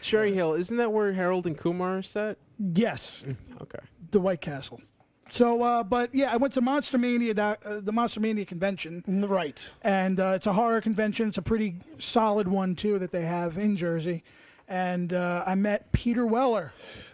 Cherry Hill, isn't that where Harold and Kumar are set? Yes, Okay. the White Castle. So, but yeah, I went to Monster Mania, the Monster Mania convention. Right. And it's a horror convention. It's a pretty solid one, too, that they have in Jersey. And I met Peter Weller,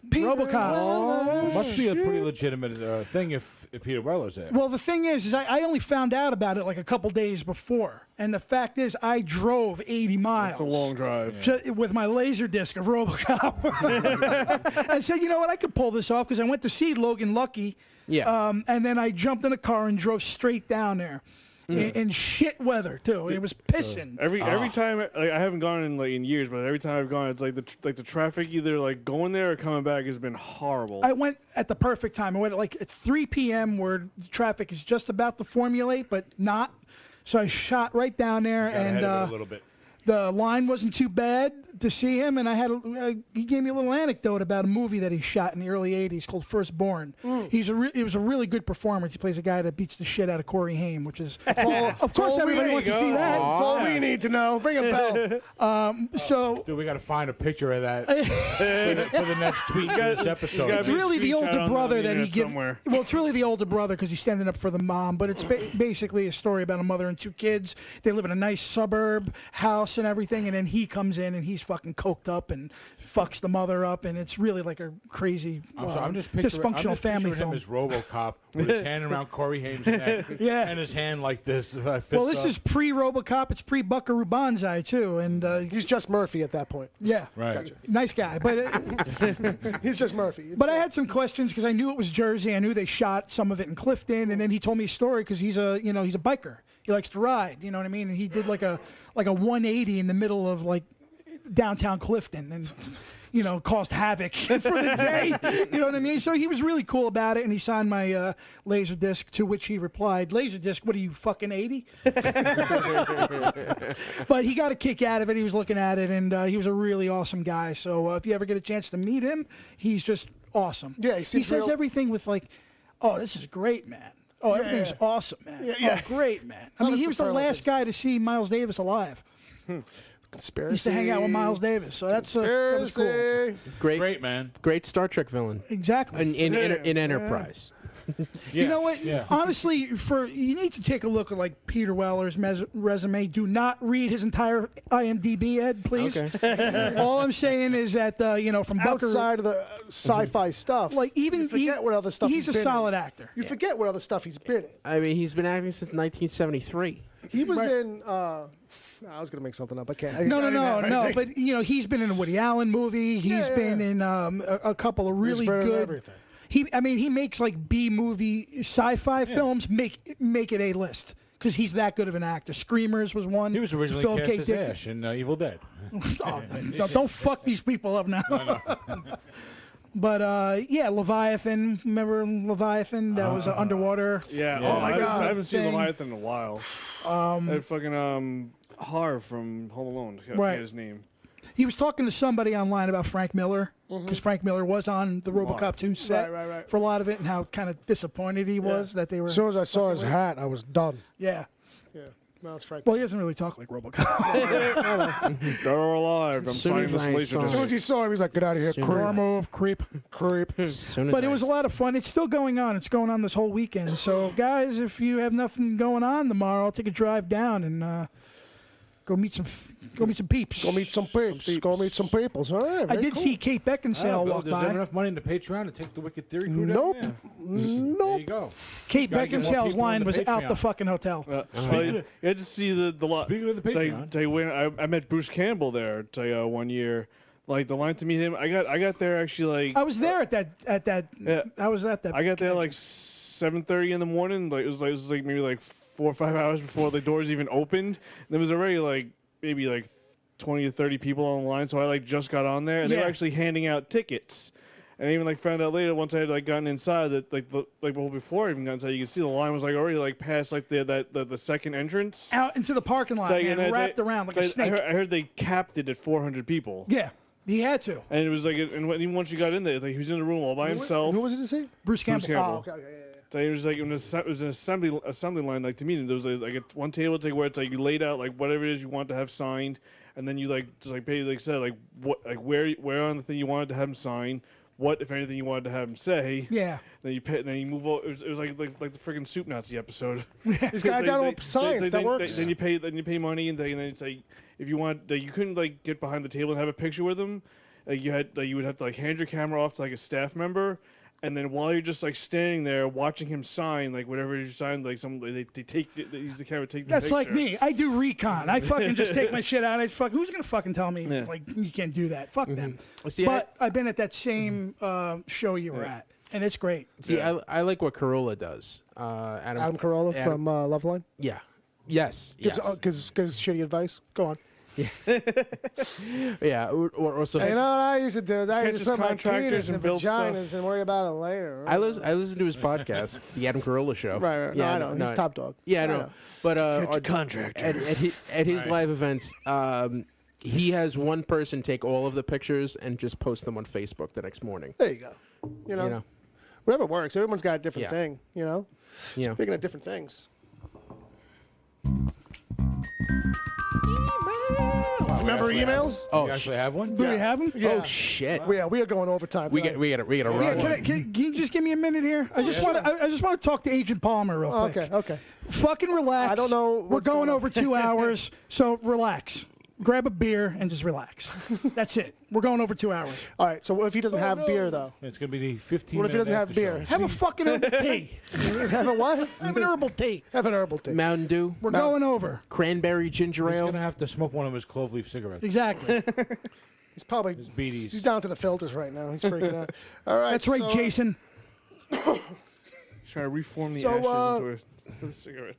RoboCop. Must be a pretty legitimate thing if Peter Weller's there. Well, the thing is I only found out about it like a couple days before. And the fact is, I drove 80 miles. It's a long drive. With my laser disc of RoboCop. I said, you know what, I could pull this off because I went to see Logan Lucky. Yeah. And then I jumped in a car and drove straight down there. In shit weather too. It was pissing. Every time, like, I haven't gone in years, but every time I've gone, it's like the traffic either like going there or coming back has been horrible. I went at the perfect time. I went at 3 p.m. where the traffic is just about to formulate, but not. So I shot right down there, Got ahead and of it a little bit. the line wasn't too bad to see him. And I had he gave me a little anecdote about a movie that he shot in the early '80s called Firstborn. It was a really good performance. He plays a guy that beats the shit out of Corey Haim, which is of course everybody wants to see that. That's all we need to know. Bring a bell. So Dude, we got to find a picture of that for the next tweet for this episode. it's really the screenshot older on brother the that he internet gives. somewhere. Well, it's really the older brother because he's standing up for the mom. But it's basically a story about a mother and two kids. They live in a nice suburb house and everything, and then he comes in and he's fucking coked up and fucks the mother up, and it's really like a crazy I'm just dysfunctional family picturing film. him as RoboCop with his hand around Corey Haim's neck Yeah. and his hand like this. Well, this is pre-RoboCop. It's pre-Buckaroo Banzai too, and He's just Murphy at that point. yeah, right. nice guy. But He's just Murphy. But I had some questions because I knew it was Jersey. I knew they shot some of it in Clifton, and then he told me a story because he's a biker. He likes to ride. You know what I mean? And he did like a 180 in the middle of like downtown Clifton, and caused havoc for the day. You know what I mean? So he was really cool about it, and he signed my laser disc. To which he replied, "Laser disc? What are you, fucking 80?" But he got a kick out of it. He was looking at it, and he was a really awesome guy. So if you ever get a chance to meet him, he's just awesome. Yeah, he says seems real- everything with like, "Oh, this is great, man. Oh, everything's awesome, man. Yeah. Oh, great, man." I Lot mean, of he was the last superlatives. guy to see Miles Davis alive. Conspiracy. He used to hang out with Miles Davis, so that was cool. Conspiracy. Great man. Great Star Trek villain Exactly. in Enterprise. You know what? Yeah. Honestly, you need to take a look at like Peter Weller's resume. Do not read his entire IMDb, Ed, please. Okay. All I'm saying is that from Booker, Outside of the sci-fi stuff, like even you forget what other stuff he's a been solid in. actor. You forget what other stuff he's been in. I mean, he's been acting since 1973. He was Right. in. I was gonna make something up. I can't. No. But he's been in a Woody Allen movie. He's been in a couple of really been in good. everything. He makes like B-movie sci-fi films. Make it A list because he's that good of an actor. Screamers was one. He was originally Philip cast K. as Dick. Ash in Evil Dead. Oh, no, don't fuck these people up now. But Leviathan. Remember Leviathan? That was underwater. Yeah. Yeah. Oh my God. I haven't seen Thing. Leviathan in a while. That fucking Har from Home Alone. I Right. forget his name. He was talking to somebody online about Frank Miller because Frank Miller was on the RoboCop 2 set Right. for a lot of it, and how kind of disappointed he was that they were. As soon as I saw his hat, I was done. Yeah. Yeah. No, it's Frank. Well, he doesn't really talk like RoboCop. They're alive. I'm soon signing as this I laser. saw As soon as he saw him, he's like, "Get out of here, Soon creep, Car move, creep. creep." But it was a lot of fun. It's still going on. It's going on this whole weekend. So, guys, if you have nothing going on tomorrow, I'll take a drive down and go meet some peeps. Go meet some peeps. Go meet some peoples. All right. I very did cool. see Kate Beckinsale walk Does he have by. enough money in the Patreon to take the Wicked Theory crew down Nope. there? There Nope. you go. Kate Gotta get more Beckinsale's people in line the was out the Patreon. fucking hotel. You had to see the lot. Speaking of the Patreon. When I met Bruce Campbell there one year. Like the line to meet him, I got there actually like I was there at that. Yeah. I was at that. I got there like convention. 7:30 in the morning. Like it was like maybe like 4 or 5 hours before the doors even opened. There was already like maybe like 20 to 30 people on the line, so I like just got on there, and they were Yeah. actually handing out tickets. And I even like found out later once I had like gotten inside that before I even got inside, you could see the line was like already like past like the second entrance. Out into the parking lot Like, and I- wrapped around like a snake. I heard they capped it at 400 people. Yeah, he had to. And it was like, even once you got in there, it's like he was in the room all by himself. Who was it to see? Bruce Campbell. Campbell. Oh, okay. Yeah. So it was like it was an assembly line like to me. And there was like one table it's like where it's like you laid out like whatever it is you want to have signed, and then you like just like basically said like what like where on the thing you wanted to have him sign, what if anything you wanted to have him say. Yeah. Then you pay, then you move over. It was like the freaking Soup Nazi episode. This guy got on science. That works. Then you pay money, and then it's like if you want, you couldn't like get behind the table and have a picture with them. You would have to like hand your camera off to like a staff member, and then while you're just like standing there watching him sign like whatever he signed, like they use the camera, take the That's picture. like me. I do recon. I fucking just take my shit out. Who's gonna fucking tell me Yeah. like you can't do that? Fuck them. See, But I've been at that same show you were at, and it's great. I like what Carolla does. Adam Carolla Adam- from Loveline. Yeah. Yes. Yes. Because shitty advice. Go on. Yeah. Or so. Hey, you know what I used to do? Is I used Catches to put my contractors penis in and build vaginas stuff. and worry about it later. I listen to his podcast, the Adam Carolla Show. Right. Yeah, No, I know. He's top dog. Yeah, I I know. know. But contractor. at his live events, he has one person take all of the pictures and just post them on Facebook the next morning. There you go. You know, whatever works. Everyone's got a different Yeah. thing. You know. You know. Speaking of different things. Remember emails? Oh, You actually have one? Do we have them? Yeah. oh shit. We are going overtime. We tonight. got to Yeah, run. can you just give me a minute here? I just want to talk to Agent Palmer real Oh, quick. okay. Fucking relax. I don't know We're what's going going on. over 2 hours, so relax. Grab a beer and just relax. That's it. We're going over 2 hours. All right. So what if he doesn't have beer though? It's going to be the 15 What if he doesn't have beer? Have a fucking herbal tea. Have a what? Have an herbal tea. Have an herbal tea. Mountain Dew, We're going over. cranberry ginger He's ale. going to have to smoke one of his clove leaf cigarettes. Exactly. He's probably beaties. he's down to the filters right now. He's freaking out. All right. That's right, so, Jason. Trying to reform the So, ashes into a cigarette.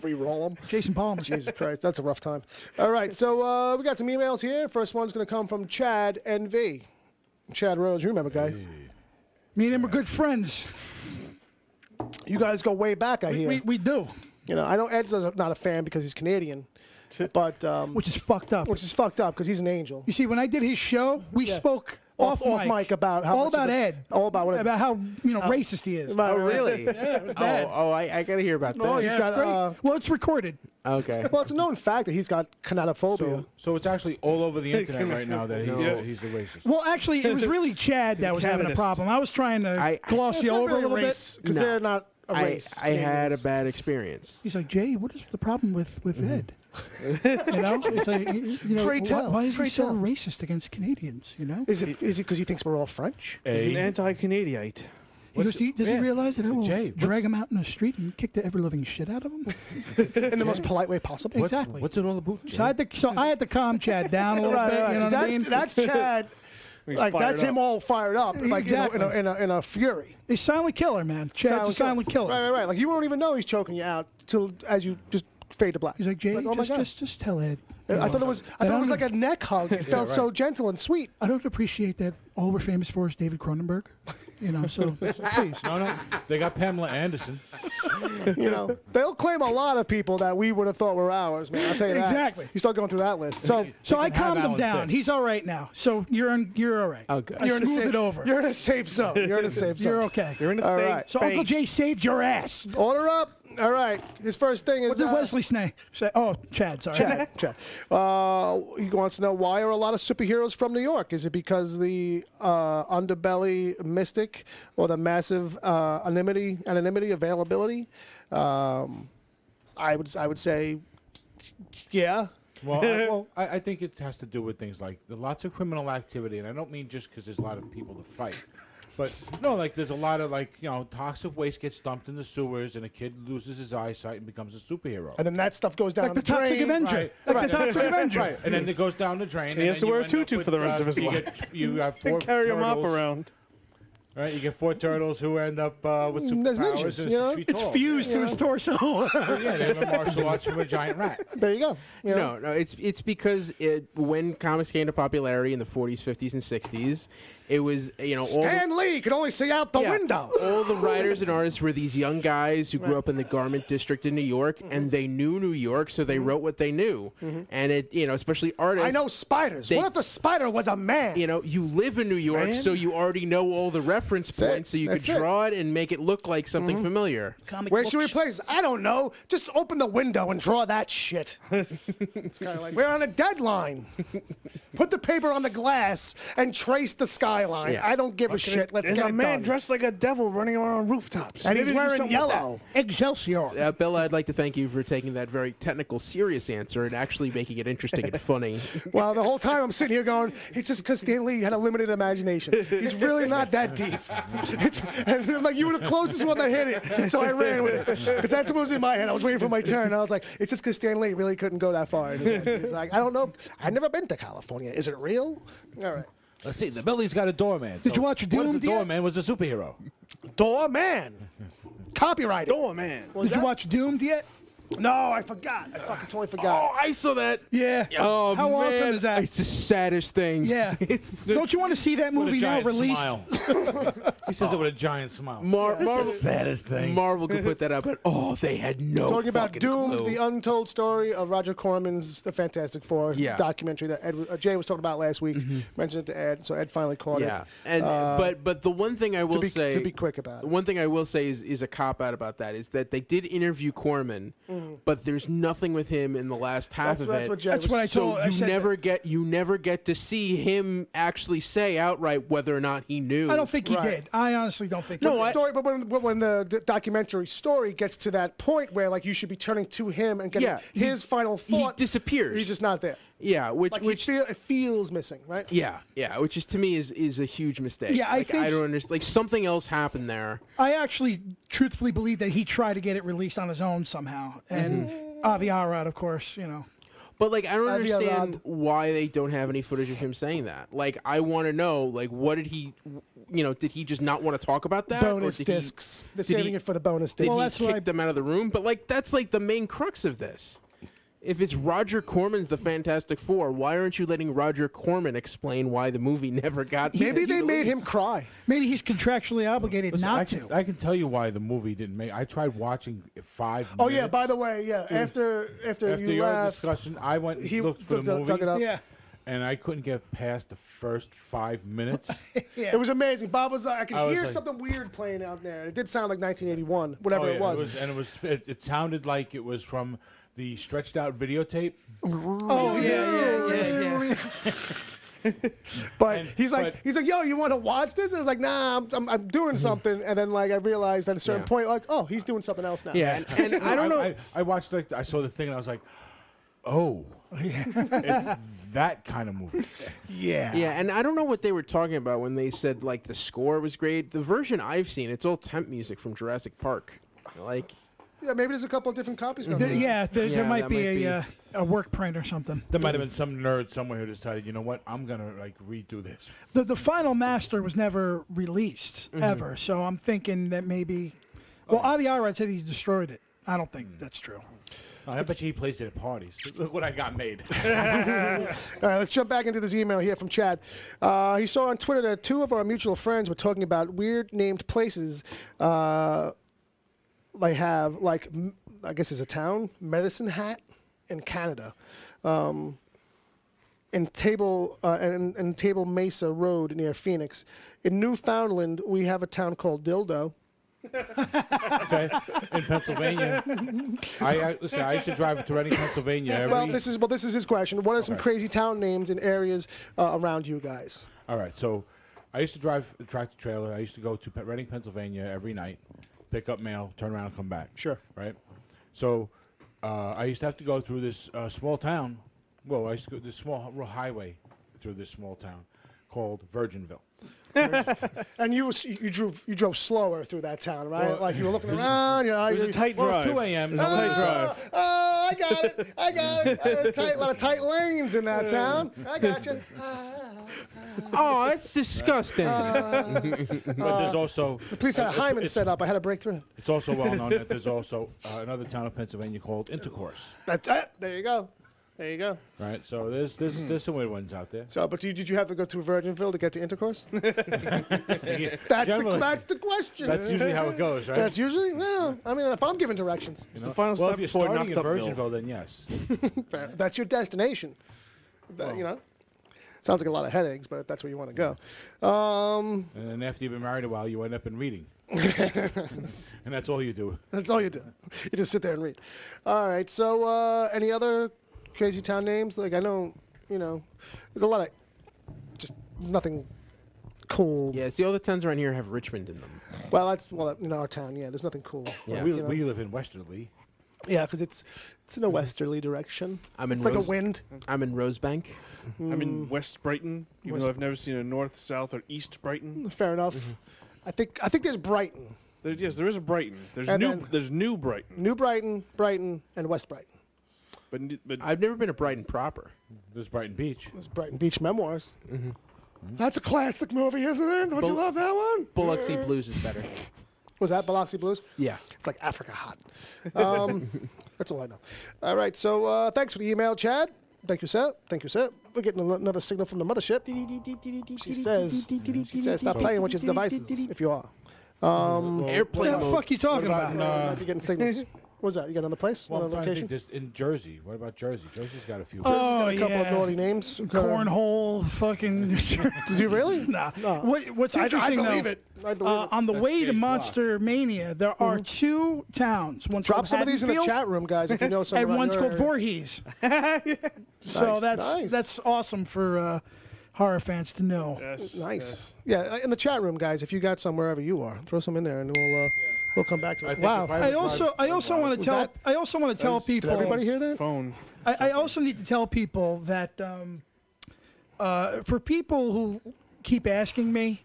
Re-roll them. Jason Palmer. Jesus Christ, that's a rough time. All right, so we got some emails here. First one's going to come from Chad NV. Chad Rose, you remember, guy. Me and him are good friends. You guys go way back, I hear. We do, You know, I know Ed's not a fan because he's Canadian, but which is fucked up. which is fucked up because he's an angel. You see, when I did his show, we spoke off mic about how all much about of a- Ed. all about what About how racist he is. Right, Oh, right. really? Yeah, it was bad. I got to hear about that. Oh, yeah, he's got, it's great. Well, it's recorded. Okay. Well, it's a known fact that he's got canatophobia. So it's actually all over the internet right now that he's a racist. Well, actually, it was really Chad that was having a Calvinist. problem. I was trying to gloss It's you not over really a little race, because No. they're not a I race. had a Canadians. bad experience. He's like, Jay, what is the problem with Ed? You know, it's like, you know, Pray tell. why is Pray he so tell. racist against Canadians? You know, Is it because he thinks we're all French? He's an anti-Canadiite. he goes, does he realize that I will Jay, drag him out in the street and kick the ever living shit out of him? In the most polite way possible. Exactly. What's it all about? So I had to calm Chad down a little Right, bit. right. You know 'Cause what I mean? that's Chad. Like fired that's him up. all fired up, like Exactly. in a fury. He's silent killer, man. Chad's a silent killer. Right, right, right. Like you won't even know he's choking you out till as you just fade to black. He's like, Jay, oh my God. just tell Ed. I thought it was like a neck hug. It felt so gentle and sweet. I don't appreciate that all we're famous for is David Cronenberg. You know, so please. No, they got Pamela Anderson. You know, they'll claim a lot of people that we would have thought were ours, man. I'll tell you that. Exactly. You start going through that list. So So I can have calmed him Alan down. Thicke. He's all right now. So you're all right. Oh, good. You're in a smooth safe, it over. You're in a safe zone. You're in a safe zone. You're okay. You're in the All thing. right. So Uncle Jay saved your ass. Order up. All right. His first thing is What did Wesley say? Oh, Chad. Sorry. Chad. He wants to know, why are a lot of superheroes from New York? Is it because the underbelly mystic or the massive anonymity, availability? I would say, yeah. Well, I think it has to do with things like there's lots of criminal activity, and I don't mean just because there's a lot of people to fight. But no, like there's a lot of toxic waste gets dumped in the sewers, and a kid loses his eyesight and becomes a superhero. And then that stuff goes down Like the drain. Toxic Avenger. Right. Like the Toxic Avenger. Right, and then it goes down the drain. He has to wear a tutu for the rest of his you life. You have four Carry him up turtles, around. Right, you get 4 turtles who end up with There's superpowers. ninjas, and you know? 6 feet It's tall. fused to his torso. Yeah, they have a martial arts from a giant rat. There you go. You know? No, it's because when comics came to popularity in the 40s, 50s, and 60s, it was all Stan Lee could only see out the window. All the writers and artists were these young guys who grew up in the garment district in New York, and they knew New York, so they wrote what they knew. And it, especially artists. I know spiders. What if the spider was a man? You live in New York, Man? so you already know all the reference That's it. points, so you could That's it. draw it and make it look like something familiar. Where should we place? I don't know. Just open the window and draw that shit. It's kind of like we're on a deadline. Put the paper on the glass and trace the skyline. Yeah. I don't give a shit. Let's There's get a it man done. dressed like a devil running around on rooftops. And he's Maybe do wearing something with that. yellow. Excelsior. Bill, I'd like to thank you for taking that very technical, serious answer and actually making it interesting and funny. Well, the whole time I'm sitting here going, it's just because Stan Lee had a limited imagination. He's really not that deep. And I'm like, you were the closest one that hit it, so I ran with it. Because that's what was in my head. I was waiting for my turn. And I was like, it's just because Stan Lee really couldn't go that far. He's like, I don't know. I've never been to California. Is it real? All right. Let's see. The Billy's got a doorman. Did you watch What Doomed if the yet? doorman was a superhero? Doorman. Copyrighted. Oh, man. Did you watch Doomed yet? No, I forgot. I fucking totally forgot. I saw that. Yeah. Oh, How man. awesome is that? It's the saddest thing. Yeah. Don't you want to see that With a movie now giant released? smile. He says it with a giant smile. Marvel, Saddest thing. Marvel could put that up, but they had no. Talking about fucking Doomed, clue. the untold story of Roger Corman's The Fantastic Four documentary that Jay was talking about last week. Mentioned it to Ed, so Ed finally caught it. Yeah, and but the one thing I will say to be quick about it. one thing I will say is a cop out about that is that they did interview Corman, but there's nothing with him in the last half of That's it. what Jay That's was what I told. So I said that. you never get to see him actually say outright whether or not he knew. I don't think he Right. did. I honestly don't think. But he the did. story, but when the documentary story gets to that point where like you should be turning to him and getting his final he thought, disappears. he's just not there. Yeah, which Like it feels missing, right? yeah, which is to me is a huge mistake. Yeah, I like, think- I don't understand. Like something else happened there. I actually truthfully believe that he tried to get it released on his own somehow, and Avi Arad, of course, But like, I don't Avi understand Arad. why they don't have any footage of him saying that. Like, I want to know, like, what did he, did he just not want to talk about that? Bonus or did discs. They're did he- saving it for the bonus Did discs. Well, he that's what kick them out of the room? But like, that's like the main crux of this. If it's Roger Corman's The Fantastic Four, why aren't you letting Roger Corman explain why the movie never got? Maybe they made him cry. maybe he's contractually obligated Listen, not I to. can, I can tell you why the movie didn't make. I tried watching 5 Oh minutes. yeah, by the way, after After you your left, discussion, I went and he looked for the dug movie. it up. Yeah. and I couldn't get past the first 5 minutes. It was amazing. Bob was I could I was hear like- something weird playing out there. It did sound like 1981, whatever it was. It sounded like it was from the stretched out videotape. Oh yeah. But And- he's like, yo, you want to watch this? And I was like, nah, I'm doing something. And then like I realized at a certain point, like, oh, he's doing something else now. Yeah, and I don't know. I watched I saw the thing and I was like, oh, it's that kind of movie. Yeah. Yeah, and I don't know what they were talking about when they said like the score was great. The version I've seen, it's all temp music from Jurassic Park. Like, Yeah, maybe there's a couple of different copies coming. There might that be might a work print or something. There might have been some nerd somewhere who decided, you know what, I'm gonna like redo this. The final master was never released ever, so I'm thinking that maybe. Well, Avi Arad said he destroyed it. I don't think that's true. I bet you he plays it at parties. Look what I got made. All right, let's jump back into this email here from Chad. He saw on Twitter that two of our mutual friends were talking about weird named places they have, like, I guess it's a town, Medicine Hat in Canada. In Table Mesa Road near Phoenix. In Newfoundland, we have a town called Dildo. Okay, in Pennsylvania, listen. I used to drive to Reading, Pennsylvania. Well, this is his question. What are some crazy town names in areas around you guys? All right, so I used to drive a tractor trailer. I used to go to Reading, Pennsylvania every night, pick up mail, turn around, and come back. Sure. Right. So I used to have to go through this small town. Well, I used to go this small highway through this small town called Virginville. And you drove slower through that town, right? Well, like you were looking around. You know, It was a tight Well, drive. it's 2 a.m. It was a tight drive. Oh, I got it. A lot of tight lanes in that town. I got you. oh, that's disgusting. But there's also The police had a hymen set up. I had to break through. it's also well known that there's also another town of Pennsylvania called Intercourse. That's it. There you go. There you go. Right. So there's some weird ones out there. So, but did you have to go through Virginville to get to Intercourse? That's Generally, the question. That's usually how it goes, right? That's usually. Well, I mean, if I'm giving directions, You know? the final well, step if you're before starting in Knocked-Upville. Virginville, then yes. that's your destination. You know, sounds like a lot of headaches, but if that's where you want to go. And then after you've been married a while, you end up in reading. And that's all you do. That's all you do. You just sit there and read. All right. So, any other crazy town names? Like I know, there's a lot of just nothing cool. Yeah, see, all the towns around here have Richmond in them. Well, in our town. Yeah, there's nothing cool. Yeah. We live in Westerly. Yeah, because it's in a westerly direction. I'm in It's like a wind. I'm in Rosebank. I'm in West Brighton, even West- though I've never seen a North, South, or East Brighton. Fair enough. I think there's Brighton, Yes, there is a Brighton. There's And new. then- There's New Brighton. New Brighton, and West Brighton. But I've never been to Brighton proper. There's Brighton Beach. There's Brighton Beach Memoirs. That's a classic movie, isn't it? Don't you love that one? Biloxi Blues is better. Was that Biloxi Blues? Yeah. It's like Africa hot. That's all I know. All right, so thanks for the email, Chad. Thank you, sir. We're getting another signal from the mothership. She says, stop playing with your devices if you are. Airplane What the mode. fuck you talking What about, about? If you're getting signals. What was that? You got another place? Well, I'm another trying to location? think, just in Jersey. What about Jersey? Jersey's got a few. Oh, a couple of yeah. naughty names. Cornhole, fucking. Did you really? Nah. No. What's I interesting believe though, it. I believe it. on the That's way to Jay's block. Monster Mania, there are two towns. One's Drop called some of these in the Haddonfield, chat room, guys, if you know something and about one's your called area. Voorhees. So Nice. that's awesome for horror fans to know. Nice. Yeah, in the chat room, guys, if you got some wherever you are, throw some in there, and we'll come back to I it. think Wow. if I also want to Was tell that- I also want to tell people. Did everybody hear that? phone. I also need to tell people that for people who keep asking me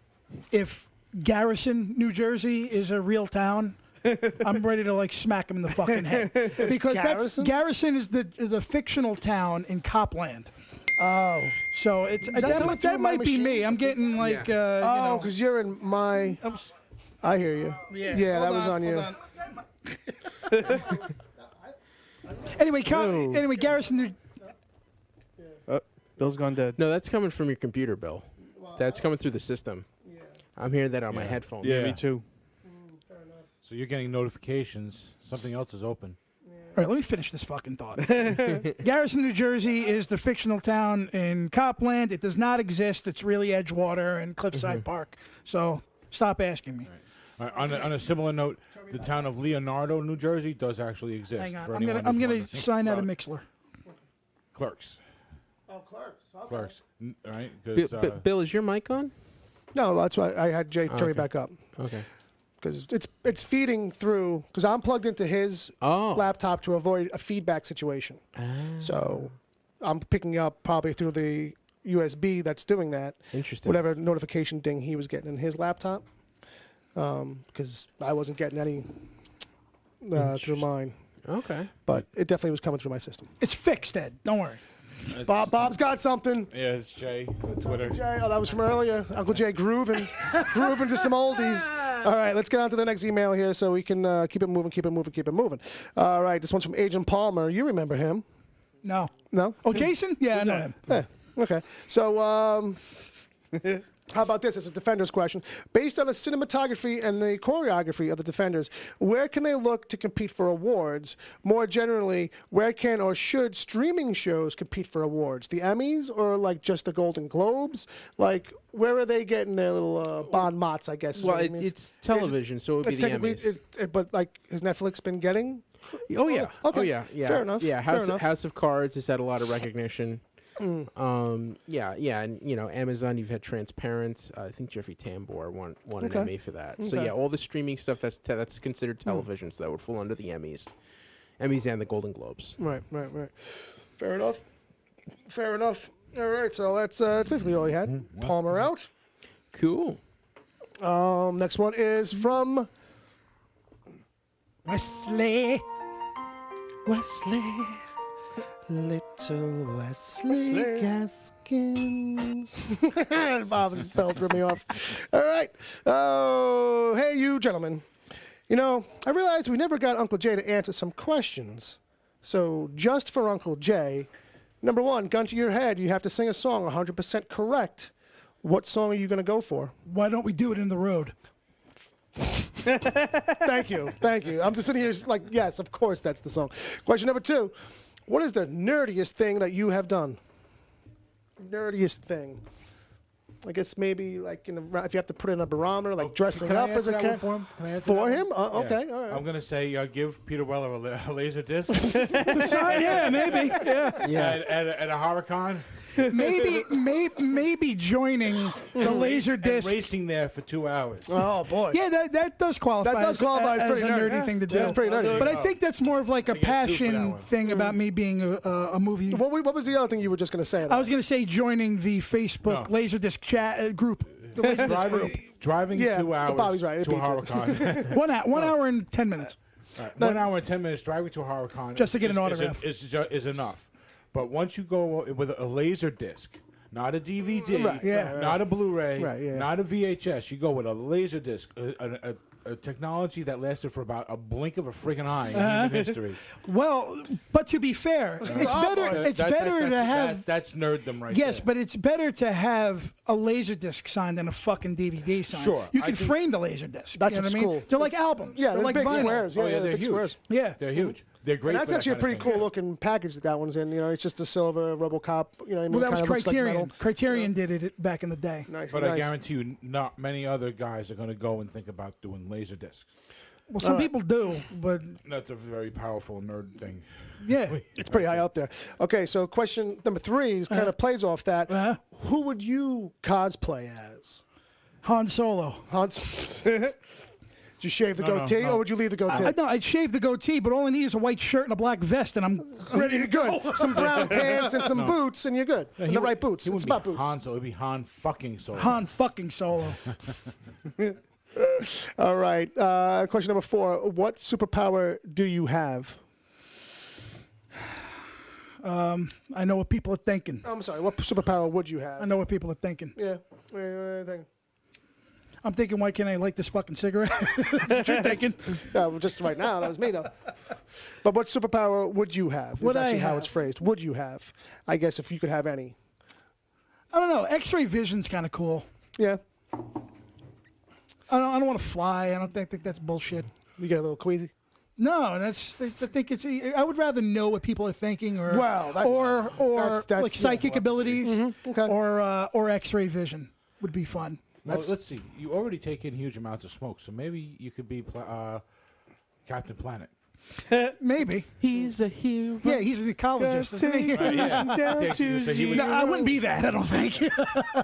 if Garrison, New Jersey, is a real town, I'm ready to like smack him in the fucking head because Garrison? Garrison is the fictional town in Copland. Oh. So it's that going through that my might be me. machine? I'm getting like Oh, you know. because you're in my. I was- I hear you. Yeah, that hold was on you. hold Anyway, Garrison. Bill's gone dead. No, that's coming from your computer, Bill. That's coming through the system. I'm hearing that on my headphones. Yeah, Yeah. me too. So you're getting notifications. Something else is open. All right, let me finish this fucking thought. Garrison, New Jersey is the fictional town in Copland. It does not exist. It's really Edgewater and Cliffside Park. So stop asking me. On a similar note, the town of Leonardo, New Jersey, does actually exist. Hang on. for I'm anyone gonna who's wondering. sign out of Mixler. Clerks. Oh, Clerks. Okay. Clerks. Right? 'Cause, Bill, is your mic on? No, that's why I had Jay turn me back up. Okay. Because it's feeding through, because I'm plugged into his laptop to avoid a feedback situation. So I'm picking up probably through the USB that's doing that. Interesting. Whatever notification ding he was getting in his laptop. Because I wasn't getting any through mine. Okay. But it definitely was coming through my system. It's fixed, Ed. Don't worry. Bob's got something. Yeah, it's Jay on Twitter. Jay, oh, that was from earlier. Uncle Jay grooving to some oldies. All right, let's get on to the next email here so we can keep it moving. All right, this one's from Agent Palmer. You remember him? No. No? Oh, Jason? Yeah, I know him. Yeah. Okay. So, how about this? It's a Defenders question. Based on the cinematography and the choreography of the Defenders, where can they look to compete for awards? More generally, where can or should streaming shows compete for awards? The Emmys or like just the Golden Globes? Like, where are they getting their little bon mots, I guess? is Well, what it means? it's television, so it would be It's the technically, Emmys. but like, has Netflix been getting? Oh yeah. Okay. Oh yeah. Fair enough. Yeah. Fair enough. House of Cards has had a lot of recognition. Yeah, and Amazon. You've had Transparent. I think Jeffrey Tambor won an Emmy for that. So Okay. yeah, all the streaming stuff that's considered television, so that would fall under the Emmys and the Golden Globes. Right. Fair enough. All right, so that's basically all we had. Palmer out. Cool. Next one is from Wesley. Little Wesley Gaskins. Bob and Bell threw me off. All right. Oh, hey, you gentlemen. You know, I realized we never got Uncle Jay to answer some questions. So, just for Uncle Jay, number one, gun to your head, you have to sing a song 100% correct. What song are you going to go for? Why don't we do it in the road? Thank you. I'm just sitting here like, yes, of course that's the song. Question number two. What is the nerdiest thing that you have done? Nerdiest thing. I guess maybe like if you have to put in a barometer, like dressing Can I up as a answer that character. one for him? Can I answer For that him? one? Okay, all right. I'm going to say give Peter Weller a laser disc Yeah, maybe. Yeah. at a HorrorCon. Maybe joining the laser And disc. racing there for 2 hours. Oh boy. Yeah, that does qualify. That does qualify as as pretty a nerdy. nerdy thing to do. That's pretty nerdy. But I think that's more of like a get 2 for that passion one. thing about me being a movie. What was the other thing you were just going to say? I was going to say joining the Facebook No. Laserdisc chat group. The Laserdisc group. Driving Yeah, 2 hours Bobby's right, it to a beats it. HorrorCon. 1 hour and 10 minutes. 1 hour and 10 minutes driving to a HorrorCon Just to get an autograph. is enough. But once you go with a laser disc, not a DVD, Right, yeah, not a Blu-ray, Right, yeah. not a VHS, you go with a laser disc, a technology that lasted for about a blink of a friggin' eye in human history. Well, but to be fair, it's better. It's better to have. That's nerddom right Yes, there. but it's better to have a Laserdisc signed than a fucking DVD signed. Sure, You I can think- frame the Laserdisc. That's you know what's what I mean? cool. They're like albums. Yeah, they're they're like big vinyl. squares. Yeah, Oh, yeah, they're they're big huge. squares. Yeah. They're huge. They're great. And that's for that actually a kind pretty of cool thing. looking package that one's in. You know, it's just a silver RoboCop. You know, what I mean? Well, that was Kinda looks like Criterion. metal. Criterion did it back in the day. Nice, But nice. I guarantee you, not many other guys are going to go and think about doing laser discs. Well, some people do, but That's a very powerful nerd thing. yeah. It's pretty high up there. Okay, so question number 3 is kind of plays off that. Uh-huh. Who would you cosplay as? Han Solo. Hans? Did you shave the goatee, or would you leave the goatee? No, I'd shave the goatee, but all I need is a white shirt and a black vest, and I'm Ready to go. Some brown pants and some boots, and you're good. And the right boots. It It's wouldn't about be boots. Han Solo. It would be Han fucking Solo. Han fucking Solo. All right. Question number 4. What superpower do you have? I know what people are thinking. I'm sorry. What superpower would you I have? know what people are thinking. Yeah. What are you thinking? I'm thinking, why can't I light this fucking cigarette? That's what you're thinking. Yeah, well, just right now. That was me, though. But what superpower would you have? Is Would I actually how have? it's phrased. Would you have? I guess if you could have any. I don't know. X-ray vision's kind of cool. Yeah. I don't want to fly. I don't think that's bullshit. You get a little queasy. No, I think it's. I would rather know what people are thinking, or that's like psychic abilities, Okay. or X-ray vision would be fun. Well, let's see. You already take in huge amounts of smoke, so maybe you could be Captain Planet. Maybe. He's a hero. Yeah, he's an ecologist. Isn't he? No, I wouldn't be that. I don't think.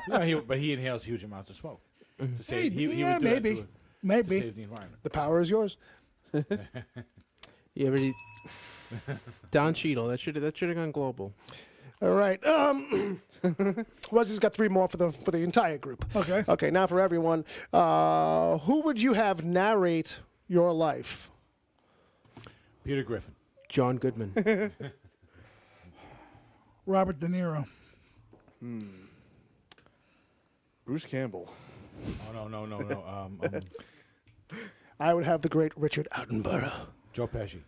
No, but he inhales huge amounts of smoke. To save, he would do that maybe. to Maybe. save the environment. The power is yours. You ever Don Cheadle? That should have gone global. All right. Wesley's got 3 more for the entire group. Okay. Okay. Now for everyone, who would you have narrate your life? Peter Griffin. John Goodman. Robert De Niro. Bruce Campbell. Oh no. I would have the great Richard Attenborough. Joe Pesci.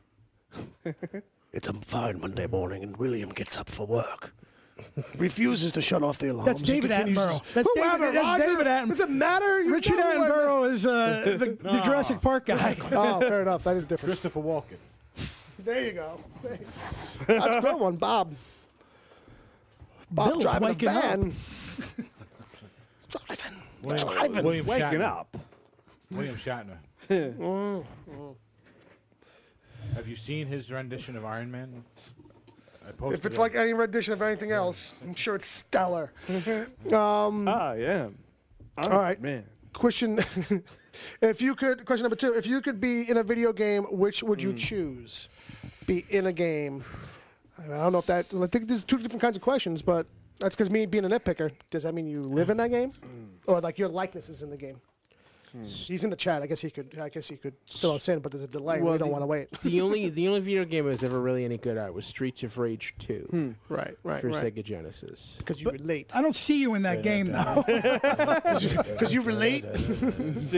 It's a fine Monday morning, and William gets up for work. Refuses to shut off the alarms. That's David Attenborough. That's David Attenborough. Does it matter? You Richard know who I Attenborough is the Jurassic Park guy. Oh, fair enough. That is different. Christopher Walken. There you go. That's a good one, Bob. Bob Bill's driving a waking up. van. William Waking Shatner. up. William Shatner. Have you seen his rendition of Iron Man? I posted If it's it. like any rendition of anything else, I'm sure it's stellar. Yeah. All right. man. Question question number 2. If you could be in a video game, which would you choose? Be in a game. I don't know if that. I think there's 2 different kinds of questions, but that's because me being a nitpicker. Does that mean you live in that game, or like your likeness is in the game? He's in the chat. I guess he could fill us in, but there's a delay. Well, we don't want to wait. the only video game I was ever really any good at was Streets of Rage 2 Right. for Sega Genesis. Because you relate. I don't see you in that game though. Because you relate.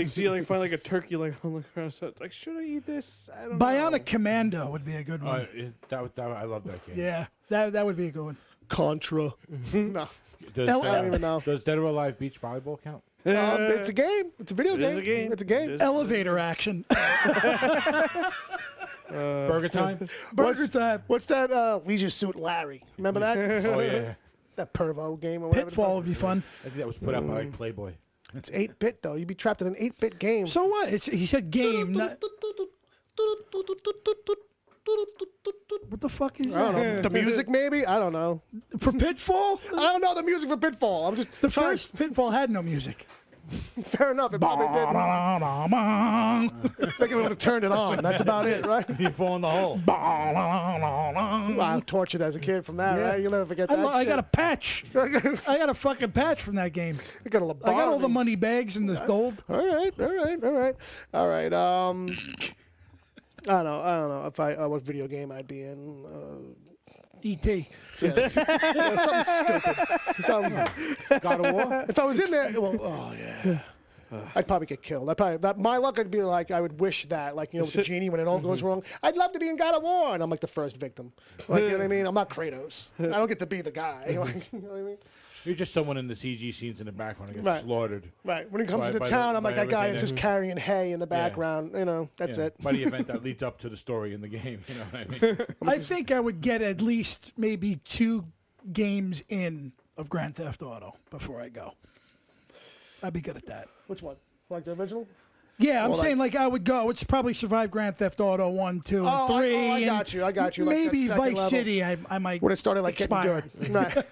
See, like find like a turkey like on the ground. So it's like, should I eat this? I don't know. Bionic Commando would be a good one. I love that game. Yeah, that would be a good one. Contra. No. Does, I don't even know. Does Dead or Alive Beach Volleyball count? It's a game. It's a video game. It's a game. Elevator action. Burger Time? Burger time. What's that? Leisure Suit Larry. Remember that? Oh, yeah. That Pervo game or whatever. Pitfall would be fun. I think that was put up by like Playboy. It's 8-bit though. You'd be trapped in an 8-bit game. So what? He said game. Not, what the fuck is I don't know. that? The music maybe? I don't know. For Pitfall? I don't know the music for Pitfall. I'm just The trying. first Pitfall had no music. Fair enough. It probably did. I think it would have turned it on. That's about it, right? You fall in the hole. Wow, tortured as a kid from that, right? You'll never forget that. I shit. got a patch. I got a fucking patch from that game. I got a I got all the lobotomy. money bags and the gold. All right. I don't know if what video game I'd be in. E.T. Something stupid. God of War? If I was in there, I'd probably get killed. My luck would be like I would wish that, like with the genie when it all goes wrong. I'd love to be in God of War, and I'm like the first victim. Like you know what I mean? I'm not Kratos. I don't get to be the guy. Like, you know what I mean? You're just someone in the CG scenes in the background who gets Right. slaughtered. Right. When it comes By- to by the the- town, I'm by like that guy that's everything. just carrying hay in the background. You know, that's Yeah, it. By the event that leads up to the story in the game. You know what I mean? I think I would get at least maybe 2 games in of Grand Theft Auto before I go. I'd be good at that. Which one? Like the original? Yeah, I'm Well, saying like I would go. It's probably survive Grand Theft Auto 1, 2, and 3. I and got you. I got you. Like that maybe second Vice level. City. I might. When it started like expire. getting good. Right.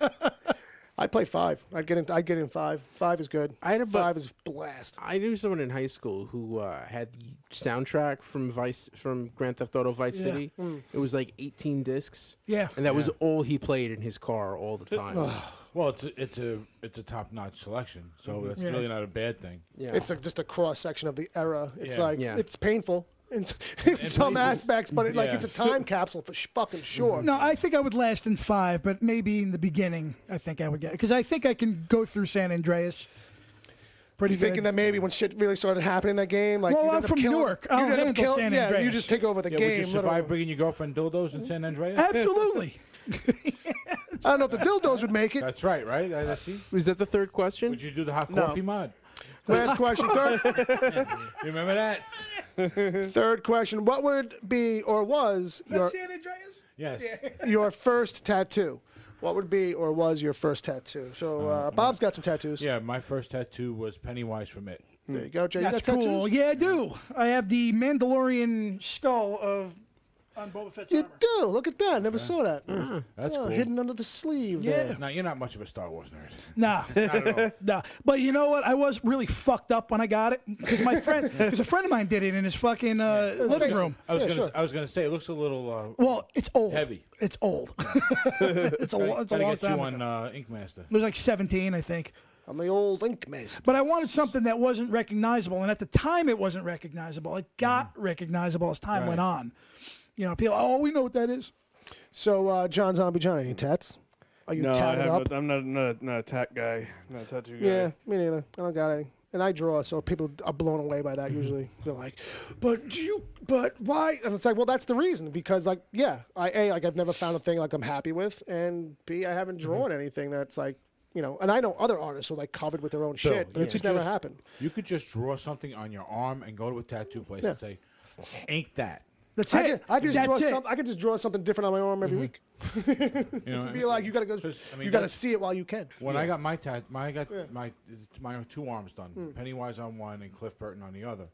I'd play 5. I'd get in 5. 5 is good. I had a bu- 5 is blast. I knew someone in high school who had the soundtrack from Grand Theft Auto Vice City. It was like 18 discs, Yeah. and that was all he played in his car all the time. Well, it's a top-notch selection, so that's Yeah. really not a bad thing. Yeah. It's just a cross section of the era. It's Yeah. like Yeah. it's painful in some places. aspects, but Yeah. it's a time capsule for fucking sure. No, I think I would last in 5, but maybe in the beginning, I think I would get because I think I can go through San Andreas. Pretty You thinking good. that maybe when shit really started happening in that game, like Well, you'd I'm end up from killing, Newark. you'd I'll end up handle killing- San yeah, you Andreas. just take over the Yeah, game. would you survive literally. bringing your girlfriend dildos in San Andreas? Absolutely. I don't know if the dildos would make it. That's right, right? I see. Was that the third question? Would you do the hot No. coffee mod? Last question, third. You remember that? Third question: what would be or was your San Andreas? Yes. your first tattoo? What would be or was your first tattoo? So Bob's got some tattoos. Yeah, my first tattoo was Pennywise from It. There you go, Jay. That's you got cool. tattoos? Yeah, I do. I have the Mandalorian skull on Boba Fett's You armor. do. Look at that. Never saw that. That's Oh, cool. hidden under the sleeve. Yeah. there. Now, you're not much of a Star Wars nerd. Nah. Not at all. Nah. But you know what? I was really fucked up when I got it because a friend of mine did it in his fucking living room. I was Yeah, gonna. sure. I was gonna say it looks a little. Well, it's old. Heavy. It's old. It's a long Gotta get you time on ago. Ink Master. It was like 17, I think. I'm the old ink master. But I wanted something that wasn't recognizable, and at the time it wasn't recognizable. It got recognizable as time went Right. on. You know, people, oh, we know what that is. So, John Zombie John, any tats? Are you No, tatted up? I'm not a tat guy. Not a tattoo guy. Yeah, me neither. I don't got any. And I draw, so people are blown away by that usually. They're like, but why? And it's like, well, that's the reason. Because, like, yeah, I've never found a thing, like, I'm happy with. And B, I haven't drawn anything that's, like, you know, and I know other artists who are, like, covered with their own Bill, shit. But you it just could never just- happened. You could just draw something on your arm and go to a tattoo place Yeah. and say, "Ink that." That's I it. could just That's draw it. I could just draw something different on my arm every week. You know, Be like, you gotta go. Just- I mean, you gotta that's- see it while you can. When I got my my two arms done, Pennywise on one and Cliff Burton on the other,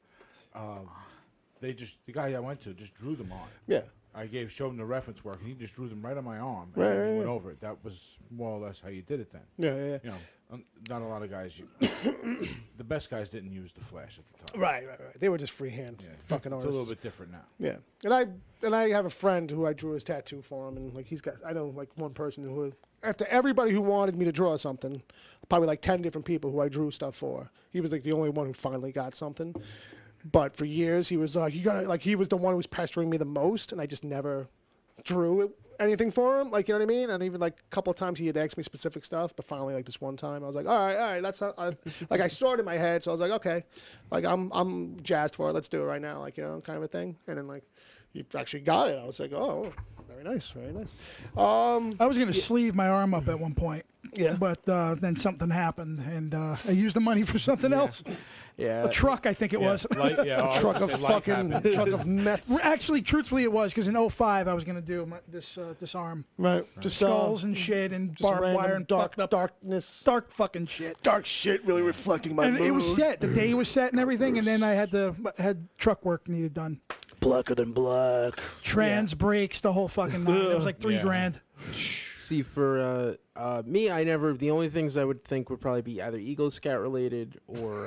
the guy I went to just drew them on. Yeah. I showed him the reference work, and he just drew them right on my arm. Right, and right, went yeah. over it. That was more or less how you did it then. Yeah. You know, not a lot of guys. The best guys didn't use the flash at the time. Right. They were just freehand fucking It's artists. a little bit different now. Yeah, and I have a friend who I drew his tattoo for him, and like I know like one person who, after everybody who wanted me to draw something, probably like 10 different people who I drew stuff for, he was like the only one who finally got something. But for years he was like, he was the one who was pestering me the most, and I just never drew anything for him. Like, you know what I mean? And even like a couple of times he had asked me specific stuff, but finally like this one time I was like, all right, that's not, like I saw it in my head, so I was like, okay, like I'm jazzed for it. Let's do it right now, like, you know, kind of a thing. And then like he actually got it. I was like, oh, very nice, very nice. I was going to sleeve my arm up at one point. Yeah. But then something happened, and I used the money for something else. Yeah. A truck, I think it was. Truck of meth. Actually, truthfully, it was because in 05 I was going to do this arm. Right. Just Skulls and shit and just barbed random wire and fucked up. darkness. Dark fucking shit. Dark shit really reflecting my And mood. it was set. The day was set and everything, and then I had truck work needed done. Blacker than black. Trans brakes, the whole fucking nine. It was like $3,000. See, for me, the only things I would think would probably be either Eagle Scout related or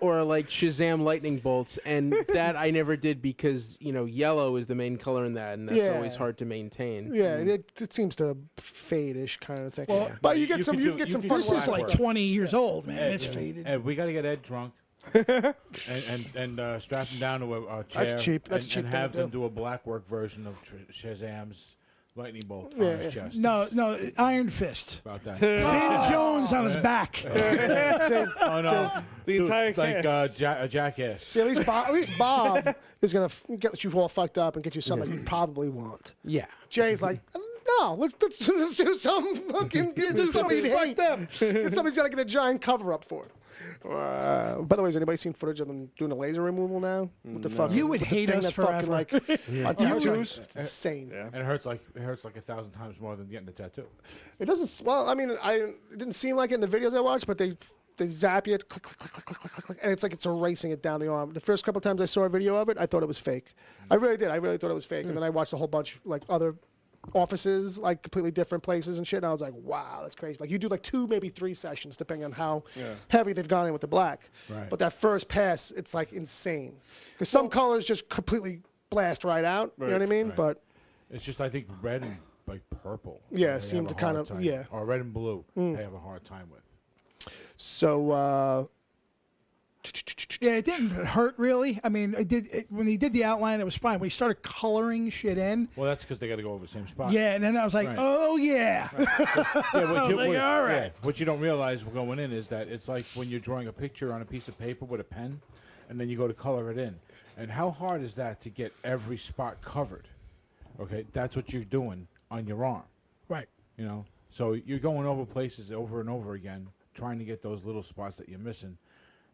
or like Shazam lightning bolts, and that I never did because, you know, yellow is the main color in that, and that's Yeah. always hard to maintain. Yeah, it seems to fade-ish kind of thing. But you get some fun This is black like work. 20 years old, man. Ed, It's faded. Ed, we got to get Ed drunk. and strap him down to a chair. That's cheap. That's and, cheap And thing have to them do. do a black work version of Shazam's lightning bolt Yeah, on his chest. No, Iron Fist. About that. Finn Jones on his back. See, Oh no, The entire like cast. a jackass. see, at least Bob is gonna get you all fucked up and get you something you probably want. Yeah. Jay's like, no, let's do something fucking. Do something hate. Somebody's got to get a giant cover up for it. By the way, has anybody seen footage of them doing a laser removal now? What the fuck? You would with the hate thing us that fucking, forever. like on tattoos. It's insane. And it hurts like 1,000 times more than getting a tattoo. It doesn't. Well, I mean, it didn't seem like it in the videos I watched, but they zap you, click, click, click, click, click, click, click, and it's like it's erasing it down the arm. The first couple of times I saw a video of it, I thought it was fake. I really did. I really thought it was fake, and then I watched a whole bunch like other offices, like completely different places and shit. And I was like, wow, that's crazy. Like you do like 2, maybe 3 sessions, depending on how heavy they've gone in with the black. Right. But that first pass, it's like insane because some colors just completely blast right out. You know what I mean? Right. But It's just I think red and like purple. Yeah, they seem have to a kind hard of- time. yeah. Or red and blue. They have a hard time with. so. Yeah, it didn't hurt really. I mean, when he did the outline, it was fine. When he started coloring shit in, Well, that's because they got to go over the same spot. yeah, and then I was like, Right. oh yeah. Yeah, all right. what you don't realize going in is that it's like when you're drawing a picture on a piece of paper with a pen, and then you go to color it in. And how hard is that to get every spot covered? Okay, that's what you're doing on your arm. Right. You know, so you're going over places over and over again, trying to get those little spots that you're missing.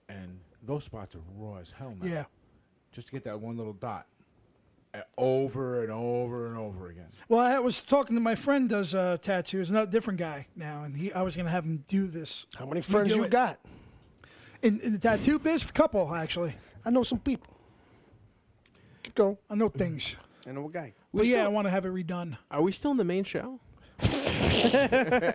and those spots are raw as hell now. Yeah. Just to get that one little dot over and over and over again. Well, I was talking to my friend does tattoos, another different guy now, and I was gonna have him do this. How many friends you got? In the tattoo biz? A couple, actually. I know some people. Keep going. I know things. I know a guy. But yeah, I want to have it redone. Are we still in the main show?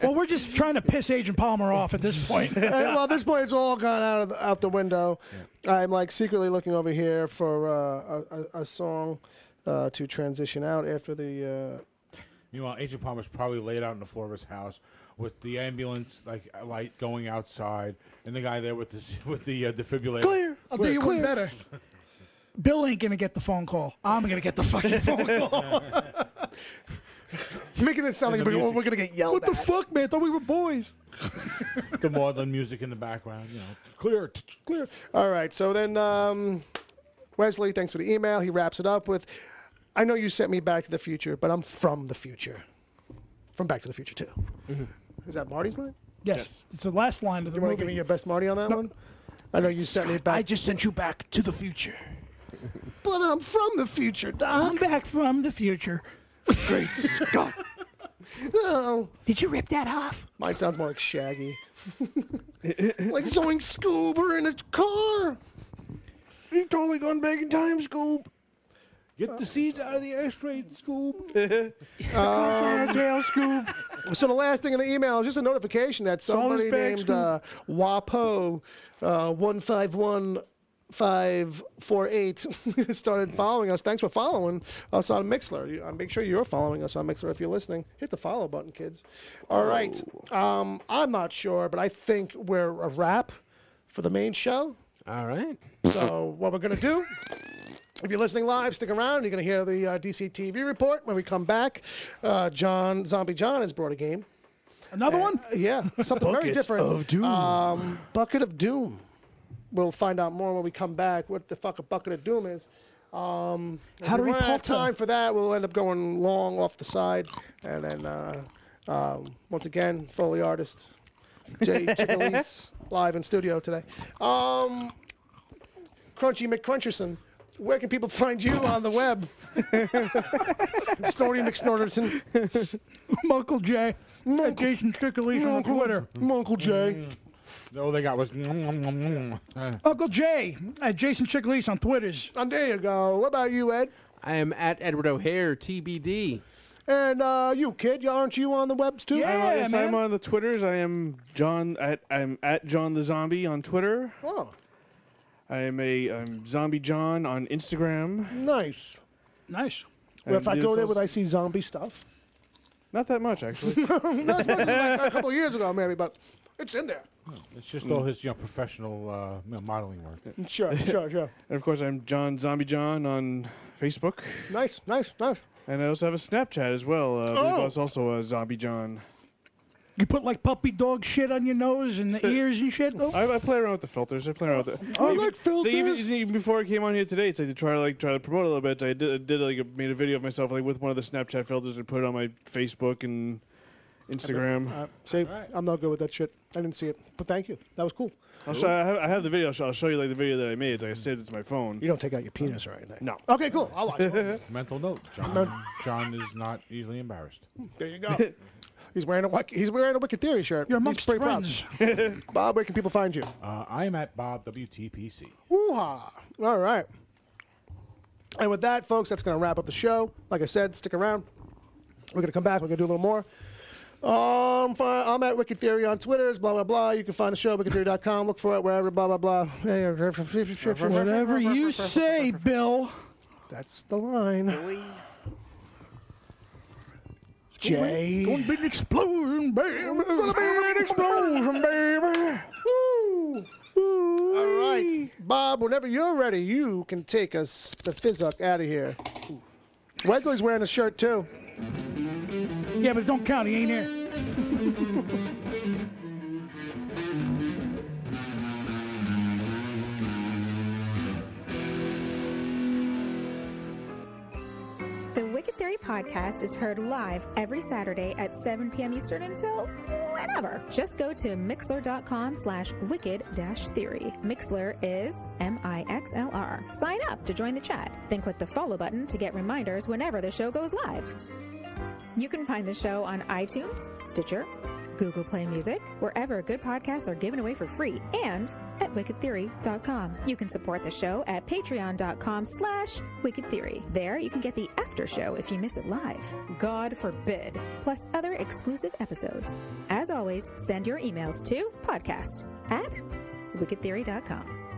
Well, we're just trying to piss Agent Palmer off at this point. Well, at this point, it's all gone out the window. Yeah. I'm like secretly looking over here for a song to transition out after the. Meanwhile, Agent Palmer's probably laid out on the floor of his house with the ambulance light going outside, and the guy there with the defibrillator. Clear. I'll do you one better. Bill ain't gonna get the phone call. I'm gonna get the fucking phone call. Making it sound like we're gonna get yelled at. What the fuck, man? I thought we were boys. The maudlin music in the background, clear. All right, so then Wesley, thanks for the email. He wraps it up with, I know you sent me Back to the Future, but I'm from the future. From Back to the Future 2. Mm-hmm. Is that Marty's line? Yes. It's the last line of the you movie. Want to give me your best Marty on that one? I know you sent me back. I just sent you back to the future. But I'm from the future, Doc. I'm back from the future. Great Scott. No. Did you rip that off? Mine sounds more like Shaggy. Like sewing Scoober in a car. You've totally gone back in time, Scoob. Get the seeds out of the ashtray, Scoob. Scoob. So the last thing in the email is just a notification that somebody named WAPO 151548 started following us. Thanks for following us on Mixlr. Make sure you're following us on Mixlr if you're listening. Hit the follow button, kids. All right. I'm not sure, but I think we're a wrap for the main show. All right. So what we're going to do, if you're listening live, stick around. You're going to hear the DC TV report. When we come back, Zombie John has brought a game. Another one? Yeah, something very different. Of Doom. Bucket of Doom. We'll find out more when we come back what the fuck a Bucket of Doom is. How do we run out pull of time for that? We'll end up going long off the side. And then, once again, Foley artist, Jay Chickalese, live in studio today. Crunchy McCruncherson, where can people find you on the web? Snorty McSnorterton. Uncle Jay. Jason Chickalese on Twitter. Uncle Jay. All they got was... Uncle Jay at Jason Chickalese on Twitters. And there you go. What about you, Ed? I am at Edward O'Hare, TBD. And you, kid, aren't you on the webs too? Yeah, man. I'm on the Twitters. I'm at John the Zombie on Twitter. Oh, I'm Zombie John on Instagram. nice. Nice. Well, if I And go there, it's would I see zombie stuff? Not that much, actually. Not as much as like a couple of years ago, maybe, but it's in there. It's just all his professional modeling work. Sure. And of course, I'm Zombie John on Facebook. Nice. And I also have a Snapchat as well. I believe it's also Zombie John. You put like puppy dog shit on your nose and the ears and shit? Oh. I play around with the filters. I play around with it. I like filters. So even before I came on here today, so to try to promote a little bit, I made a video of myself with one of the Snapchat filters and put it on my Facebook and Instagram. See, I'm not good with that shit. I didn't see it, but thank you. That was cool. I have the video. I'll show you the video that I made. I saved it to my phone. You don't take out your penis or anything. No. Okay, cool. I'll watch it. Mental note: John is not easily embarrassed. There you go. He's wearing a Wicked Theory shirt. You're amongst He's pretty friends. proud. Bob, where can people find you? I am at Bob WTPC. Woo-ha. All right. And with that, folks, that's going to wrap up the show. Like I said, stick around. We're going to come back. We're going to do a little more. I'm at Wicked Theory on Twitter. Blah, blah, blah. You can find the show at wickedtheory.com. Look for it wherever, blah, blah, blah. Whatever you say, Bill. That's the line. Jay. Gonna be an explosion, baby. Gonna be an explosion, baby. Woo. All right. Bob, whenever you're ready, you can take us, the Fizzuck, out of here. Wesley's wearing a shirt, too. Yeah, but don't count. He ain't here. The Wicked Theory podcast is heard live every Saturday at 7 p.m. Eastern until whenever. Just go to mixler.com/wicked-theory. Mixler is MIXLR. Sign up to join the chat. Then click the follow button to get reminders whenever the show goes live. You can find the show on iTunes, Stitcher, Google Play Music, wherever good podcasts are given away for free, and at wickedtheory.com. You can support the show at patreon.com/wickedtheory. There you can get the after show if you miss it live. God forbid. Plus other exclusive episodes. As always, send your emails to podcast@wickedtheory.com.